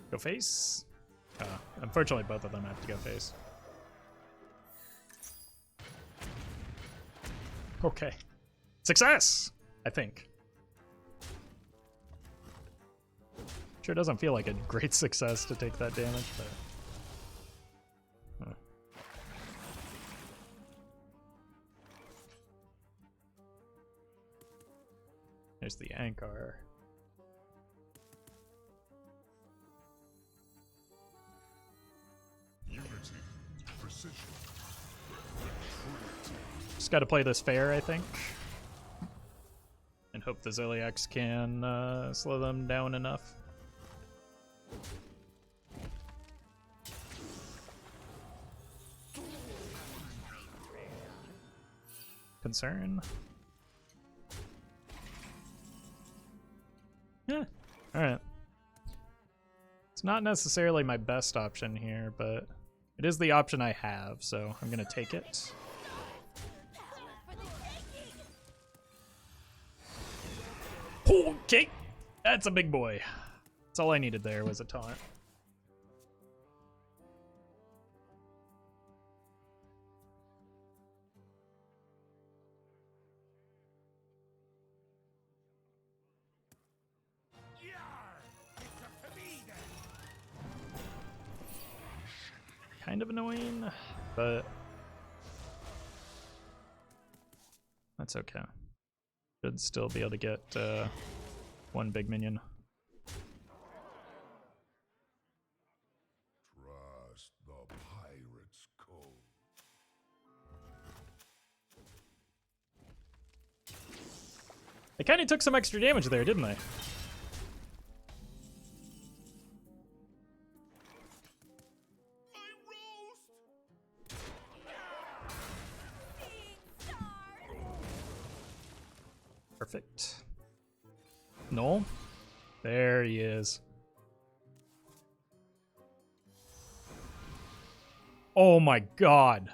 Speaker 1: Go face? Unfortunately, both of them have to go face. Okay. Success! I think. Sure doesn't feel like a great success to take that damage, but... Huh. There's the Ankar.
Speaker 2: unity, precision,
Speaker 1: Just gotta play this fair, I think. And hope the Ziliax can slow them down enough. Concern. Yeah, alright. It's not necessarily my best option here, but it is the option I have, so I'm gonna take it. Okay, that's a big boy. That's all I needed there was a taunt. Kind of annoying, but that's okay. Should still be able to get one big minion.
Speaker 2: trust the pirate's code.
Speaker 1: They kind of took some extra damage there, didn't they? Perfect. Null. There he is. Oh my god.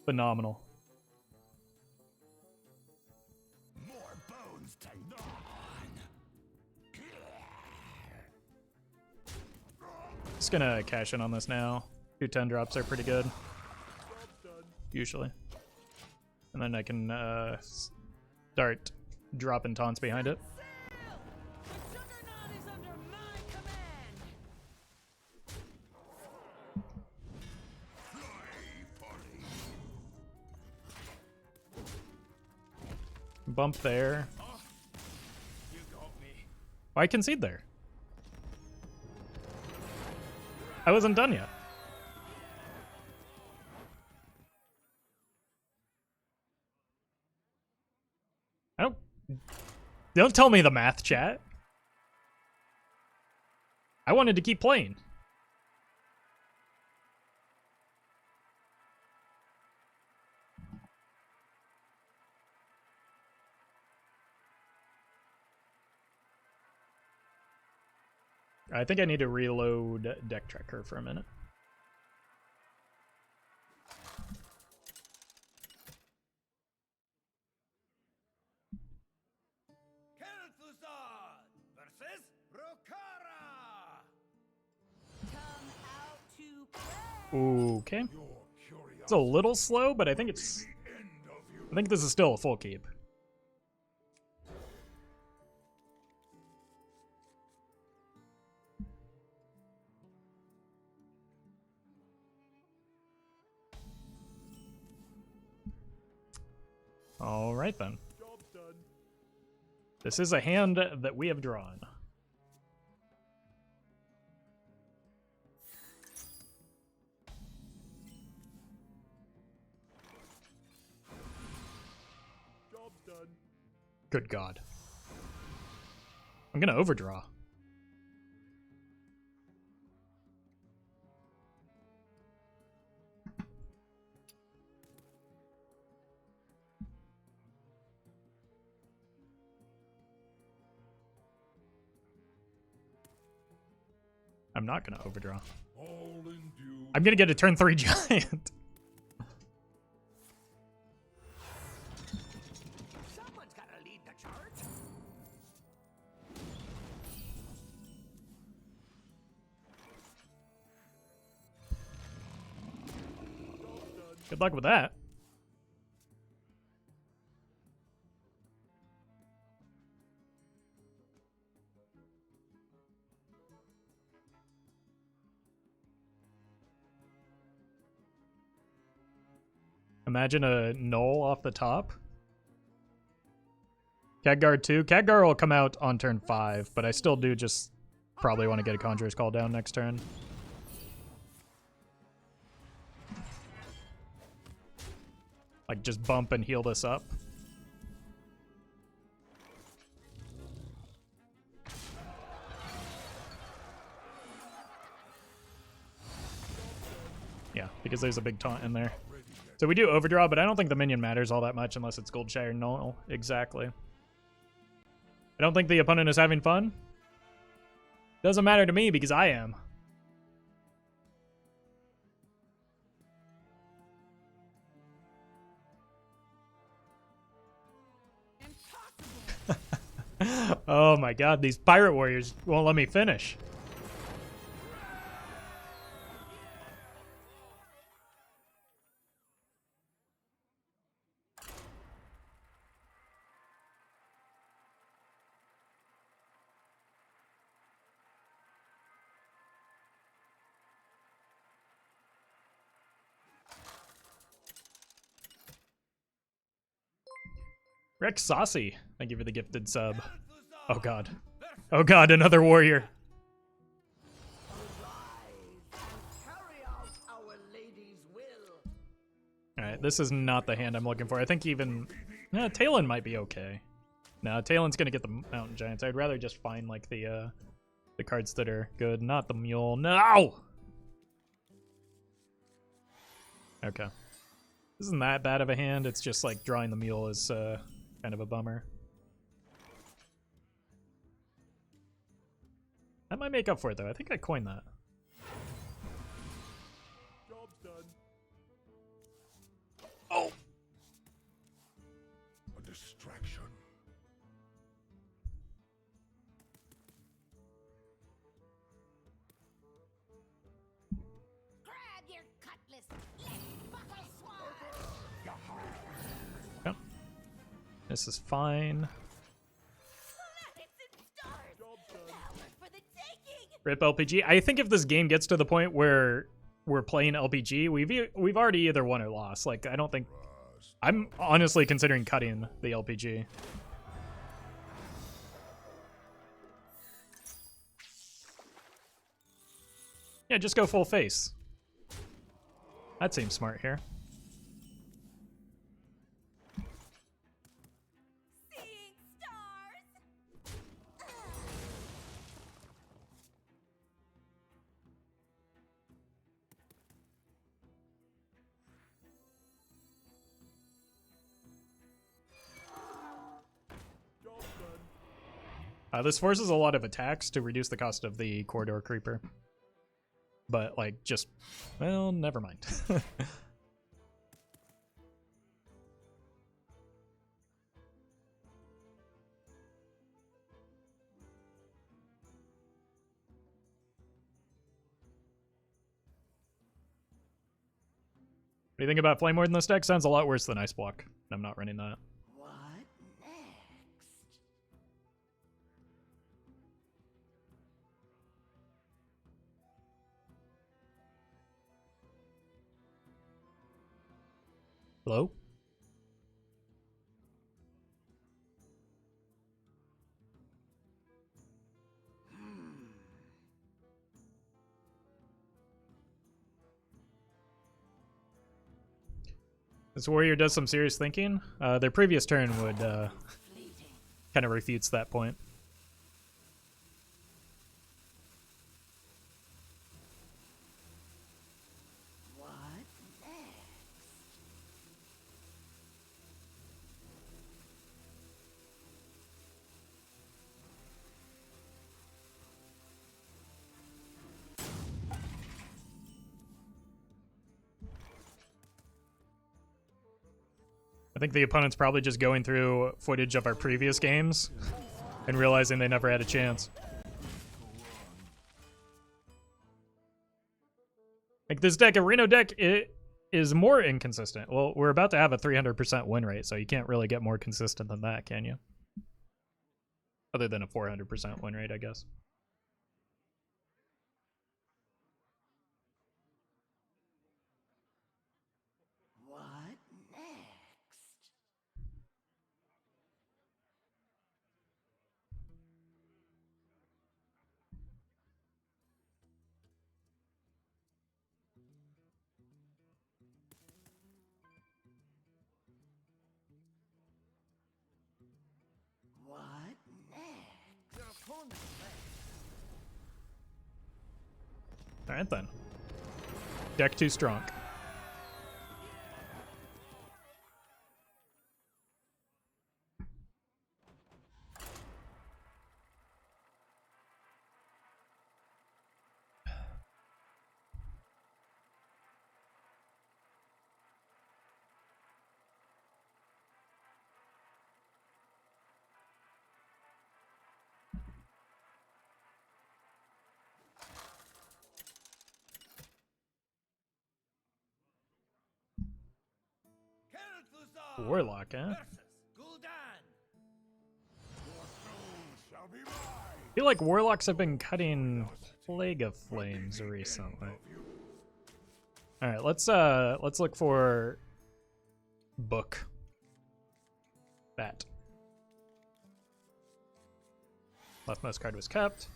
Speaker 1: Phenomenal.
Speaker 4: More bones to gnaw on.
Speaker 1: Just gonna cash in on this now. 2 10 drops are pretty good. Usually. And then I can start dropping taunts behind it.
Speaker 3: The Juggernaut is under my command.
Speaker 1: Bump there.
Speaker 4: You got me.
Speaker 1: Why concede there? I wasn't done yet. Don't tell me the math, chat. I wanted to keep playing. I think I need to reload Deck Tracker for a minute.
Speaker 4: Kel'Thuzad versus Rokara.
Speaker 3: Come out to play.
Speaker 1: Okay.
Speaker 2: Your
Speaker 1: It's a little slow, but I think it's...
Speaker 2: end of you.
Speaker 1: I think this is still a full keep. All right then.
Speaker 2: Job done.
Speaker 1: This is a hand that we have drawn.
Speaker 2: Job done.
Speaker 1: Good God. I'm gonna overdraw. I'm not gonna overdraw.
Speaker 2: All in due.
Speaker 1: I'm gonna get a turn 3 giant.
Speaker 4: Someone's got to lead the charge.
Speaker 1: Good luck with that. Imagine a null off the top. Khadgar 2. Khadgar will come out on turn 5, but I still do just probably want to get a Conjurer's Call down next turn. Like, just bump and heal this up. Yeah, because there's a big taunt in there. So we do overdraw, but I don't think the minion matters all that much unless it's Goldshire null. Exactly. I don't think the opponent is having fun. Doesn't matter to me because I am. Oh my god, these pirate warriors won't let me finish. Rex Saucy, thank you for the gifted sub. Oh god. Oh god, another warrior.
Speaker 4: Carry out our lady's will.
Speaker 1: Alright, this is not the hand I'm looking for. I think even... Talon might be okay. No, Talon's gonna get the Mountain Giants. I'd rather just find, like, the cards that are good, not the Mule. No! Okay. This isn't that bad of a hand. It's just, like, drawing the Mule is kind of a bummer. That might make up for it, though. I think I coined that.
Speaker 2: distraction.
Speaker 3: Grab your cutlass. Let's buckle swords.
Speaker 1: Yep. This is fine.
Speaker 3: Planets and stars. Power for the taking.
Speaker 1: Rip LPG. I think if this game gets to the point where we're playing LPG, we've already either won or lost. Like, I don't think... I'm honestly considering cutting the LPG. Yeah, just go full face. That seems smart here.
Speaker 3: Seeing stars.
Speaker 1: This forces a lot of attacks to reduce the cost of the corridor creeper. But, like, just... well, never mind. What do you think about Flame Ward in this deck? Sounds a lot worse than Ice Block. I'm not running that.
Speaker 3: What next?
Speaker 1: Hello? This warrior does some serious thinking. Their previous turn would kind of refutes that point.
Speaker 3: What next?
Speaker 1: I think the opponent's probably just going through footage of our previous games and realizing they never had a chance. Like, this deck, a Reno deck, it is more inconsistent. Well, we're about to have a 300% win rate, so you can't really get more consistent than that, can you? Other than a 400% win rate, I guess.
Speaker 3: What next? What next?
Speaker 4: Your opponent's
Speaker 1: Alright then. Deck too strong. Warlock, eh?
Speaker 4: versus Gul'dan.
Speaker 2: Your soul shall be mine.
Speaker 1: I feel like Warlocks have been cutting Plague of Flames recently. Alright, let's look for book. That. Leftmost card was kept.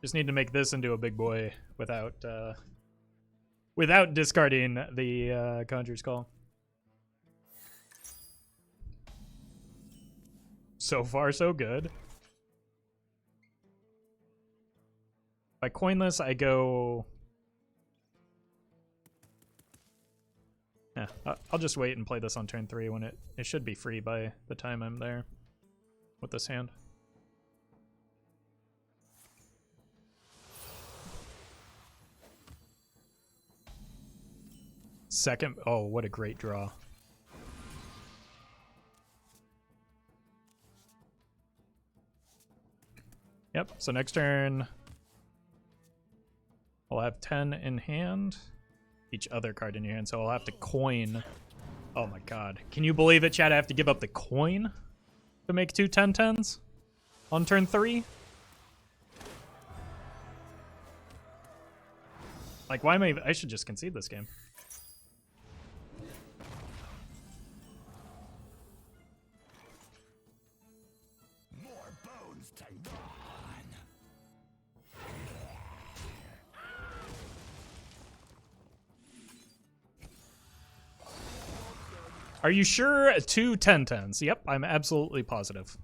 Speaker 1: Just need to make this into a big boy without discarding the Conjurer's Call. So far, so good. If I coin this, I go... Yeah, I'll just wait and play this on turn 3 when it should be free by the time I'm there with this hand. Second, oh, what a great draw. Yep, so next turn I'll have 10 in hand. Each other card in your hand, so I'll have to coin. Oh my god. Can you believe it, Chad? I have to give up the coin to make 2 10-10s on turn 3? Like, why am I should just concede this game.
Speaker 4: More bones to gnaw on.
Speaker 1: Are you sure 2 10-10s? Yep, I'm absolutely positive.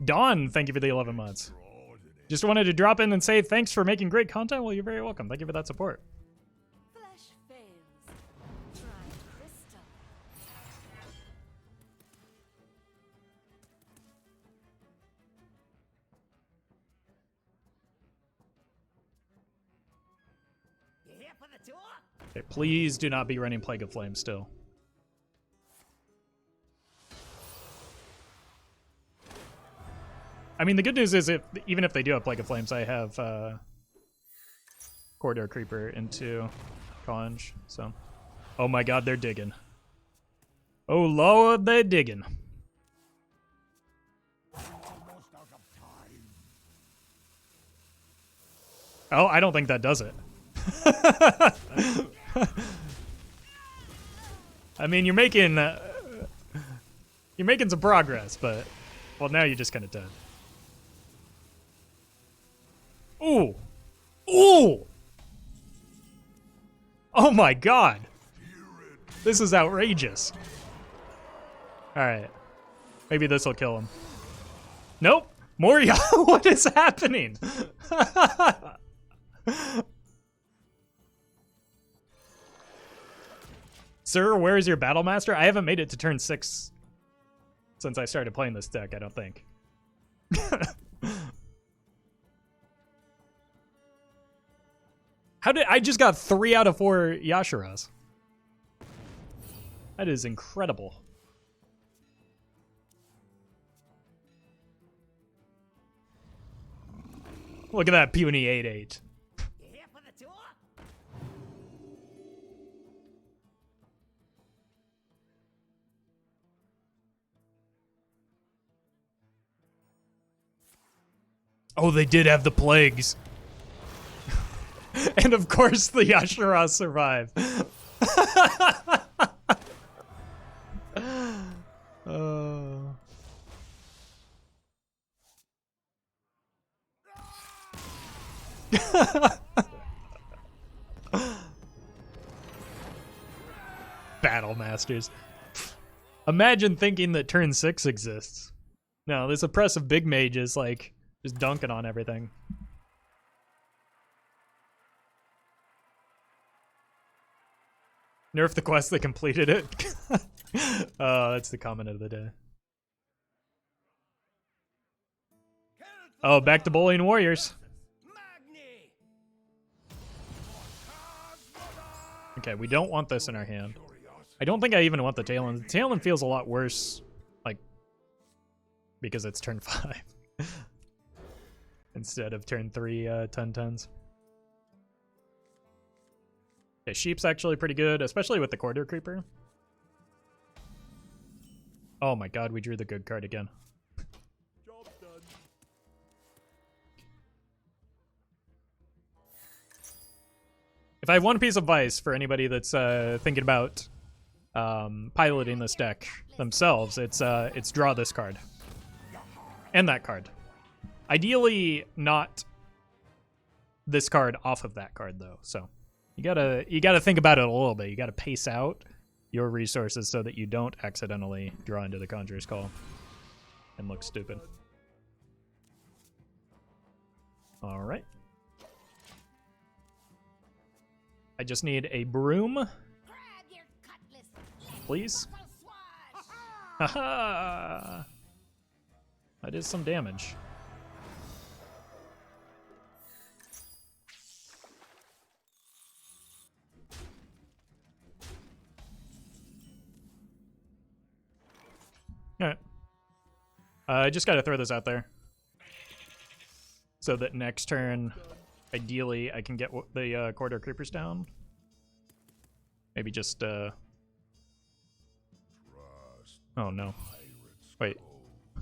Speaker 1: Dawn, thank you for the 11 months. Just wanted to drop in and say thanks for making great content. Well, you're very welcome. Thank you for that support.
Speaker 3: Flesh fails. Try crystal.
Speaker 4: You here for the tour?
Speaker 1: Okay, please do not be running Plague of Flame still. I mean, the good news is even if they do have Plague of Flames, I have Corridor Creeper into Conj, so... Oh my god, they're digging. Oh lord, they're digging.
Speaker 4: Almost out of time.
Speaker 1: Oh, I don't think that does it. I mean, you're making some progress, but... Well, now you're just kind of dead. Ooh! Ooh! Oh my god! This is outrageous. Alright. Maybe this will kill him. Nope! Moria! What is happening? Sir, where is your Battle Master? I haven't made it to turn 6 since I started playing this deck, I don't think. How did I just got 3 out of 4 Yashuras? That is incredible. Look at that puny 8/8.
Speaker 4: You here for the tour?
Speaker 1: Oh, they did have the plagues. And of course the Yashuras survive. Battle Masters. Imagine thinking that turn 6 exists. No, this oppressive big mage is like just dunking on everything. Nerf the quest, they completed it. That's the comment of the day. Oh, back to bullying warriors.
Speaker 4: Magni!
Speaker 1: Okay, we don't want this in our hand. I don't think I even want the Talon. The Talon feels a lot worse, like, because it's turn 5. Instead of turn 3 10-10s. Okay, Sheep's actually pretty good, especially with the Corridor Creeper. Oh my god, we drew the good card again.
Speaker 2: Job done.
Speaker 1: If I have one piece of advice for anybody that's thinking about piloting this deck themselves, it's draw this card. And that card. Ideally, not this card off of that card, though, so... You gotta think about it a little bit. You gotta pace out your resources so that you don't accidentally draw into the Conjurer's Call and look stupid. All right. I just need a broom,
Speaker 3: Grab your cutlass. Let's
Speaker 1: please.
Speaker 3: buckle swash.
Speaker 1: Haha! That is some damage. I just gotta throw this out there. So that next turn, ideally, I can get the corridor creepers down. Maybe just,
Speaker 2: Trust
Speaker 1: oh no.
Speaker 2: pirates
Speaker 1: Wait.
Speaker 2: go.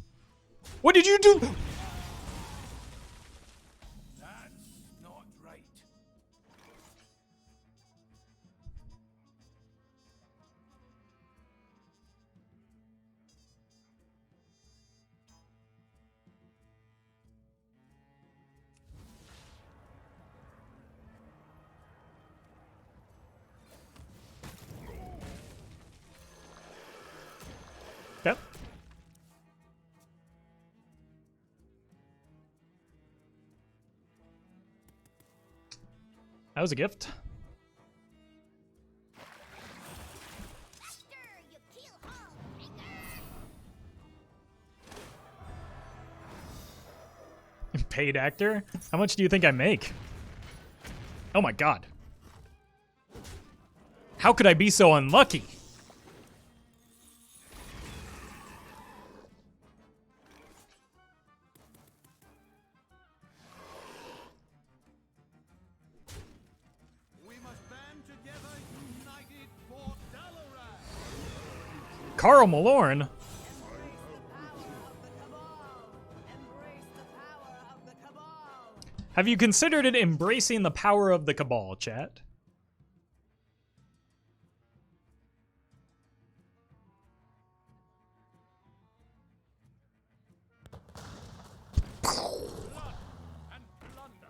Speaker 1: What did you do?
Speaker 4: That's not right.
Speaker 1: Yep. That was a gift.
Speaker 3: After you kill Hall Breaker.
Speaker 1: Paid actor? How much do you think I make? Oh my god. How could I be so unlucky?
Speaker 4: We must band together, united for Dalaran.
Speaker 1: Carl Malorn?
Speaker 5: Embrace the power of the Cabal. Embrace the power of the Cabal.
Speaker 1: Have you considered it embracing the power of the Cabal, chat?
Speaker 4: And plunder.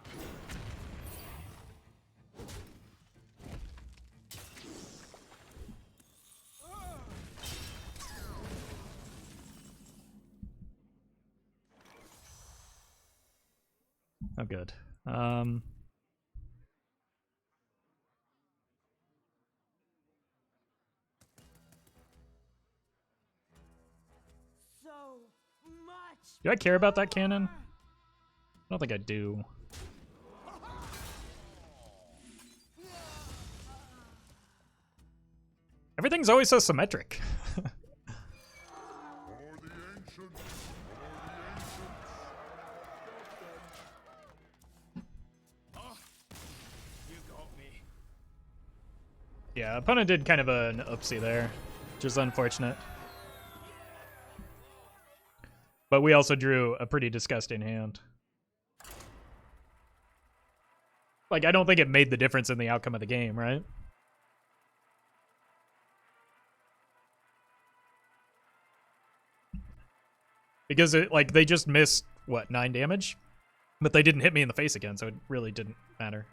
Speaker 1: Oh, good.
Speaker 5: So much.
Speaker 1: Do I care about that cannon? I don't think I do. Everything's always so symmetric.
Speaker 2: For the ancients, for the ancients.
Speaker 4: You got me.
Speaker 1: Yeah, opponent did kind of an oopsie there, which is unfortunate. But we also drew a pretty disgusting hand. Like, I don't think it made the difference in the outcome of the game, right? Because, like, they just missed, what, 9 damage? But they didn't hit me in the face again, so it really didn't matter.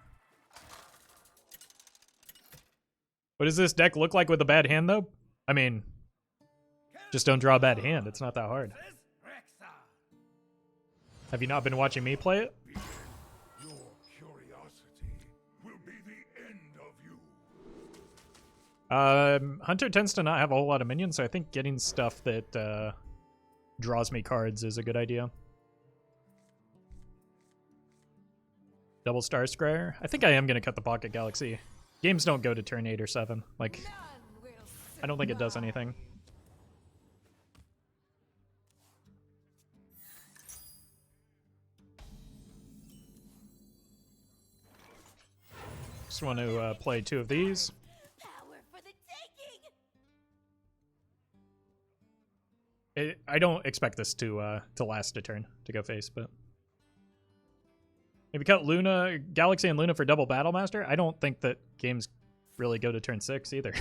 Speaker 1: What does this deck look like with a bad hand, though? I mean, just don't draw a bad hand. It's not that hard. Have you not been watching me play it?
Speaker 2: Your curiosity will be the end of you.
Speaker 1: Hunter tends to not have a whole lot of minions, so I think getting stuff that draws me cards is a good idea. Double Star Scryer? I think I am going to cut the Pocket Galaxy. Games don't go to turn 8 or 7. Like,
Speaker 5: None will
Speaker 1: I don't think it does anything. Just want to play 2 of these.
Speaker 3: Power for the taking.
Speaker 1: I don't expect this to last a turn to go face, but maybe cut Luna, Galaxy and Luna for double Battle Master. I don't think that games really go to turn 6 either.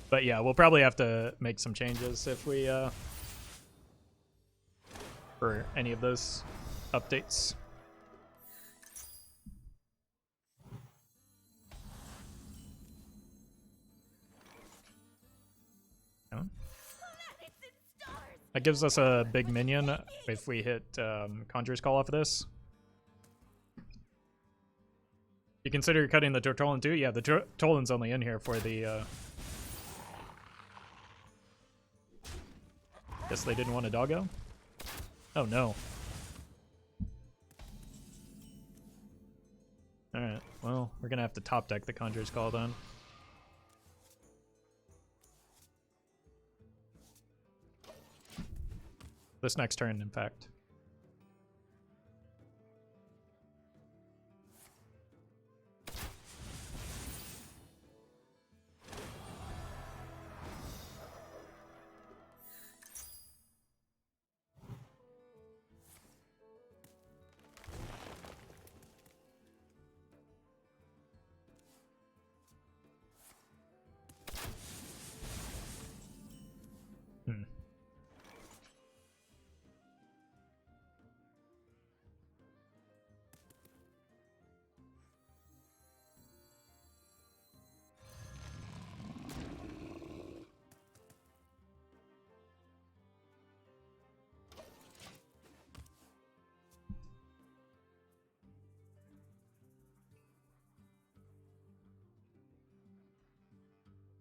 Speaker 1: But yeah, we'll probably have to make some changes if we for any of those updates. No?
Speaker 3: Planets and stars.
Speaker 1: That gives us a big minion if we hit Conjurer's Call off of this. You consider cutting the Tortolan too? Yeah, the Tortolan's only in here for the... Guess they didn't want a doggo? Oh no. Alright, well, we're gonna have to top deck the Conjurer's Call then. This next turn, in fact. Hmm.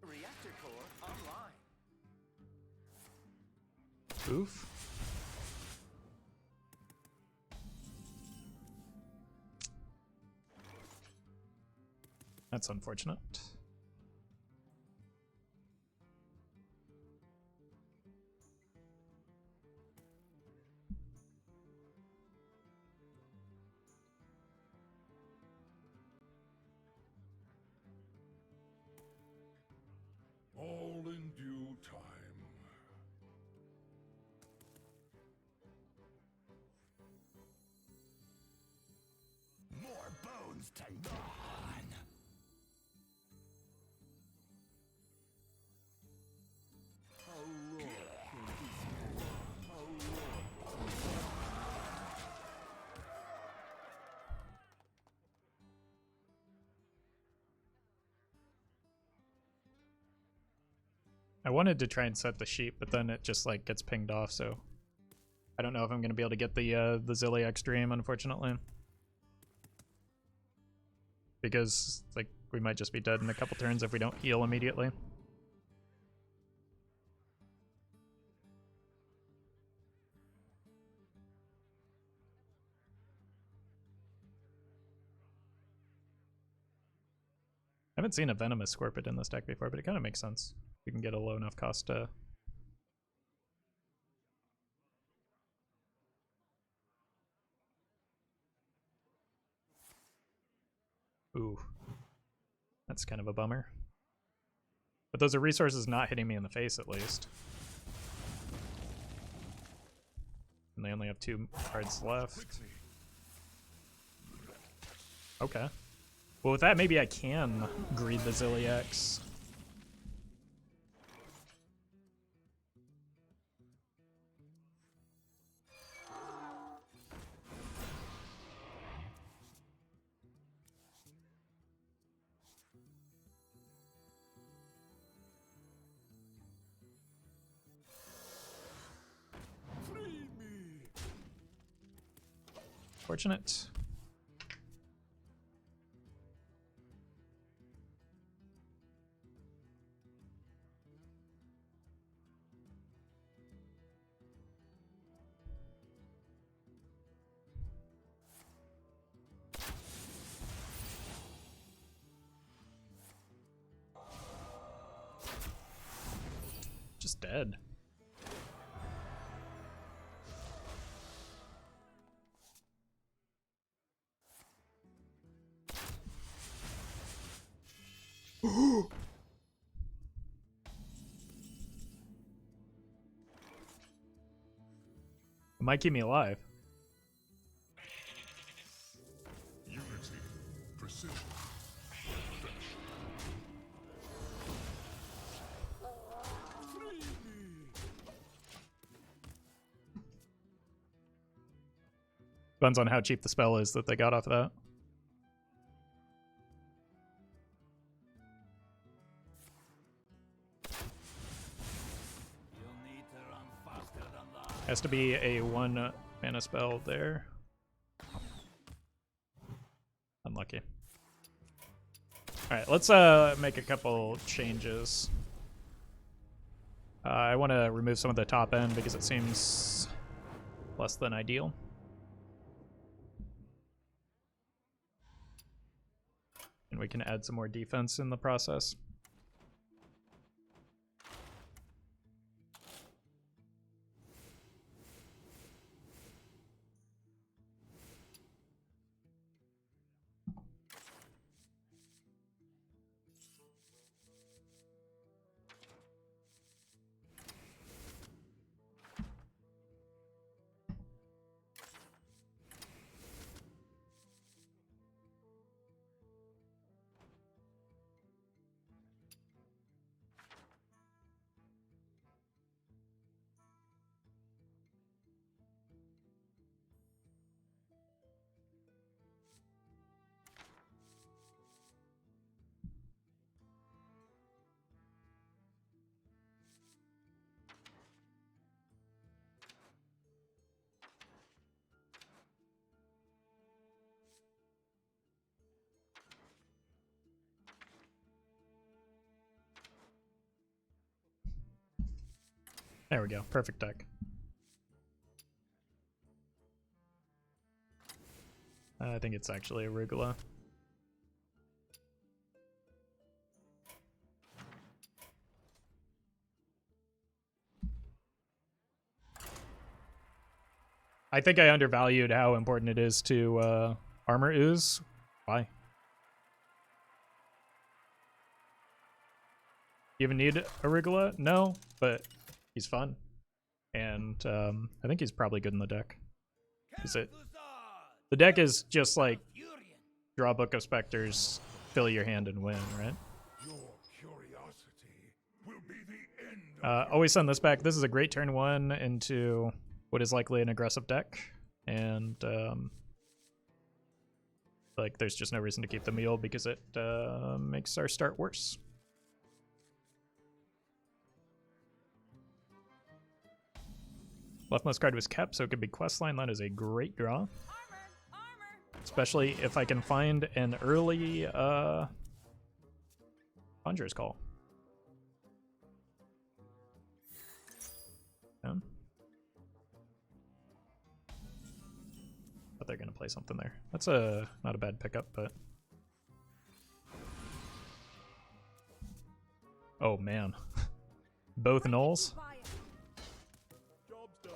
Speaker 4: Reactor core online.
Speaker 1: Oof. That's unfortunate.
Speaker 2: All in due time.
Speaker 4: More bones to gnaw on.
Speaker 1: I wanted to try and set the sheep, but then it just like gets pinged off, so I don't know if I'm gonna be able to get the Zilliax dream, unfortunately. Because like we might just be dead in a couple turns if we don't heal immediately. I haven't seen a Venomous Scorpion in this deck before, but it kind of makes sense. We can get a low enough cost to... Ooh. That's kind of a bummer. But those are resources not hitting me in the face, at least. And they only have 2 cards left. Okay. Well, with that, maybe I can greed the Zilliax. Fortunate. Just dead. It might keep me alive.
Speaker 2: Unity. Precision.
Speaker 1: Depends on how cheap the spell is that they got off of that.
Speaker 4: You'll need to run faster than that.
Speaker 1: Has to be a 1 mana spell there. Unlucky. Alright, let's make a couple changes. I want to remove some of the top end because it seems less than ideal. And we can add some more defense in the process. There we go. Perfect deck. I think it's actually a Arugula. I think I undervalued how important it is to armor ooze. Why? You even need Arugula? No, but he's fun. And I think he's probably good in the deck. Is it? The deck is just like draw Book of Specters, fill your hand, and win, right?
Speaker 2: Your curiosity will be the end of
Speaker 1: Always send this back. This is a great turn 1 into what is likely an aggressive deck. And like there's just no reason to keep the meal because it makes our start worse. Leftmost card was kept, so it could be Questline. That is a great draw.
Speaker 5: Armor!
Speaker 1: Especially if I can find an early Conjurer's Call. Yeah. But they're gonna play something there. That's not a bad pickup, but oh man. Both nulls.
Speaker 2: job's done.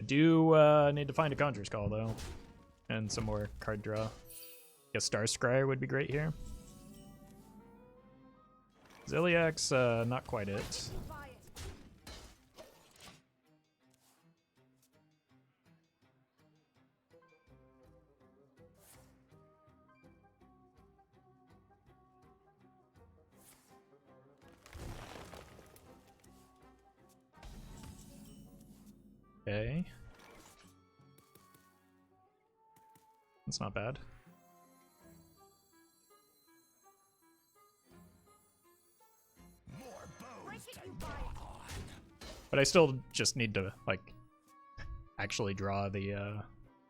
Speaker 1: I do need to find a Conjurer's Call though. And some more card draw. Guess Star Scryer would be great here. Ziliax, not quite it. Okay. That's not bad. But I still just need to like actually draw the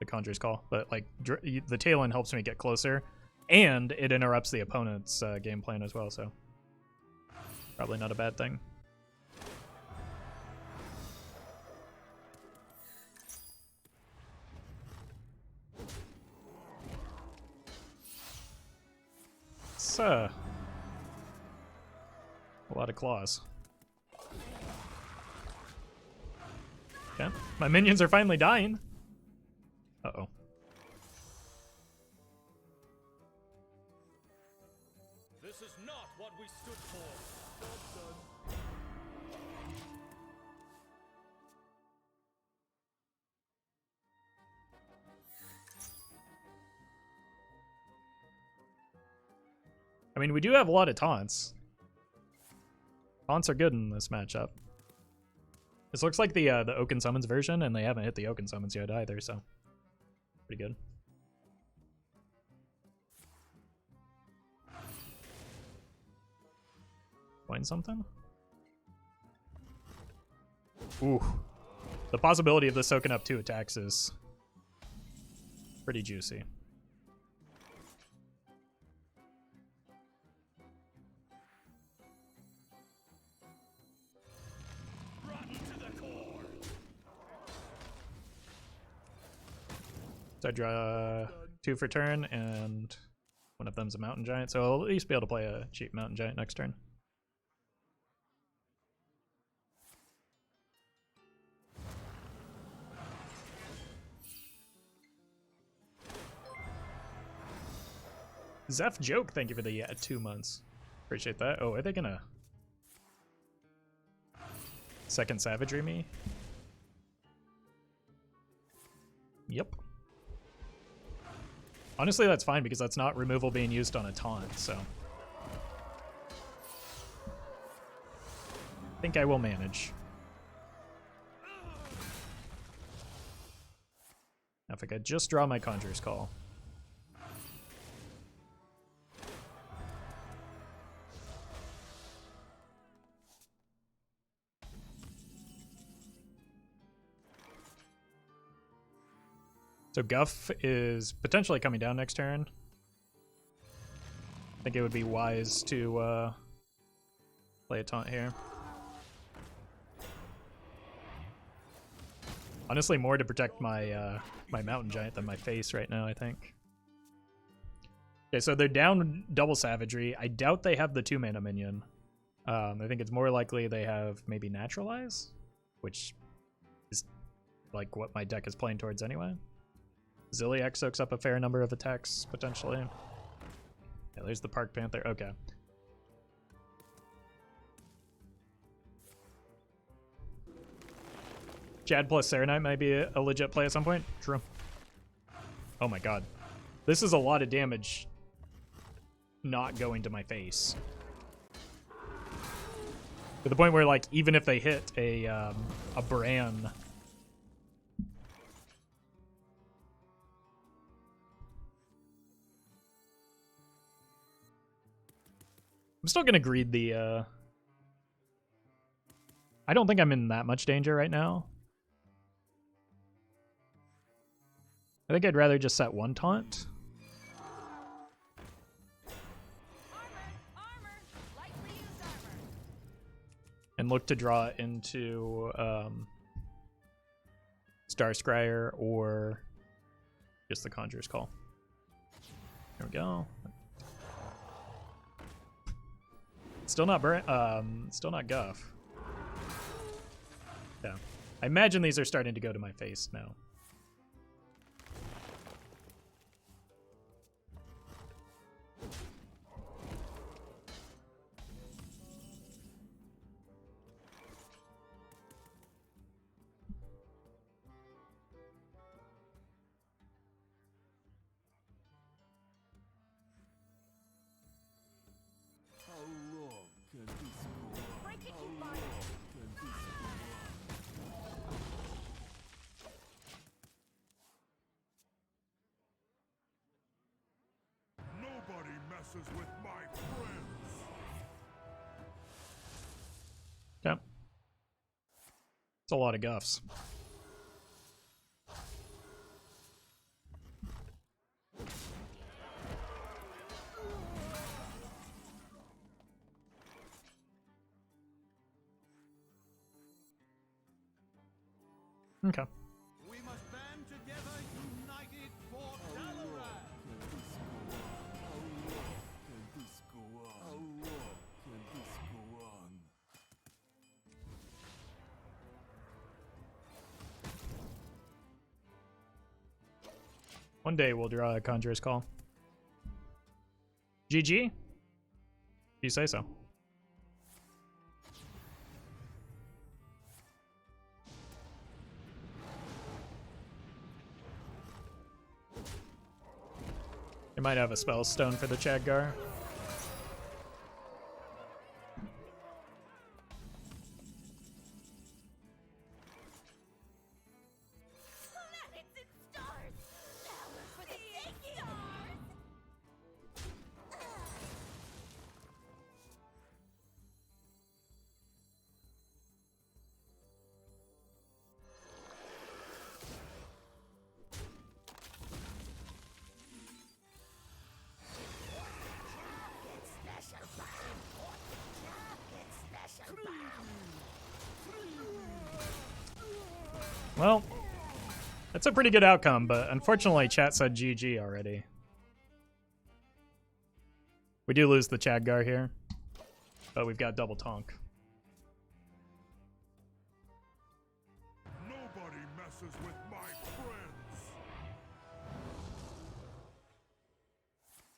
Speaker 1: Conjurer's Call. But like the tail end helps me get closer, and it interrupts the opponent's game plan as well. So probably not a bad thing. It's a lot of claws. Okay, my minions are finally dying. Uh-oh.
Speaker 4: This is not what we stood for.
Speaker 1: I mean, we do have a lot of taunts. Taunts are good in this matchup. This looks like the Oaken Summons version, and they haven't hit the Oaken Summons yet either, so pretty good. Find something? Ooh. The possibility of this soaking up 2 attacks is pretty juicy. So I draw 2 for turn, and one of them's a Mountain Giant, so I'll at least be able to play a cheap Mountain Giant next turn. Zeph Joke, thank you for the 2 months. Appreciate that. Oh, are they gonna second Savagery me? Yep. Honestly, that's fine because that's not removal being used on a taunt, so. I think I will manage. Now if I could just draw my Conjurer's Call. So Guff is potentially coming down next turn. I think it would be wise to play a taunt here. Honestly, more to protect my my mountain giant than my face right now, I think. Okay, so they're down double savagery. I doubt they have the 2-mana minion. I think it's more likely they have maybe naturalize, which is like what my deck is playing towards anyway. Zilliax soaks up a fair number of attacks, potentially. Yeah, there's the Park Panther. Okay. Chad plus Serenite might be a legit play at some point. True. Oh my god. This is a lot of damage not going to my face. To the point where, like, even if they hit a Bran... I'm still gonna greed the, I don't think I'm in that much danger right now. I think I'd rather just set one taunt. And look to draw into Star Scryer or just the Conjurer's Call. There we go. Still not still not Guff. Yeah. I imagine these are starting to go to my face now.
Speaker 2: Nobody messes with my friends.
Speaker 1: Yeah. It's a lot of Guffs. Okay.
Speaker 4: We must band together, united for Dalaran. Can this go on? How long can this go on?
Speaker 1: One day we'll draw a Conjurer's Call. GG? You say so. You might have a spell stone for the Chadgar.
Speaker 3: Planets and stars! Power for the stars!
Speaker 1: Well, that's a pretty good outcome, but unfortunately chat said GG already. We do lose the Chadgar here, but we've got double Tonk.
Speaker 2: Nobody messes with my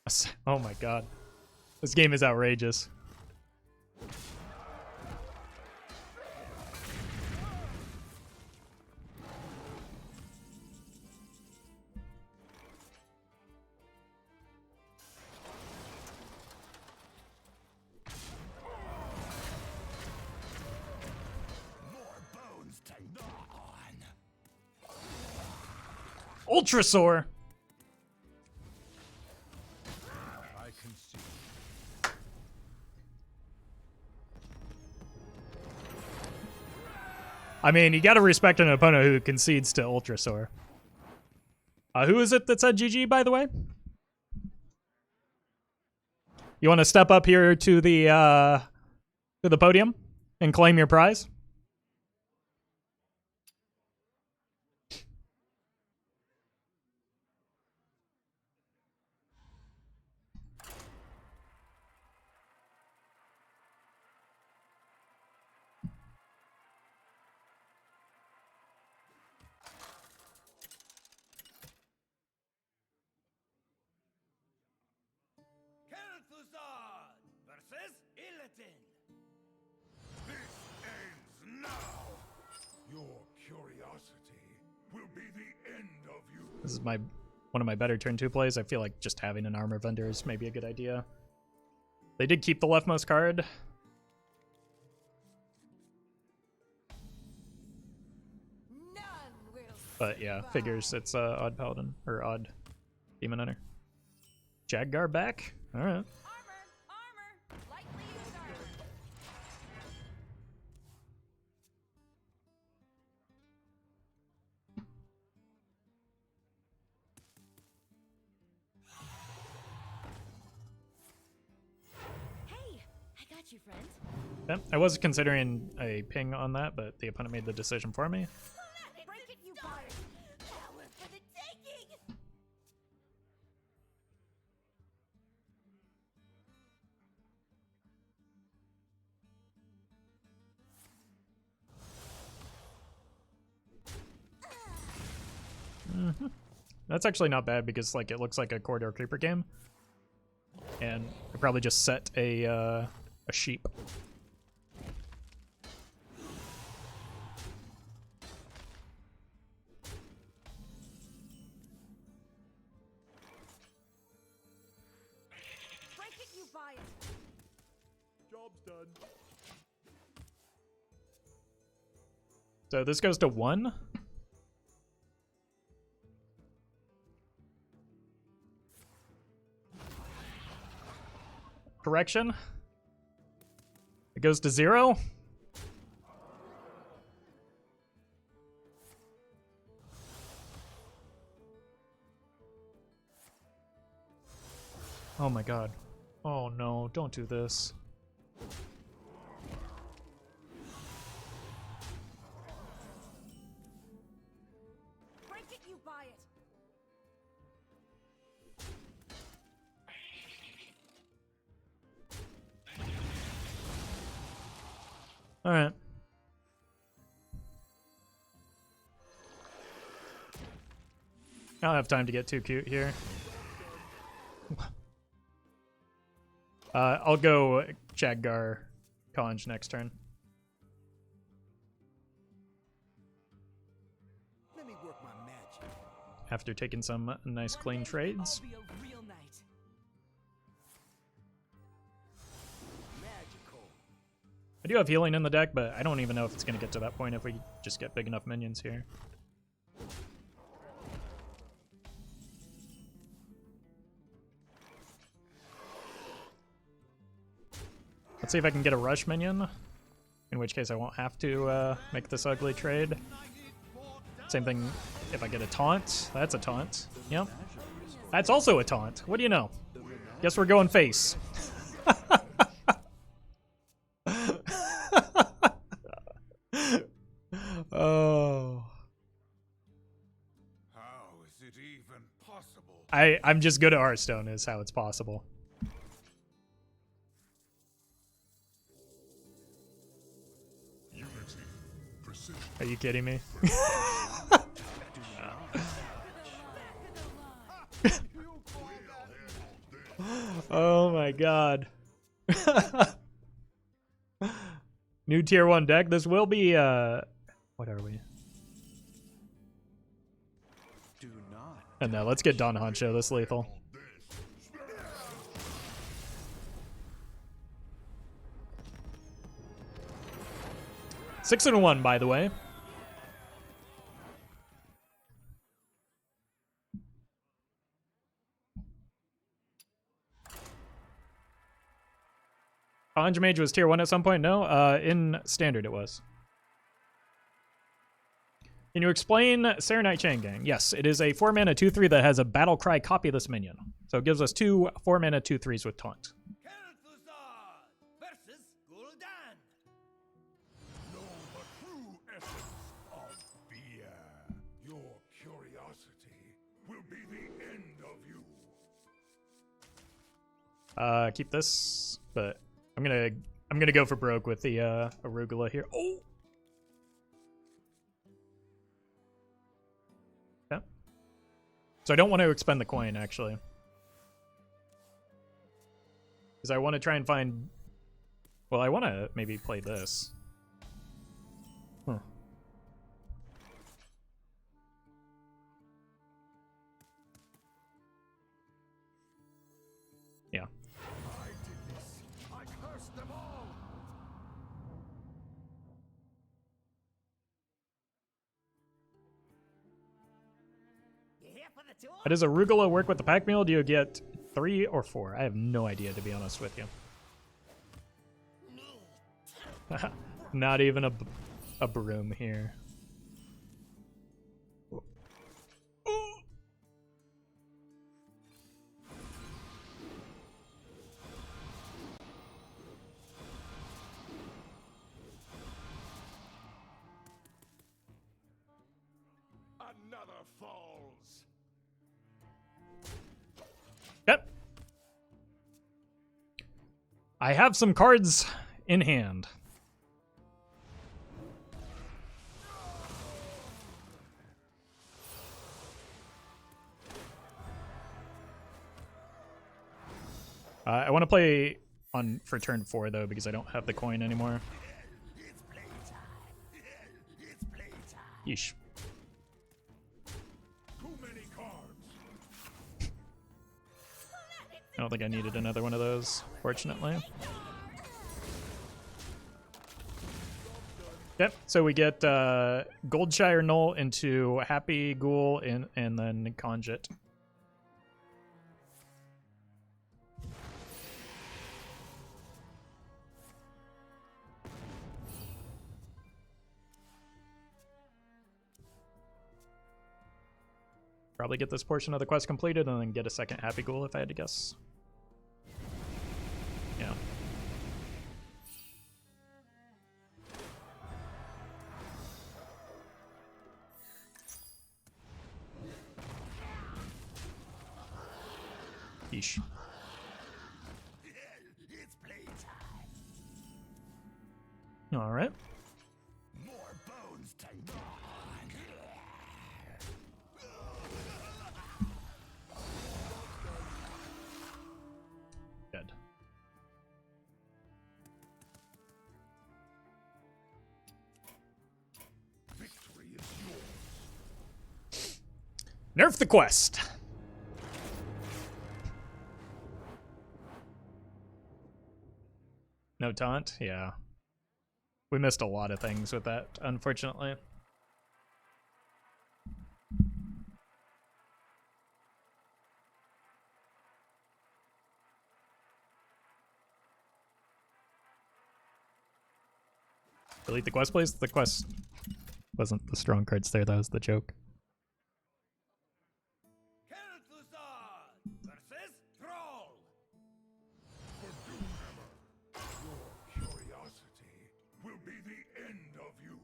Speaker 2: friends.
Speaker 1: Oh my god. This game is outrageous. Ultrasaur!
Speaker 2: I can see.
Speaker 1: I mean, you gotta respect an opponent who concedes to Ultrasaur. Who is it that said GG, by the way? You want to step up here to the podium and claim your prize?
Speaker 4: Kel'Thuzad versus Illidan. This ends now.
Speaker 2: Your curiosity will be the end of you.
Speaker 1: This is one of my better turn 2 plays. I feel like just having an armor vendor is maybe a good idea. They did keep the leftmost card.
Speaker 5: None will
Speaker 1: But yeah, figures it's odd paladin or odd demon hunter. Jaggar back. All right.
Speaker 5: armor, lightly used armor.
Speaker 3: Hey, I got you, friend.
Speaker 1: Yeah, I was considering a ping on that, but the opponent made the decision for me.
Speaker 3: Break it, you bard! Power for the taking!
Speaker 1: That's actually not bad because like it looks like a corridor creeper game, and I probably just set a sheep.
Speaker 5: Break it, you buy it.
Speaker 2: Job's done.
Speaker 1: So this goes to 1. Correction. It goes to 0. Oh my god. Oh no, don't do this.
Speaker 5: Break it, you buy it.
Speaker 1: All right. I don't have time to get too cute here. I'll go Jaggar Conj next turn.
Speaker 4: Let me work my magic.
Speaker 1: After taking some nice clean trades.
Speaker 5: I'll be a real knight.
Speaker 4: Magical.
Speaker 1: I do have healing in the deck, but I don't even know if it's going to get to that point if we just get big enough minions here. Let's see if I can get a rush minion, in which case I won't have to make this ugly trade. Same thing if I get a taunt. That's a taunt. Yep. That's also a taunt. What do you know? Guess we're going face. Oh.
Speaker 2: How is it even possible?
Speaker 1: I'm just good at Hearthstone is how it's possible.
Speaker 2: Unity, precision.
Speaker 1: Are you kidding me? Oh my god. New tier 1 deck. This will be what are we?
Speaker 4: Do not.
Speaker 1: And now let's get Don Honcho this lethal. Six and 1, by the way. Conj Mage was tier 1 at some point? No, in standard it was. Can you explain Serenite Chain Gang? Yes, it is a 4-mana 2/3 that has a Battle Cry copyless minion. So it gives us 2 4-mana 2/3s with taunt.
Speaker 4: Kel'Thuzad versus Gul'dan.
Speaker 2: Know the true essence of fear. Your curiosity will be the end of you.
Speaker 1: Keep this, but I'm gonna go for broke with the arugula here. Oh. Yeah. So I don't want to expend the coin actually, because I want to try and find. Well, I want to maybe play this. Huh. Yeah.
Speaker 4: I did this. I cursed them all.
Speaker 3: You here for the tour?
Speaker 1: How does arugula work with the pack mule? Do you get 3 or 4? I have no idea, to be honest with you. Not even a broom here.
Speaker 2: Another falls.
Speaker 1: Yep. I have some cards in hand. I want to play on for turn 4 though, because I don't have the coin anymore.
Speaker 4: It's playtime. It's playtime.
Speaker 1: Yeesh.
Speaker 2: Too many cards.
Speaker 1: I don't think I needed another one of those, fortunately. Yep, so we get Goldshire Knoll into Happy Ghoul and then Conjit. Probably get this portion of the quest completed and then get a second Happy Ghoul if I had to guess. Yeah. Yeesh.
Speaker 4: It's playtime.
Speaker 1: All right.
Speaker 4: More bones to gnaw.
Speaker 1: Good.
Speaker 2: Victory is yours.
Speaker 1: Nerf the quest. No taunt? Yeah. We missed a lot of things with that, unfortunately. Delete the quest, please. The quest wasn't the strong cards there, that was the joke.
Speaker 4: Kel'Thuzad versus Thrall.
Speaker 2: For Doomhammer, your curiosity will be the end of you.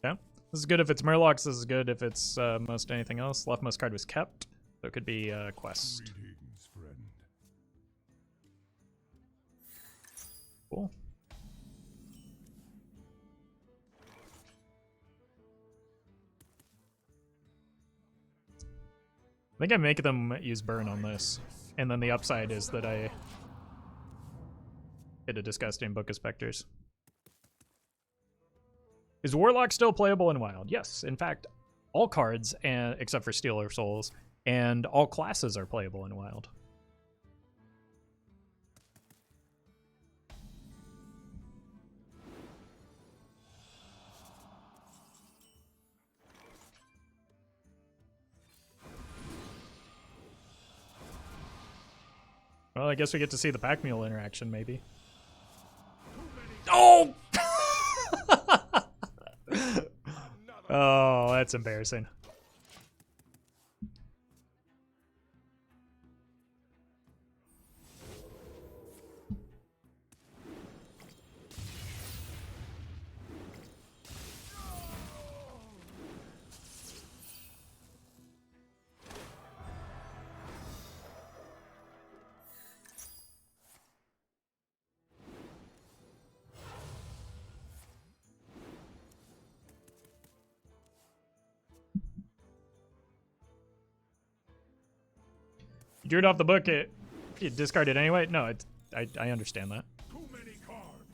Speaker 1: Yeah. This is good if it's Murlocs, this is good if it's most anything else. Leftmost card was kept, so it could be quest.
Speaker 2: Greetings, friend.
Speaker 1: Cool. I think I make them use burn on this, and then the upside is that I hit a disgusting Book of Specters. Is Warlock still playable in Wild? Yes, in fact, all cards, and except for Stealer Souls, and all classes are playable in Wild. Well, I guess we get to see the Pack Mule interaction, maybe. Oh, that's embarrassing. You drew it off the book. You discard it anyway. No, I understand that.
Speaker 2: Too many cards.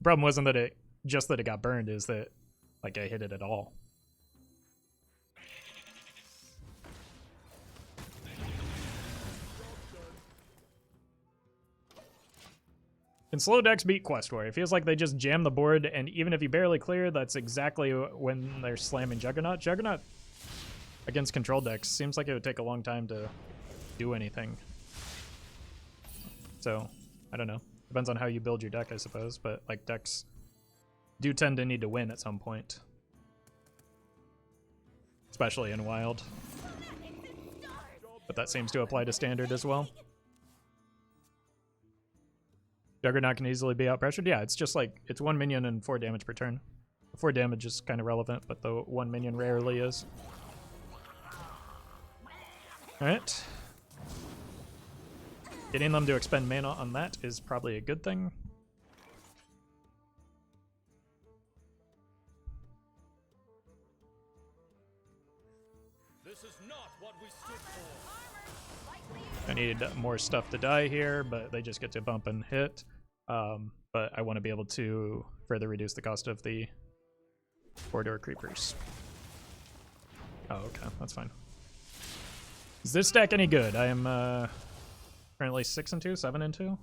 Speaker 1: Problem wasn't that it got burned. Is that like I hit it at all? Can slow decks beat Quest Warrior? It feels like they just jam the board, and even if you barely clear, that's exactly when they're slamming Juggernaut. Juggernaut against control decks seems like it would take a long time to do anything. So, I don't know. Depends on how you build your deck, I suppose, but like decks do tend to need to win at some point. Especially in Wild. But that seems to apply to Standard as well. Juggernaut can easily be out-pressured. Yeah, it's just like, it's 1 minion and 4 damage per turn. 4 damage is kind of relevant, but the 1 minion rarely is. Alright. Getting them to expend mana on that is probably a good thing.
Speaker 4: This is not what we stood for.
Speaker 1: I need more stuff to die here, but they just get to bump and hit. But I want to be able to further reduce the cost of the corridor creepers. Oh, okay, that's fine. Is this deck any good? I am currently 6-2, 7-2.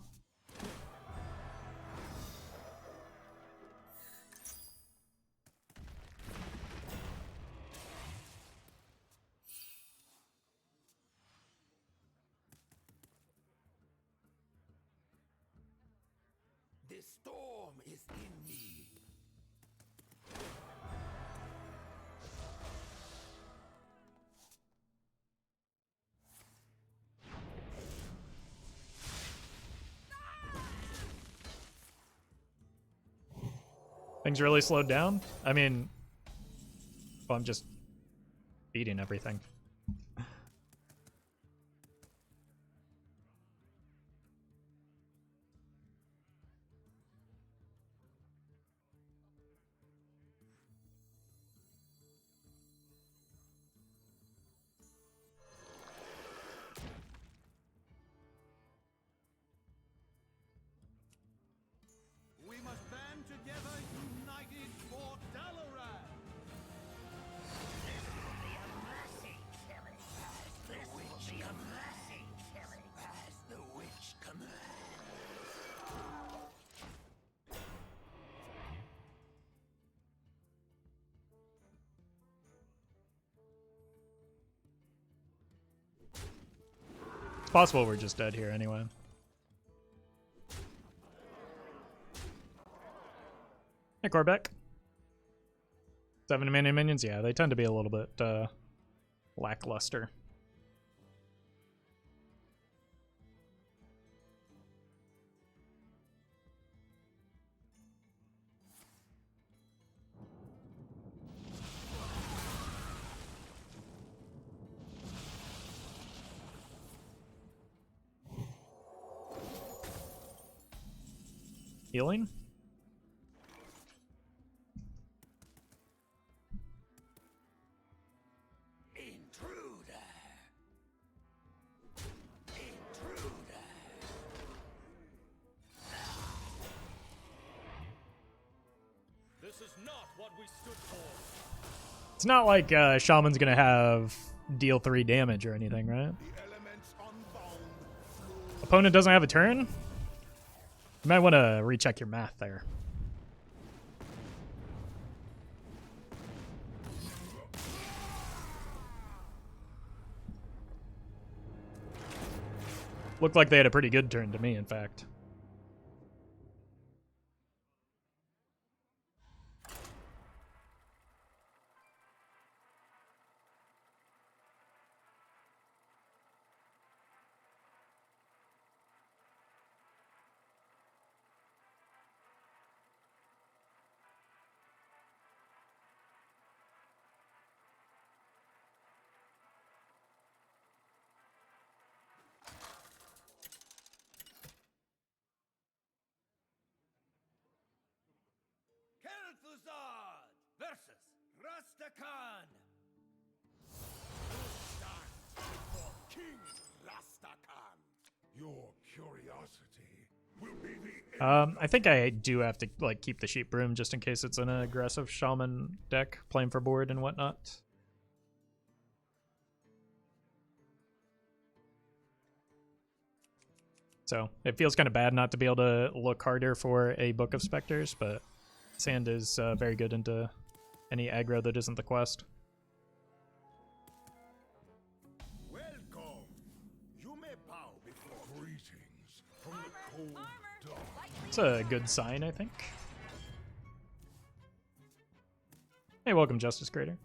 Speaker 4: The storm is in me.
Speaker 1: Things really slowed down? I mean, well, I'm just beating everything.
Speaker 4: We must band together, united for Dalaran. This will be a mercy killing. This will be a mercy killing. As the witch commands.
Speaker 1: It's possible we're just dead here anyway. Hey, Corbeck. 7 mana minions? Yeah, they tend to be a little bit lackluster. Healing?
Speaker 4: Intruder. Intruder. This is not what we stood for.
Speaker 1: It's not like Shaman's gonna have deal 3 damage or anything, right?
Speaker 2: The elements unbound.
Speaker 1: Opponent doesn't have a turn? You might want to recheck your math there. Looked like they had a pretty good turn to me, in fact.
Speaker 4: versus Rastakhan.
Speaker 2: For King Rastakhan. Your curiosity will be the end.
Speaker 1: I think I do have to like keep the Sheep Broom just in case it's an aggressive Shaman deck playing for board and whatnot. So it feels kind of bad not to be able to look harder for a Book of Specters, but Sand is very good into any aggro that isn't the quest.
Speaker 2: Welcome. You may bow before greetings from the cold dark.
Speaker 1: It's a good sign, I think. Hey, welcome, Justice Creator.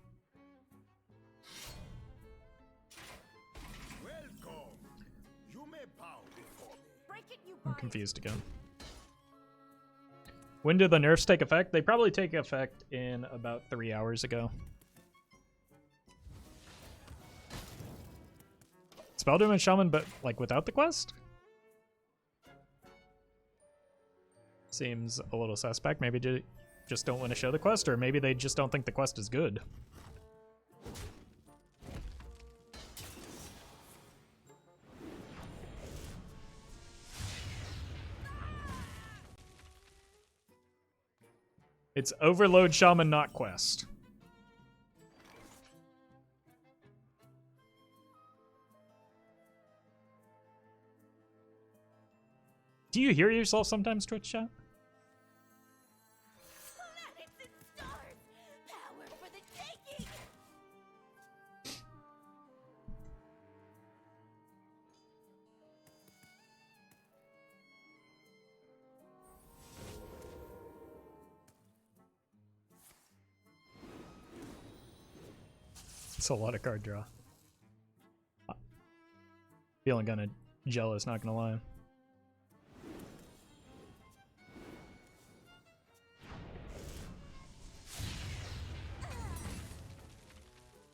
Speaker 2: Welcome. You may bow before me.
Speaker 3: Break it, you
Speaker 1: I'm
Speaker 3: buy it.
Speaker 1: confused again. When did the nerfs take effect? They probably take effect in about 3 hours ago. Spelldoom and Shaman, but like without the quest? Seems a little suspect. Maybe they just don't want to show the quest, or maybe they just don't think the quest is good. It's Overload Shaman, not quest. Do you hear yourself sometimes, Twitch chat?
Speaker 3: Planets and stars! Power for the taking!
Speaker 1: It's a lot of card draw. Feeling kind of jealous, not gonna lie.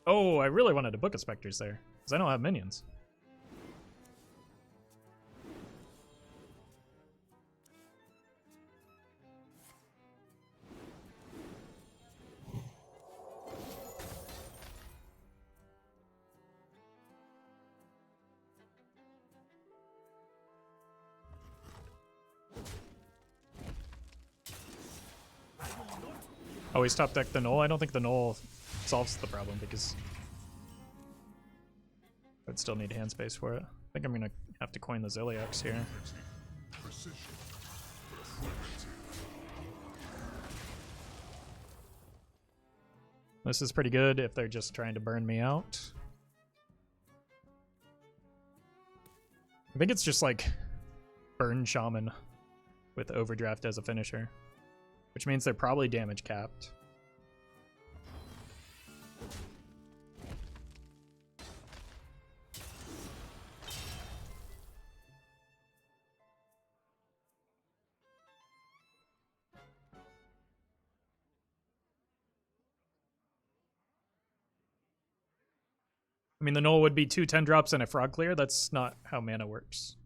Speaker 1: Oh, I really wanted a Book of Specters there, because I don't have minions. Oh, he's top deck the Null? I don't think the Null solves the problem because I'd still need hand space for it. I think I'm gonna have to coin the Zilliax here.
Speaker 2: Precision.
Speaker 1: This is pretty good if they're just trying to burn me out. I think it's just like burn Shaman with Overdraft as a finisher, which means they're probably damage capped. I mean, the Null would be 2 10-drops and a Frog Clear. That's not how mana works.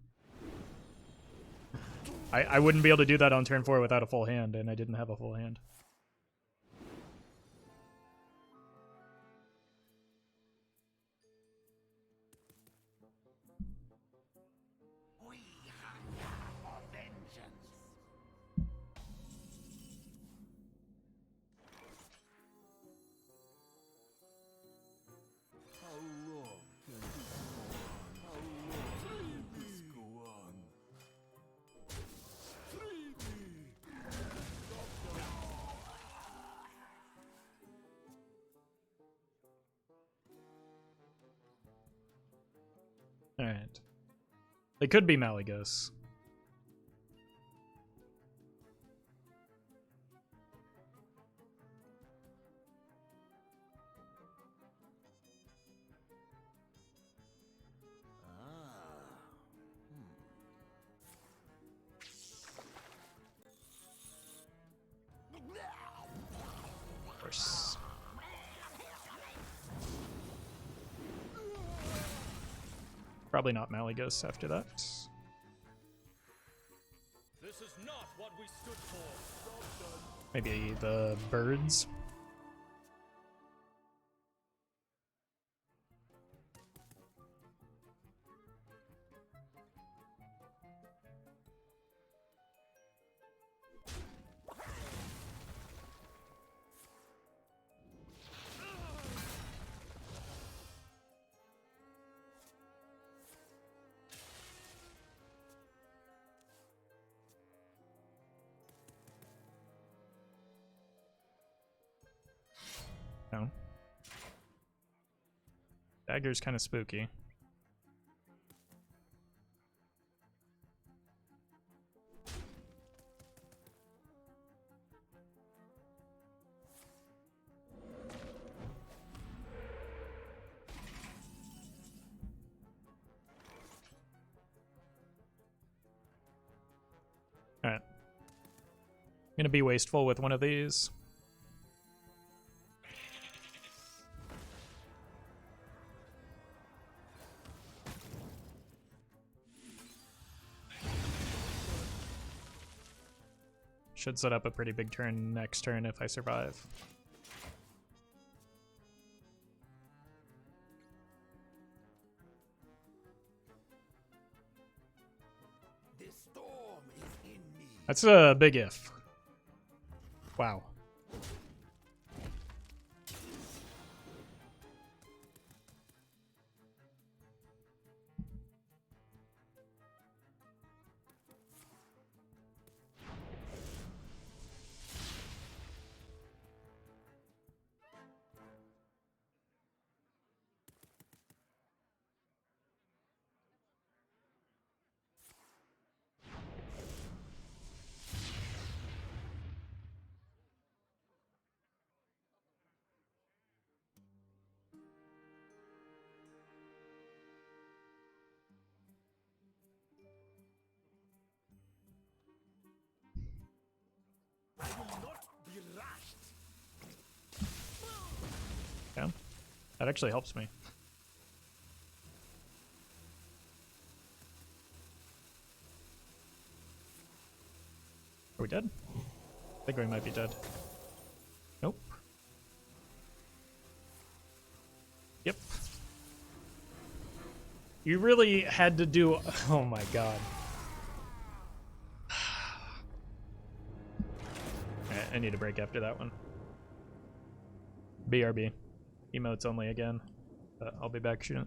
Speaker 1: I wouldn't be able to do that on turn 4 without a full hand, and I didn't have a full hand.
Speaker 4: We hunger for vengeance.
Speaker 2: How long can this go on? How long can this go on? Free me!
Speaker 1: Alright. They could be Malygos. Of course. Probably not Malygos after that.
Speaker 6: This is not what we stood for.
Speaker 1: Maybe the birds. No. Dagger's kind of spooky. Alright. Gonna be wasteful with one of these. Should set up a pretty big turn next turn if I survive.
Speaker 2: The storm is in me.
Speaker 1: That's a big if. Wow.
Speaker 2: I will not be rushed.
Speaker 1: Yeah. That actually helps me. Are we dead? I think we might be dead. Nope. Yep. You really had to do... Oh my god. Alright, I need a break after that one. BRB. Emotes only again. I'll be back soon.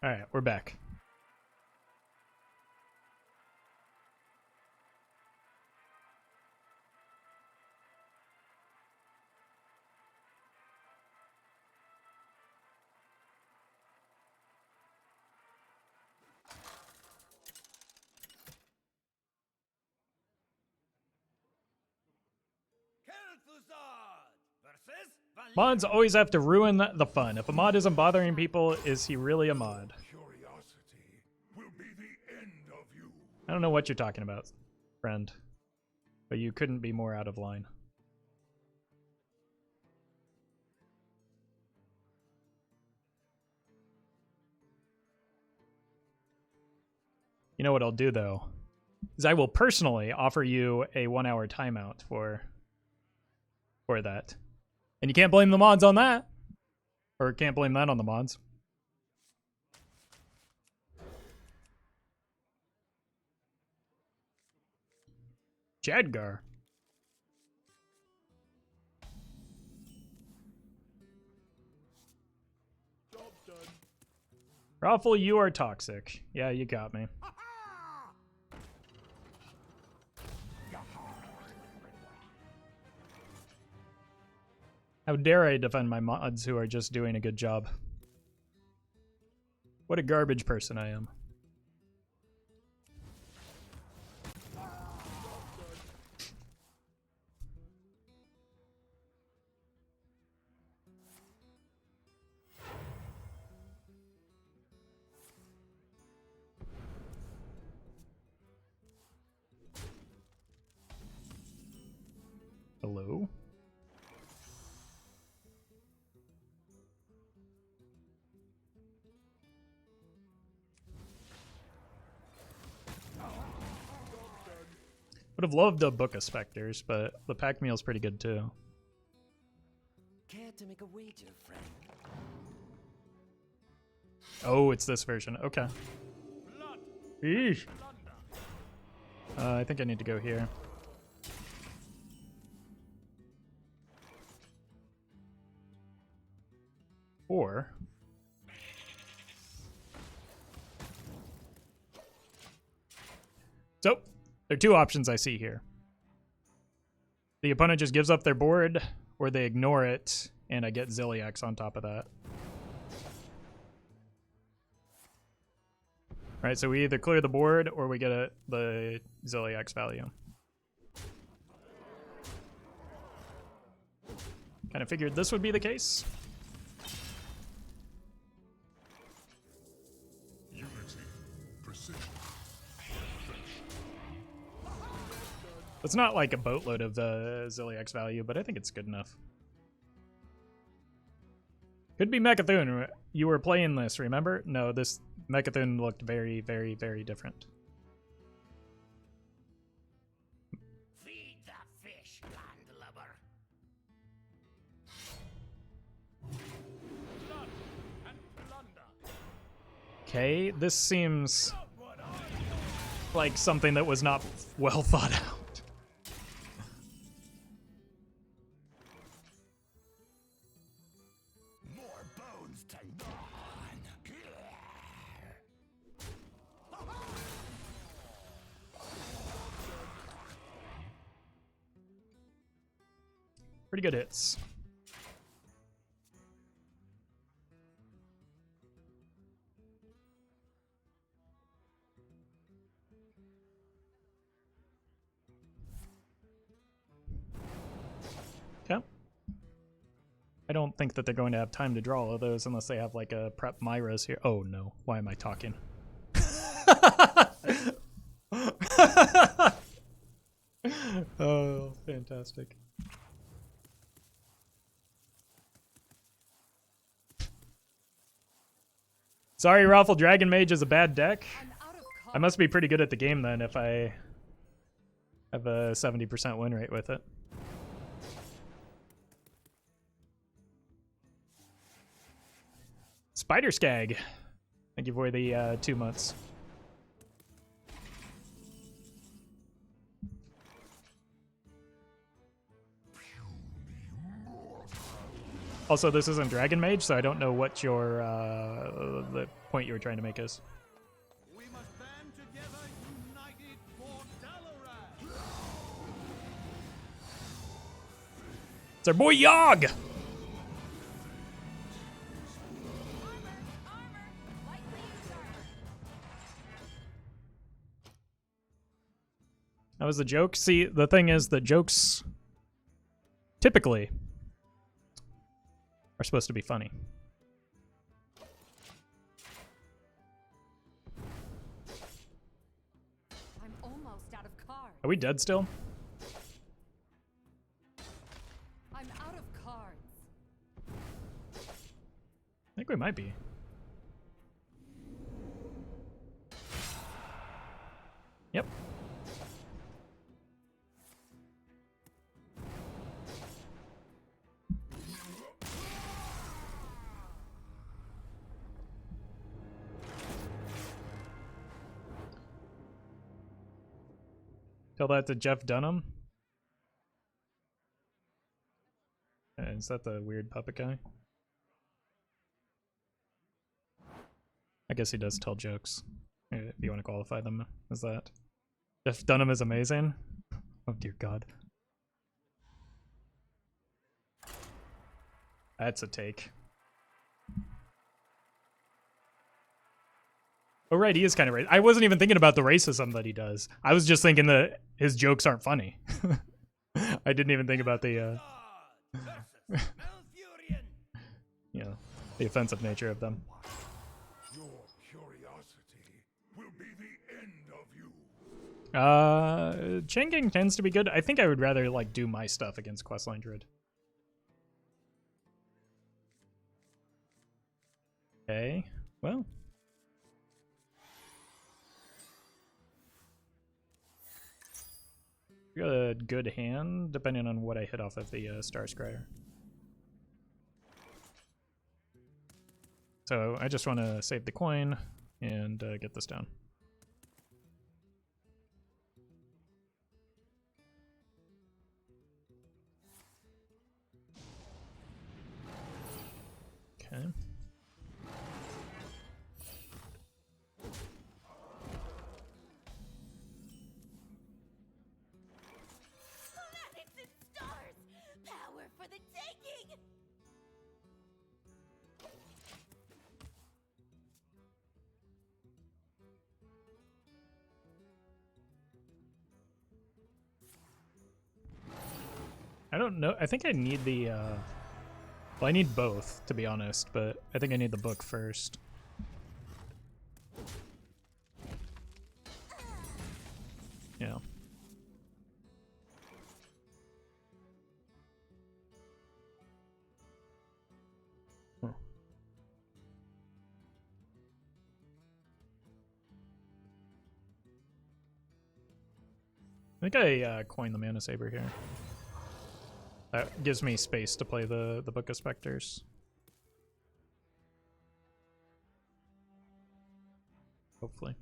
Speaker 1: Alright, we're back. Mods always have to ruin the fun. If a mod isn't bothering people, is he really a mod?
Speaker 2: Curiosity will be the end of you.
Speaker 1: I don't know what you're talking about, friend. But you couldn't be more out of line. You know what I'll do, though? Is I will personally offer you a 1-hour timeout for that. And you can't blame the mods on that. Or can't blame that on the mods. Jadgar. Roffle, you are toxic. Yeah, you got me. How dare I defend my mods who are just doing a good job? What a garbage person I am. Hello? Would have loved to book a Spectres, but the pack meal's pretty good too.
Speaker 4: Care to make a wager, friend?
Speaker 1: Oh, it's this version. Okay. Eesh. I think I need to go here. Or... So, there are two options I see here. The opponent just gives up their board, or they ignore it, and I get Zilliax on top of that. Alright, so we either clear the board, or we get the Zilliax value. Kind of figured this would be the case.
Speaker 2: Unity, precision.
Speaker 1: It's not like a boatload of the Zilliax value, but I think it's good enough. Could be Mechathune. You were playing this, remember? No, this Mechathune looked very, very, very different.
Speaker 4: Feed the fish, landlubber.
Speaker 1: Okay, this seems like something that was not well thought out.
Speaker 4: More bones to gnaw on.
Speaker 1: Pretty good hits. Okay. I don't think that they're going to have time to draw all of those unless they have like a prep Myra's here. Oh no, why am I talking? Oh, fantastic. Sorry, Roffle, Dragon Mage is a bad deck. I must be pretty good at the game then if I have a 70% win rate with it. Spider Skag. Thank you for the 2 months. Also, this isn't Dragon Mage, so I don't know what your the point you were trying to make is.
Speaker 2: We must band together, united for Dalaran.
Speaker 1: It's our boy Yogg! That was the joke. See, the thing is that jokes typically are supposed to be funny.
Speaker 5: I'm almost out of cards.
Speaker 1: Are we dead still?
Speaker 5: I'm out of cards.
Speaker 1: I think we might be. Yep. Tell that to Jeff Dunham. Is that the weird puppet guy? I guess he does tell jokes, if you want to qualify them as that. Jeff Dunham is amazing. Oh dear God. That's a take. Oh right, he is kind of racist. I wasn't even thinking about the racism that he does. I was just thinking that his jokes aren't funny. I didn't even think about the, you know, the offensive nature of them.
Speaker 2: Your curiosity will be the end of you.
Speaker 1: Changing tends to be good. I think I would rather like do my stuff against Questline Druid. Okay, well. We got a good hand, depending on what I hit off of the Star Scryer. So I just want to save the coin and get this down. Okay.
Speaker 3: Planets and stars! Power for the taking!
Speaker 1: I don't know. I think I need the, well, I need both, to be honest, but I think I need the book first. Yeah. Huh. I think I coined the Mana Saber here. That gives me space to play the Book of Specters. Hopefully.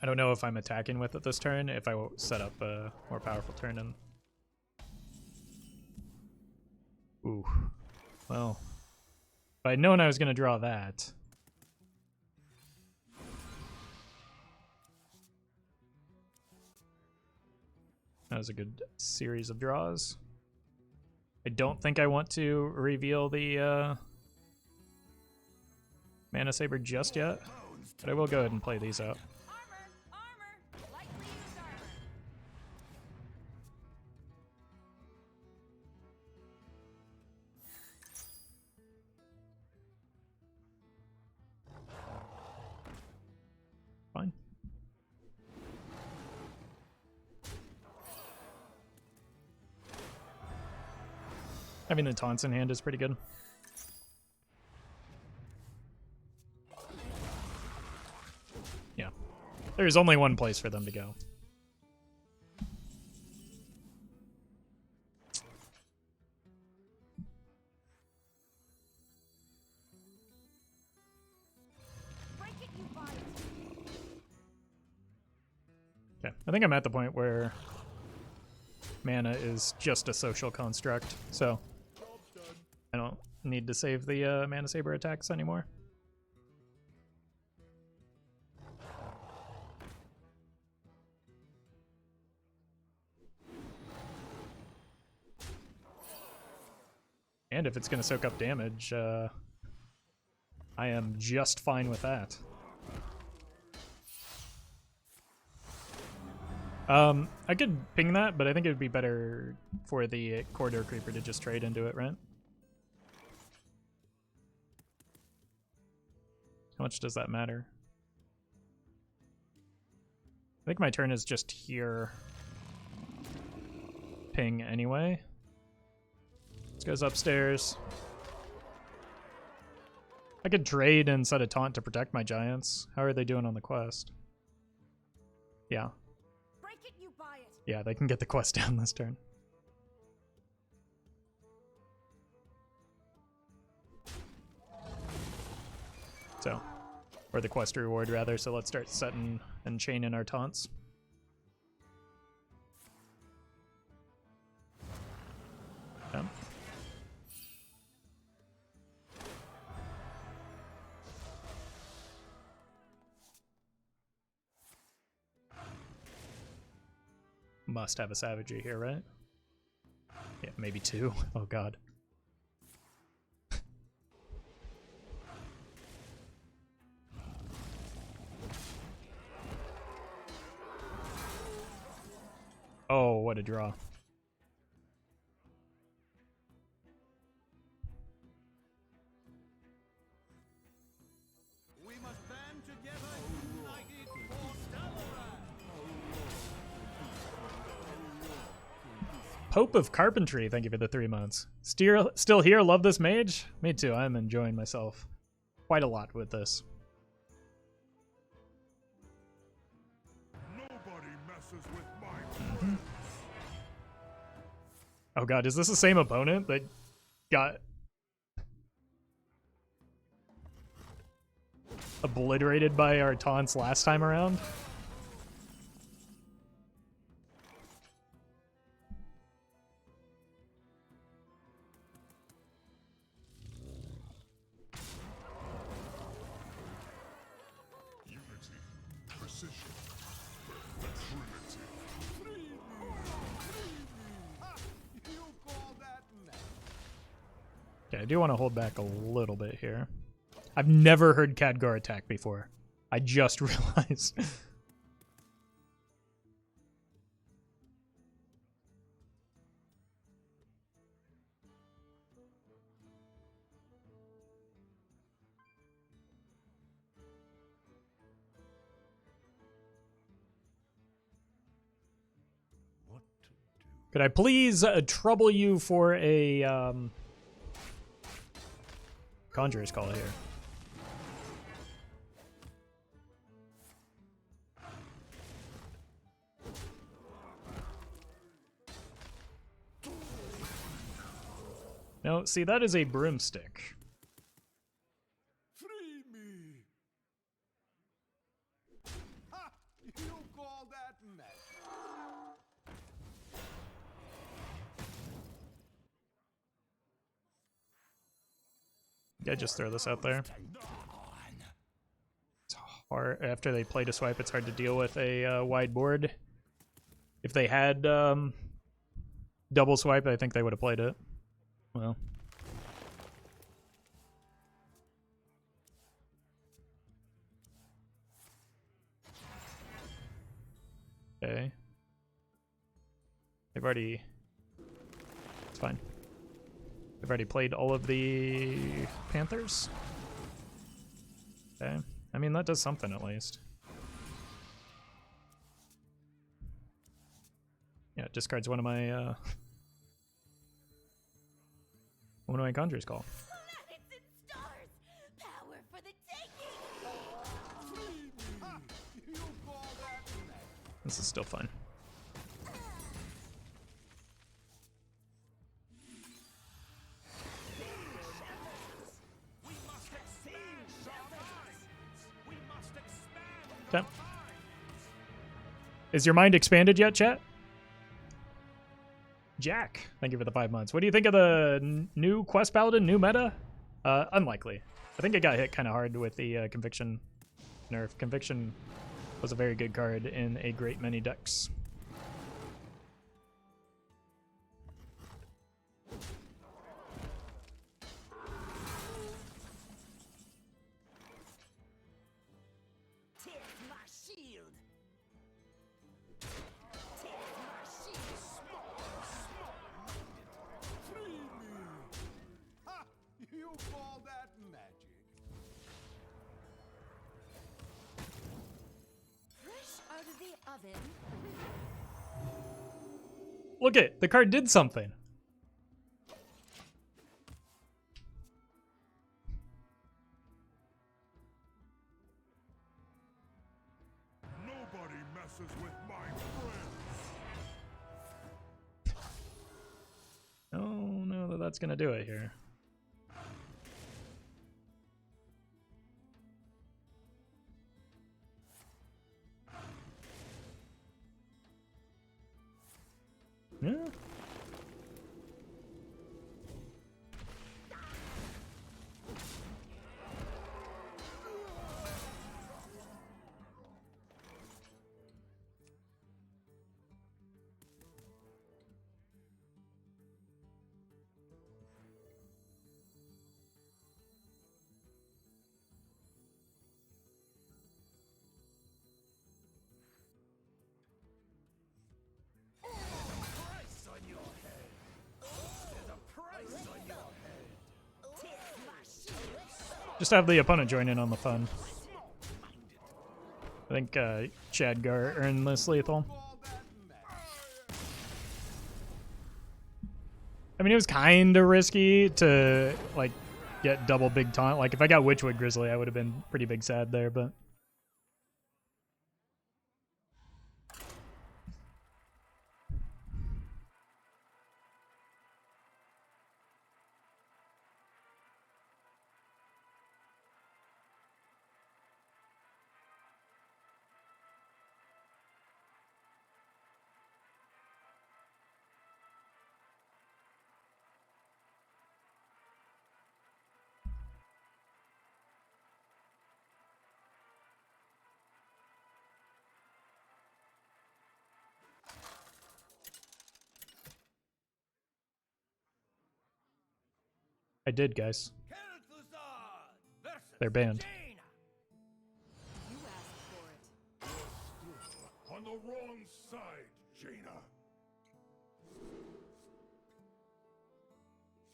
Speaker 1: I don't know if I'm attacking with it this turn, if I will set up a more powerful turn in. Ooh. Well. If I'd known I was going to draw that. That was a good series of draws. I don't think I want to reveal the Mana Saber just yet, but I will go ahead and play these out.
Speaker 5: Armor! Lightly used armor.
Speaker 1: Fine. Having the taunts in hand is pretty good. Yeah. There's only one place for them to go.
Speaker 5: Break it, you bite.
Speaker 1: Okay, I think I'm at the point where mana is just a social construct, so I don't need to save the Mana Saber attacks anymore. And if it's going to soak up damage, I am just fine with that. I could ping that, but I think it would be better for the corridor creeper to just trade into it, right? How much does that matter? I think my turn is just here. Ping anyway. This goes upstairs. I could trade and set a taunt to protect my giants. How are they doing on the quest? Yeah.
Speaker 5: Break it, you buy it.
Speaker 1: Yeah, they can get the quest down this turn. So, or the quest reward rather, so let's start setting and chaining our taunts. Yeah. Must have a savagery here, right? Yeah, maybe two. Oh god. Oh, what a draw.
Speaker 2: We must band together, united for Dalaran.
Speaker 1: Pope of Carpentry, thank you for the 3 months. Still here, love this mage? Me too, I'm enjoying myself quite a lot with this.
Speaker 2: Nobody messes with my
Speaker 1: Oh god, is this the same opponent that got obliterated by our taunts last time around?
Speaker 2: unity, precision, primitive. You call that mess?
Speaker 1: Okay, I do want to hold back a little bit here. I've never heard Khadgar attack before. I just realized.
Speaker 2: What to do?
Speaker 1: Could I please trouble you for a Conjurer's Call here? No, see, that is a broomstick.
Speaker 2: Free me! Ha! You call that mess?
Speaker 1: Yeah, just throw this out there. It's hard after they played a swipe. It's hard to deal with a wide board. If they had double swipe, I think they would have played it. Well, okay. They've already. It's fine. They've already played all of the Panthers. Okay. I mean, that does something at least. Yeah, it discards one of my Conjurer's Call.
Speaker 3: Planets and stars! Power for the taking!
Speaker 2: Ha! You call that mess?
Speaker 1: This is still fun.
Speaker 4: We must exchange our minds. We must expand.
Speaker 1: Okay. Is your mind expanded yet, chat? Jack, thank you for the 5 months. What do you think of the new Quest Paladin, new meta? Unlikely. I think it got hit kind of hard with the Conviction nerf. Conviction was a very good card in a great many decks.
Speaker 4: Take my shield.
Speaker 5: oven.
Speaker 1: Look it, the card did something.
Speaker 2: Nobody messes with my friends.
Speaker 1: I don't know that that's gonna do it here. Yeah.
Speaker 4: Price on your head. There's a price on your head.
Speaker 1: Just have the opponent join in on the fun. I think Chadgar earned this lethal. I mean, it was kind of risky to like get double big taunt. Like if I got Witchwood Grizzly, I would have been pretty big sad there, but I did, guys. They're banned.
Speaker 5: You asked for it.
Speaker 2: On the wrong side, Jaina.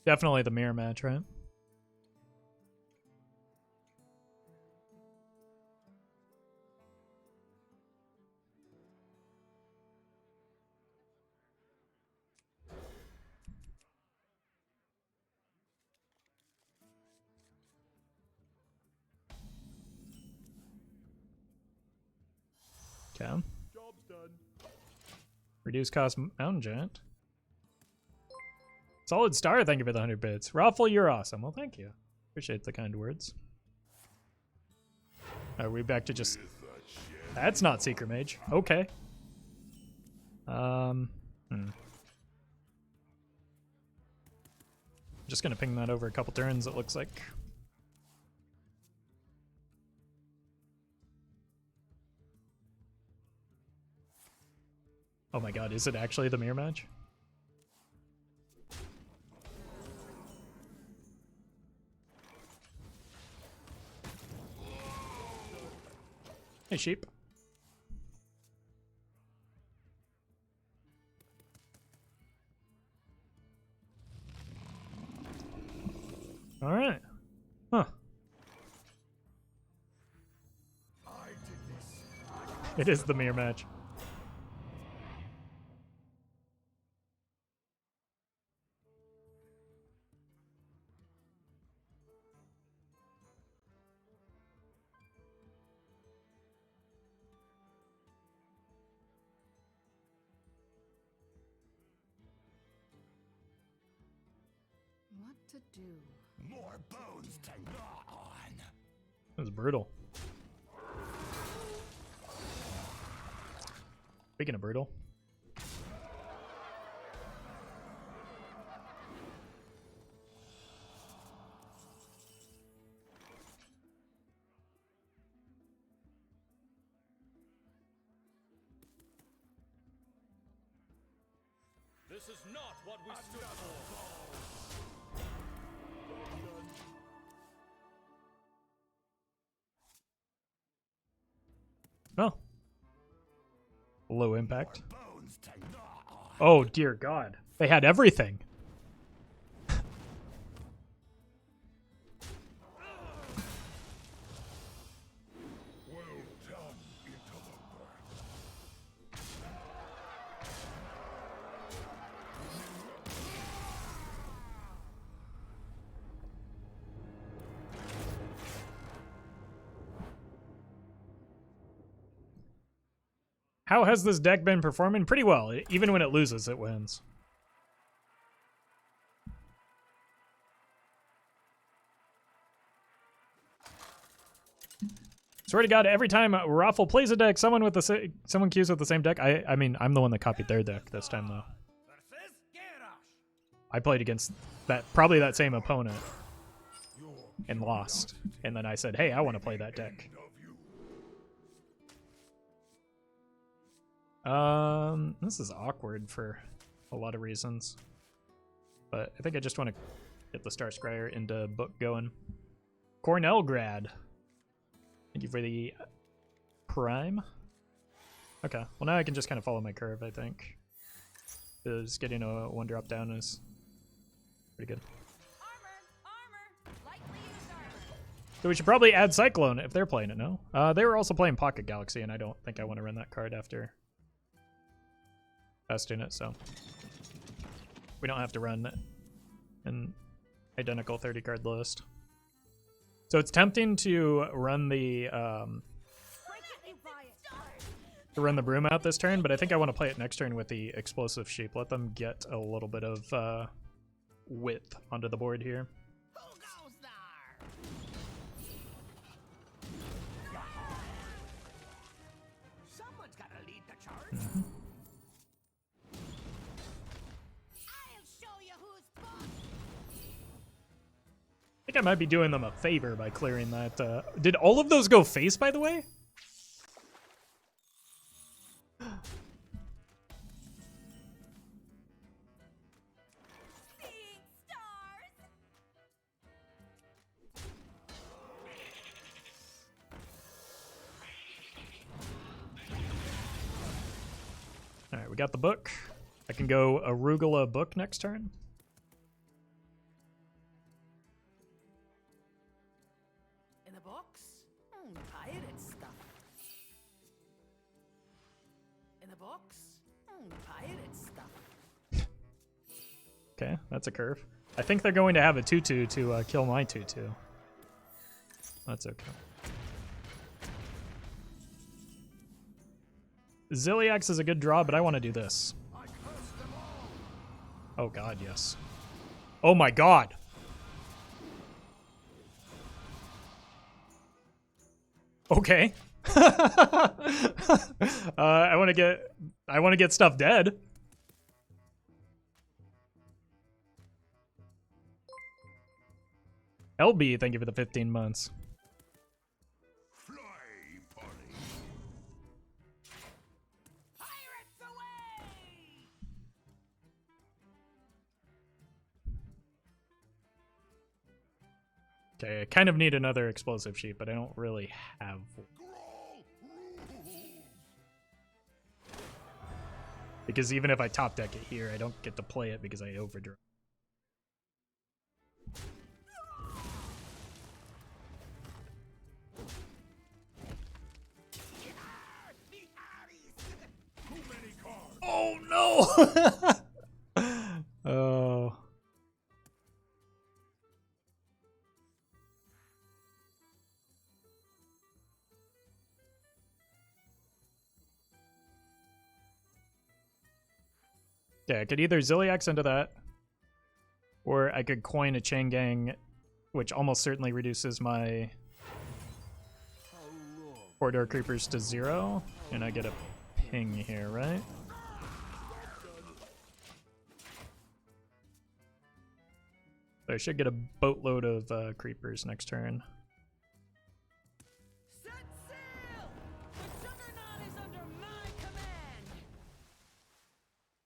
Speaker 1: Definitely the mirror match, right? Okay.
Speaker 2: Job's done.
Speaker 1: Reduce cost mountain giant. Solid star, thank you for the 100 bits. Roffle, you're awesome. Well, thank you. Appreciate the kind words. Are we back to just... That's not Secret Mage. Okay. Just gonna ping that over a couple turns, it looks like. Oh my god, is it actually the mirror match? Hey, sheep. All right. Huh. It is the mirror match.
Speaker 5: What to do?
Speaker 4: More bones to gnaw on.
Speaker 1: That was brutal. Speaking of brutal.
Speaker 6: This is not what we stood for.
Speaker 1: Oh. Low impact.
Speaker 4: Bones to gnaw on.
Speaker 1: Oh, dear God. They had everything.
Speaker 2: Well done, Interloper.
Speaker 1: How has this deck been performing? Pretty well. Even when it loses, it wins. Swear to God, every time Roffle plays a deck, someone queues with the same deck. I mean, I'm the one that copied their deck this time though. I played against probably that same opponent and lost. And then I said, hey, I want to play that deck. This is awkward for a lot of reasons. But I think I just want to get the Star Scryer into book going. Cornell grad. Thank you for the prime. Okay, well now I can just kind of follow my curve, I think. Because getting a 1-drop down is pretty good.
Speaker 5: Armor! Lightly used armor.
Speaker 1: So we should probably add Cyclone if they're playing it, no? They were also playing Pocket Galaxy, and I don't think I want to run that card after testing it, so we don't have to run an identical 30-card list. So it's tempting to run the Broom out this turn, but I think I want to play it next turn with the Explosive Sheep. Let them get a little bit of width onto the board here.
Speaker 4: Who goes there? Someone's gotta lead the charge.
Speaker 3: I'll show you who's boss.
Speaker 1: I think I might be doing them a favor by clearing that. Did all of those go face, by the way?
Speaker 3: Seeing stars.
Speaker 1: All right, we got the book. I can go Arugula book next turn.
Speaker 5: In the box? Pirate stuff. In the box? Pirate stuff.
Speaker 1: Okay, that's a curve. I think they're going to have a 2/2 to kill my 2/2. That's okay. Zilliax is a good draw, but I want to do this. Oh god, yes. Oh my god! Okay. I want to get stuff dead. LB, thank you for the 15 months.
Speaker 2: Fly, Polly.
Speaker 5: Pirates away!
Speaker 1: Okay, I kind of need another Explosive Sheep, but I don't really have one.
Speaker 2: Grawl rules.
Speaker 1: Because even if I top deck it here, I don't get to play it because I overdraw.
Speaker 2: Too many cards.
Speaker 1: Oh no! Oh. Yeah, I could either Zilliax into that, or I could coin a Chain Gang, which almost certainly reduces my Corridor Creepers to 0, and I get a ping here, right? So I should get a boatload of Creepers next turn.
Speaker 5: Set sail! The Juggernaut is under my command!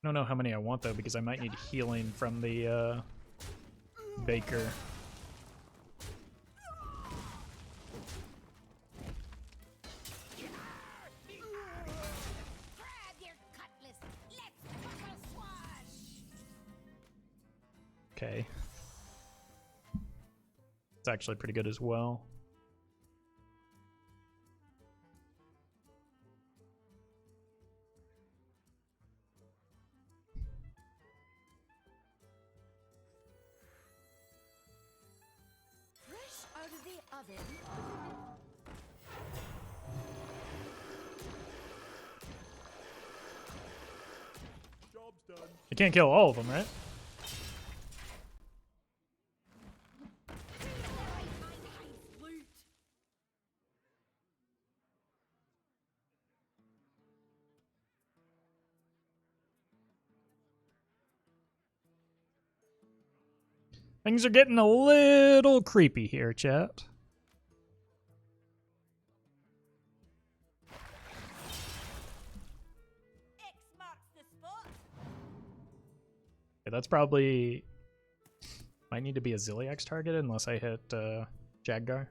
Speaker 1: I don't know how many I want though, because I might need healing from the Baker.
Speaker 3: Grab your cutlass. Let's buckle swash.
Speaker 1: Okay. It's actually pretty good as well.
Speaker 3: Fresh out of the oven.
Speaker 1: You can't kill all of them, right?
Speaker 3: Loot.
Speaker 1: Things are getting a little creepy here, chat.
Speaker 3: X marks the spot.
Speaker 1: Okay, that's probably... Might need to be a Ziliax targeted unless I hit Jaggar.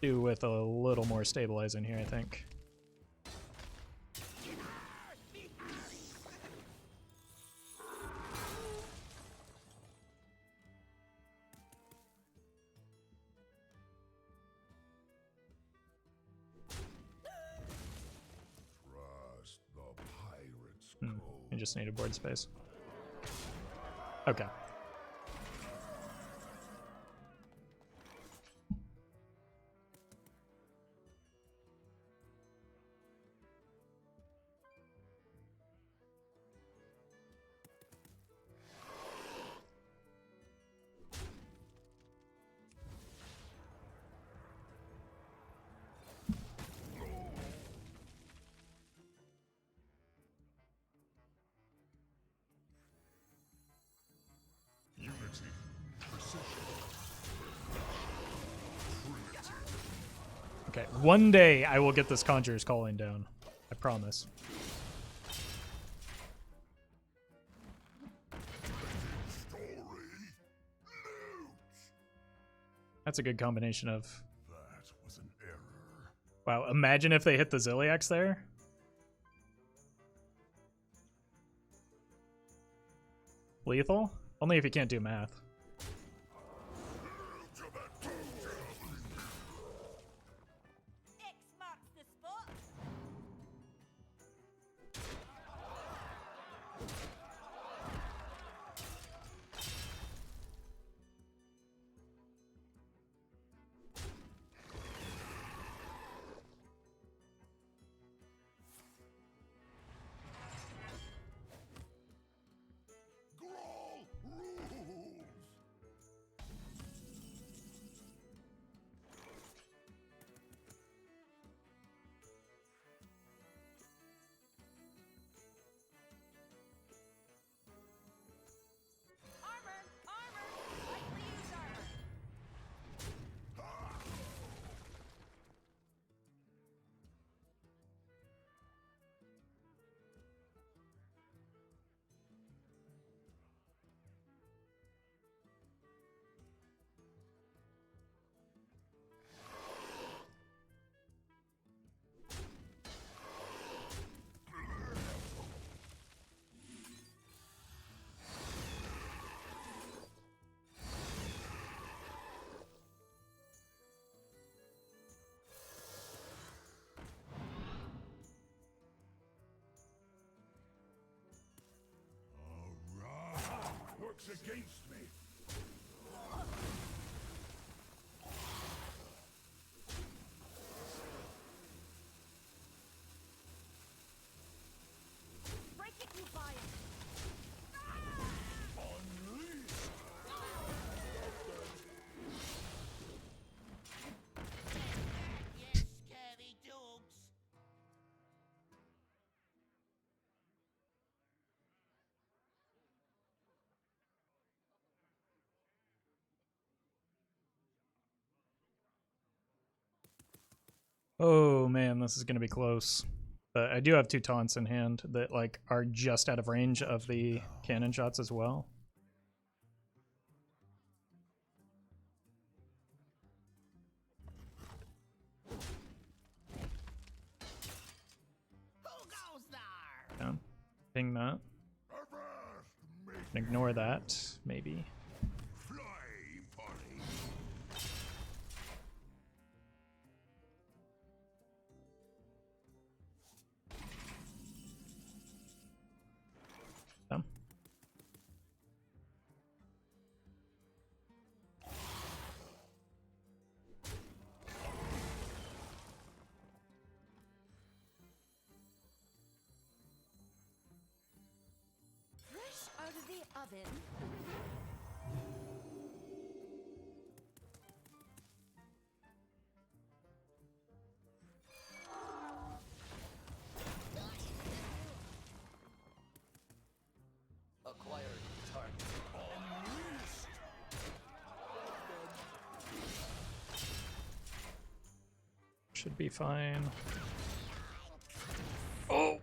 Speaker 1: Do with a little more stabilizing here, I think.
Speaker 2: Trust the pirate's
Speaker 1: You
Speaker 2: code.
Speaker 1: just need a board space. Okay.
Speaker 2: Unity, precision, primitive.
Speaker 1: Okay, one day I will get this Conjurer's Calling down. I promise.
Speaker 2: Story, loot.
Speaker 1: That's a good combination of...
Speaker 2: That was an error.
Speaker 1: Wow, imagine if they hit the Ziliax there. Lethal? Only if you can't do math.
Speaker 3: X marks the spot.
Speaker 2: Grawl rules.
Speaker 3: Armor, armor. Lightly used armor.
Speaker 2: Works against me.
Speaker 3: Break it, you buy it.
Speaker 2: Unleashed.
Speaker 4: You scary dogs.
Speaker 1: Oh man, this is gonna be close. But I do have two taunts in hand that like are just out of range of the cannon shots as well.
Speaker 4: Who goes there?
Speaker 1: Down. Ping that.
Speaker 2: Avast, Mage.
Speaker 1: Ignore that, maybe.
Speaker 2: Fly, party.
Speaker 1: Down.
Speaker 3: oven.
Speaker 4: Acquired target.
Speaker 1: Should be fine. Oh!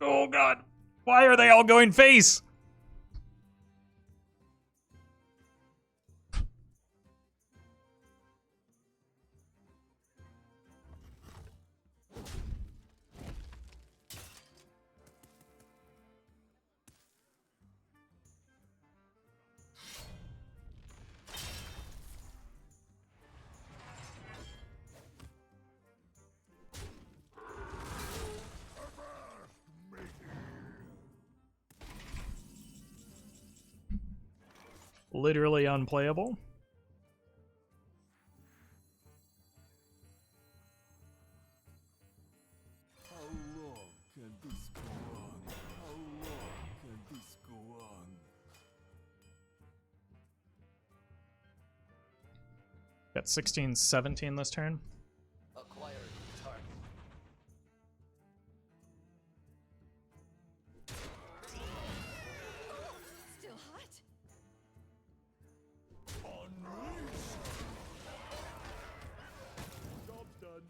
Speaker 1: Oh god! Why are they all going face? Literally unplayable.
Speaker 2: How long can this go on? How long can this go on?
Speaker 1: Got 16, 17 this turn.
Speaker 4: Acquired target.
Speaker 5: Still hot?
Speaker 6: Job's done.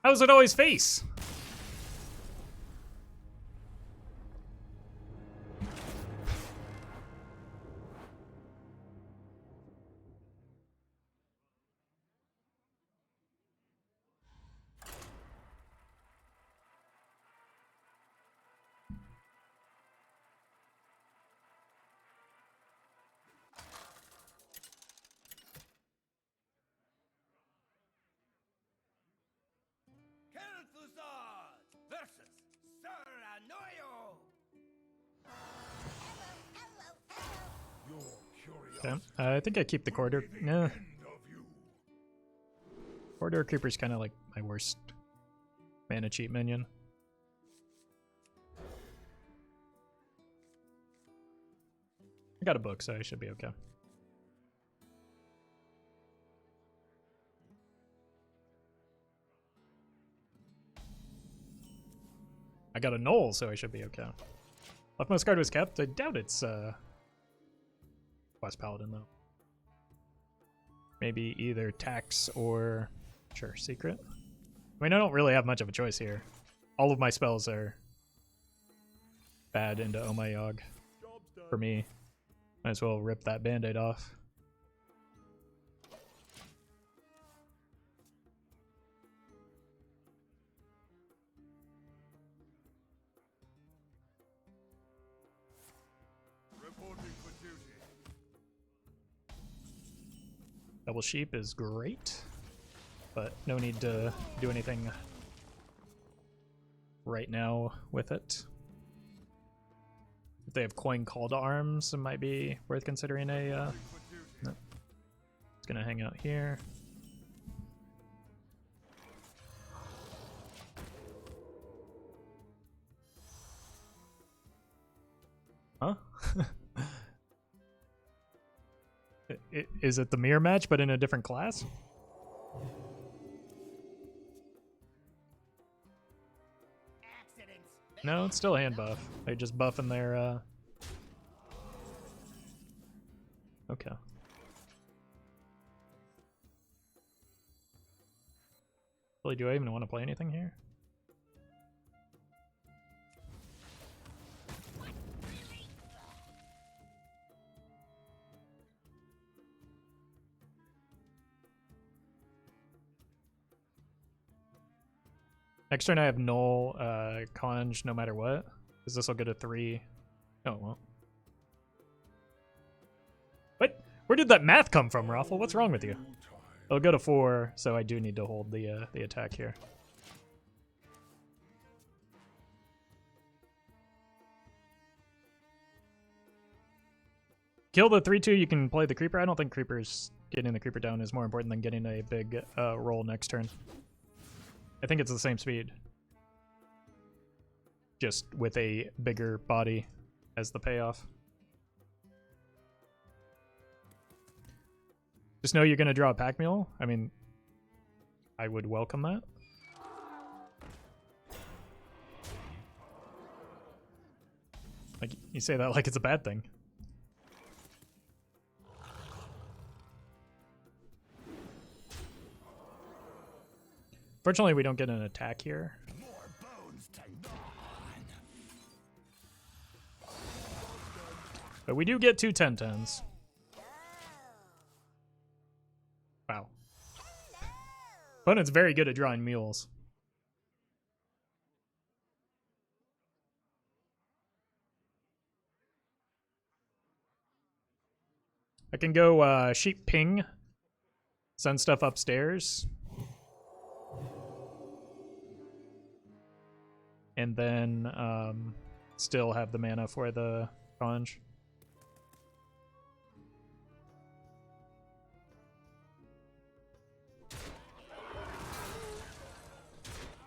Speaker 1: How does it always face?
Speaker 4: Kel'Thuzad versus Sir Anoyo.
Speaker 2: Your
Speaker 1: Okay.
Speaker 2: curiosity
Speaker 1: I think I keep the corridor. Nah.
Speaker 2: end of you.
Speaker 1: Corridor Creeper's kind of like my worst mana cheat minion. I got a book, so I should be okay. I got a Knoll, so I should be okay. Leftmost card was kept. I doubt it's West Paladin though. Maybe either Tax or sure Secret. I mean, I don't really have much of a choice here. All of my spells are bad into Oh My Yogg
Speaker 6: Job's done.
Speaker 1: for me. Might as well rip that band-aid off.
Speaker 2: Reporting for duty.
Speaker 1: Double Sheep is great, but no need to do anything right now with it. If they have Coin Call to Arms, it might be worth considering a... no. It's gonna hang out here. Huh? Is it the mirror match, but in a different class?
Speaker 4: Accidents.
Speaker 1: No, it's still hand buff. They just buffing their, Okay. Really, do I even want to play anything here? Next turn I have Null, Conj no matter what. Because this will get a 3. Oh, it won't. What? Where did that math come from, Roffle? What's wrong with you? It'll go to 4, so I do need to hold the attack here. Kill the 3/2, you can play the Creeper. I don't think Creeper's Getting the creeper down is more important than getting a big roll next turn. I think it's the same speed. Just with a bigger body as the payoff. Just know you're going to draw a pack mule. I mean, I would welcome that. Like, you say that like it's a bad thing. Fortunately, we don't get an attack here.
Speaker 4: More bones to gnaw on.
Speaker 1: But we do get two 10-10s. Wow. Opponent's very good at drawing mules. I can go sheep ping. Send stuff upstairs. And then still have the mana for the conj.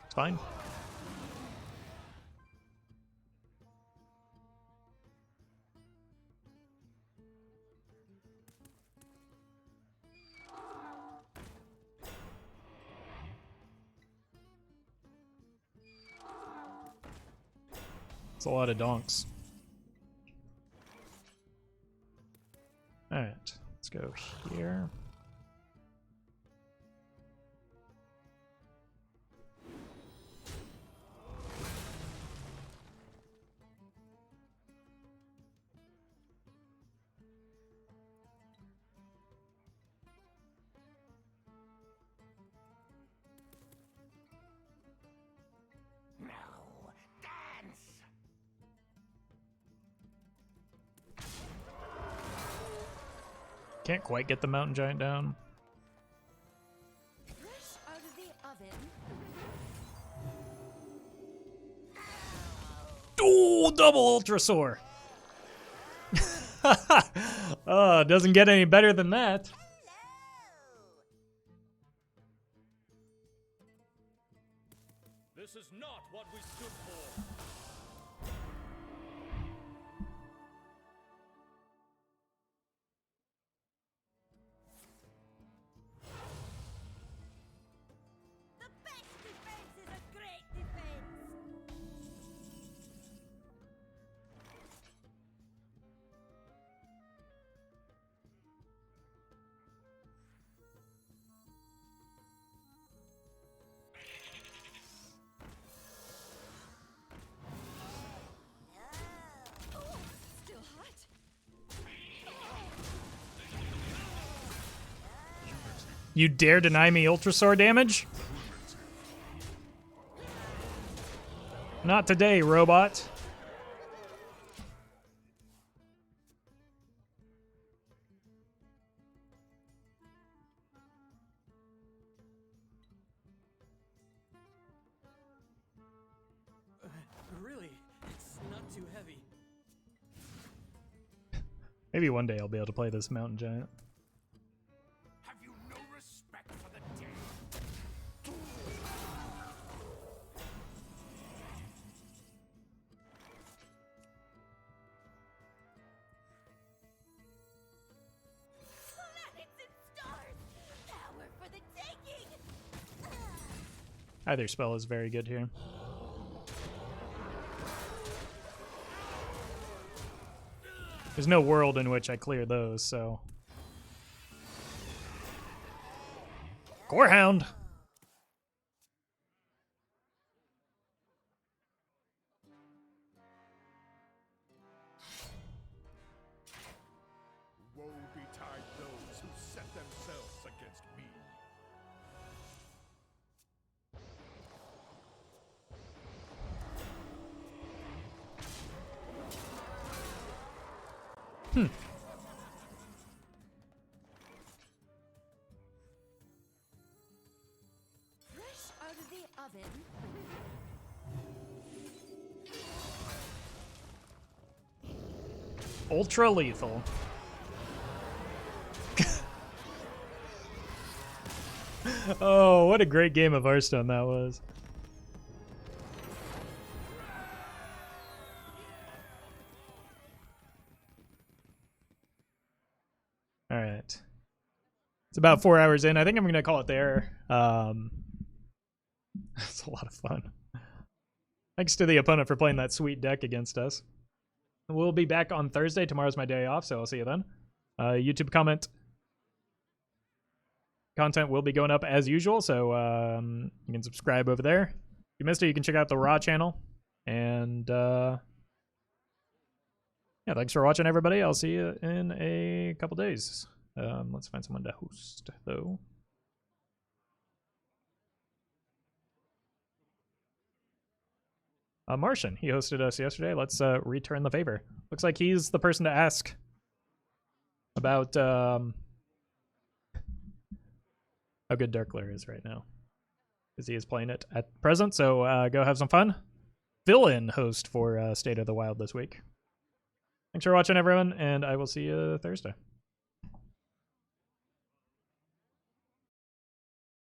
Speaker 1: It's fine. It's a lot of donks. Alright, let's go here.
Speaker 4: Now, dance!
Speaker 1: Can't quite get the mountain giant down.
Speaker 5: Fresh out of the oven.
Speaker 1: Oh, double Ultrasaur! Doesn't get any better than that.
Speaker 6: This is not what we stood for.
Speaker 3: The best defense is a great defense.
Speaker 5: Still hot.
Speaker 1: You dare deny me Ultrasaur damage? Not today, robot.
Speaker 7: Really, it's not too heavy.
Speaker 1: Maybe one day I'll be able to play this mountain giant.
Speaker 2: Have you no respect for the dead?
Speaker 3: Planets and stars. Power for the taking.
Speaker 1: Either spell is very good here. There's no world in which I clear those, so. Gorehound!
Speaker 2: Woe betide those who set themselves against me.
Speaker 5: Fresh out of the oven.
Speaker 1: Ultra lethal. Oh, what a great game of Hearthstone that was. All right. It's about 4 hours in. I think I'm going to call it there. It's a lot of fun. Thanks to the opponent for playing that sweet deck against us. We'll be back on Thursday. Tomorrow's my day off, so I'll see you then. YouTube content will be going up as usual, so you can subscribe over there. If you missed it, you can check out the Raw channel. And yeah, thanks for watching, everybody. I'll see you in a couple days. Let's find someone to host, though. Martian, he hosted us yesterday. Let's return the favor. Looks like he's the person to ask about how good Dark Lair is right now, because he is playing it at present. So go have some fun. Fill-in host for State of the Wild this week. Thanks for watching, everyone, and I will see you Thursday.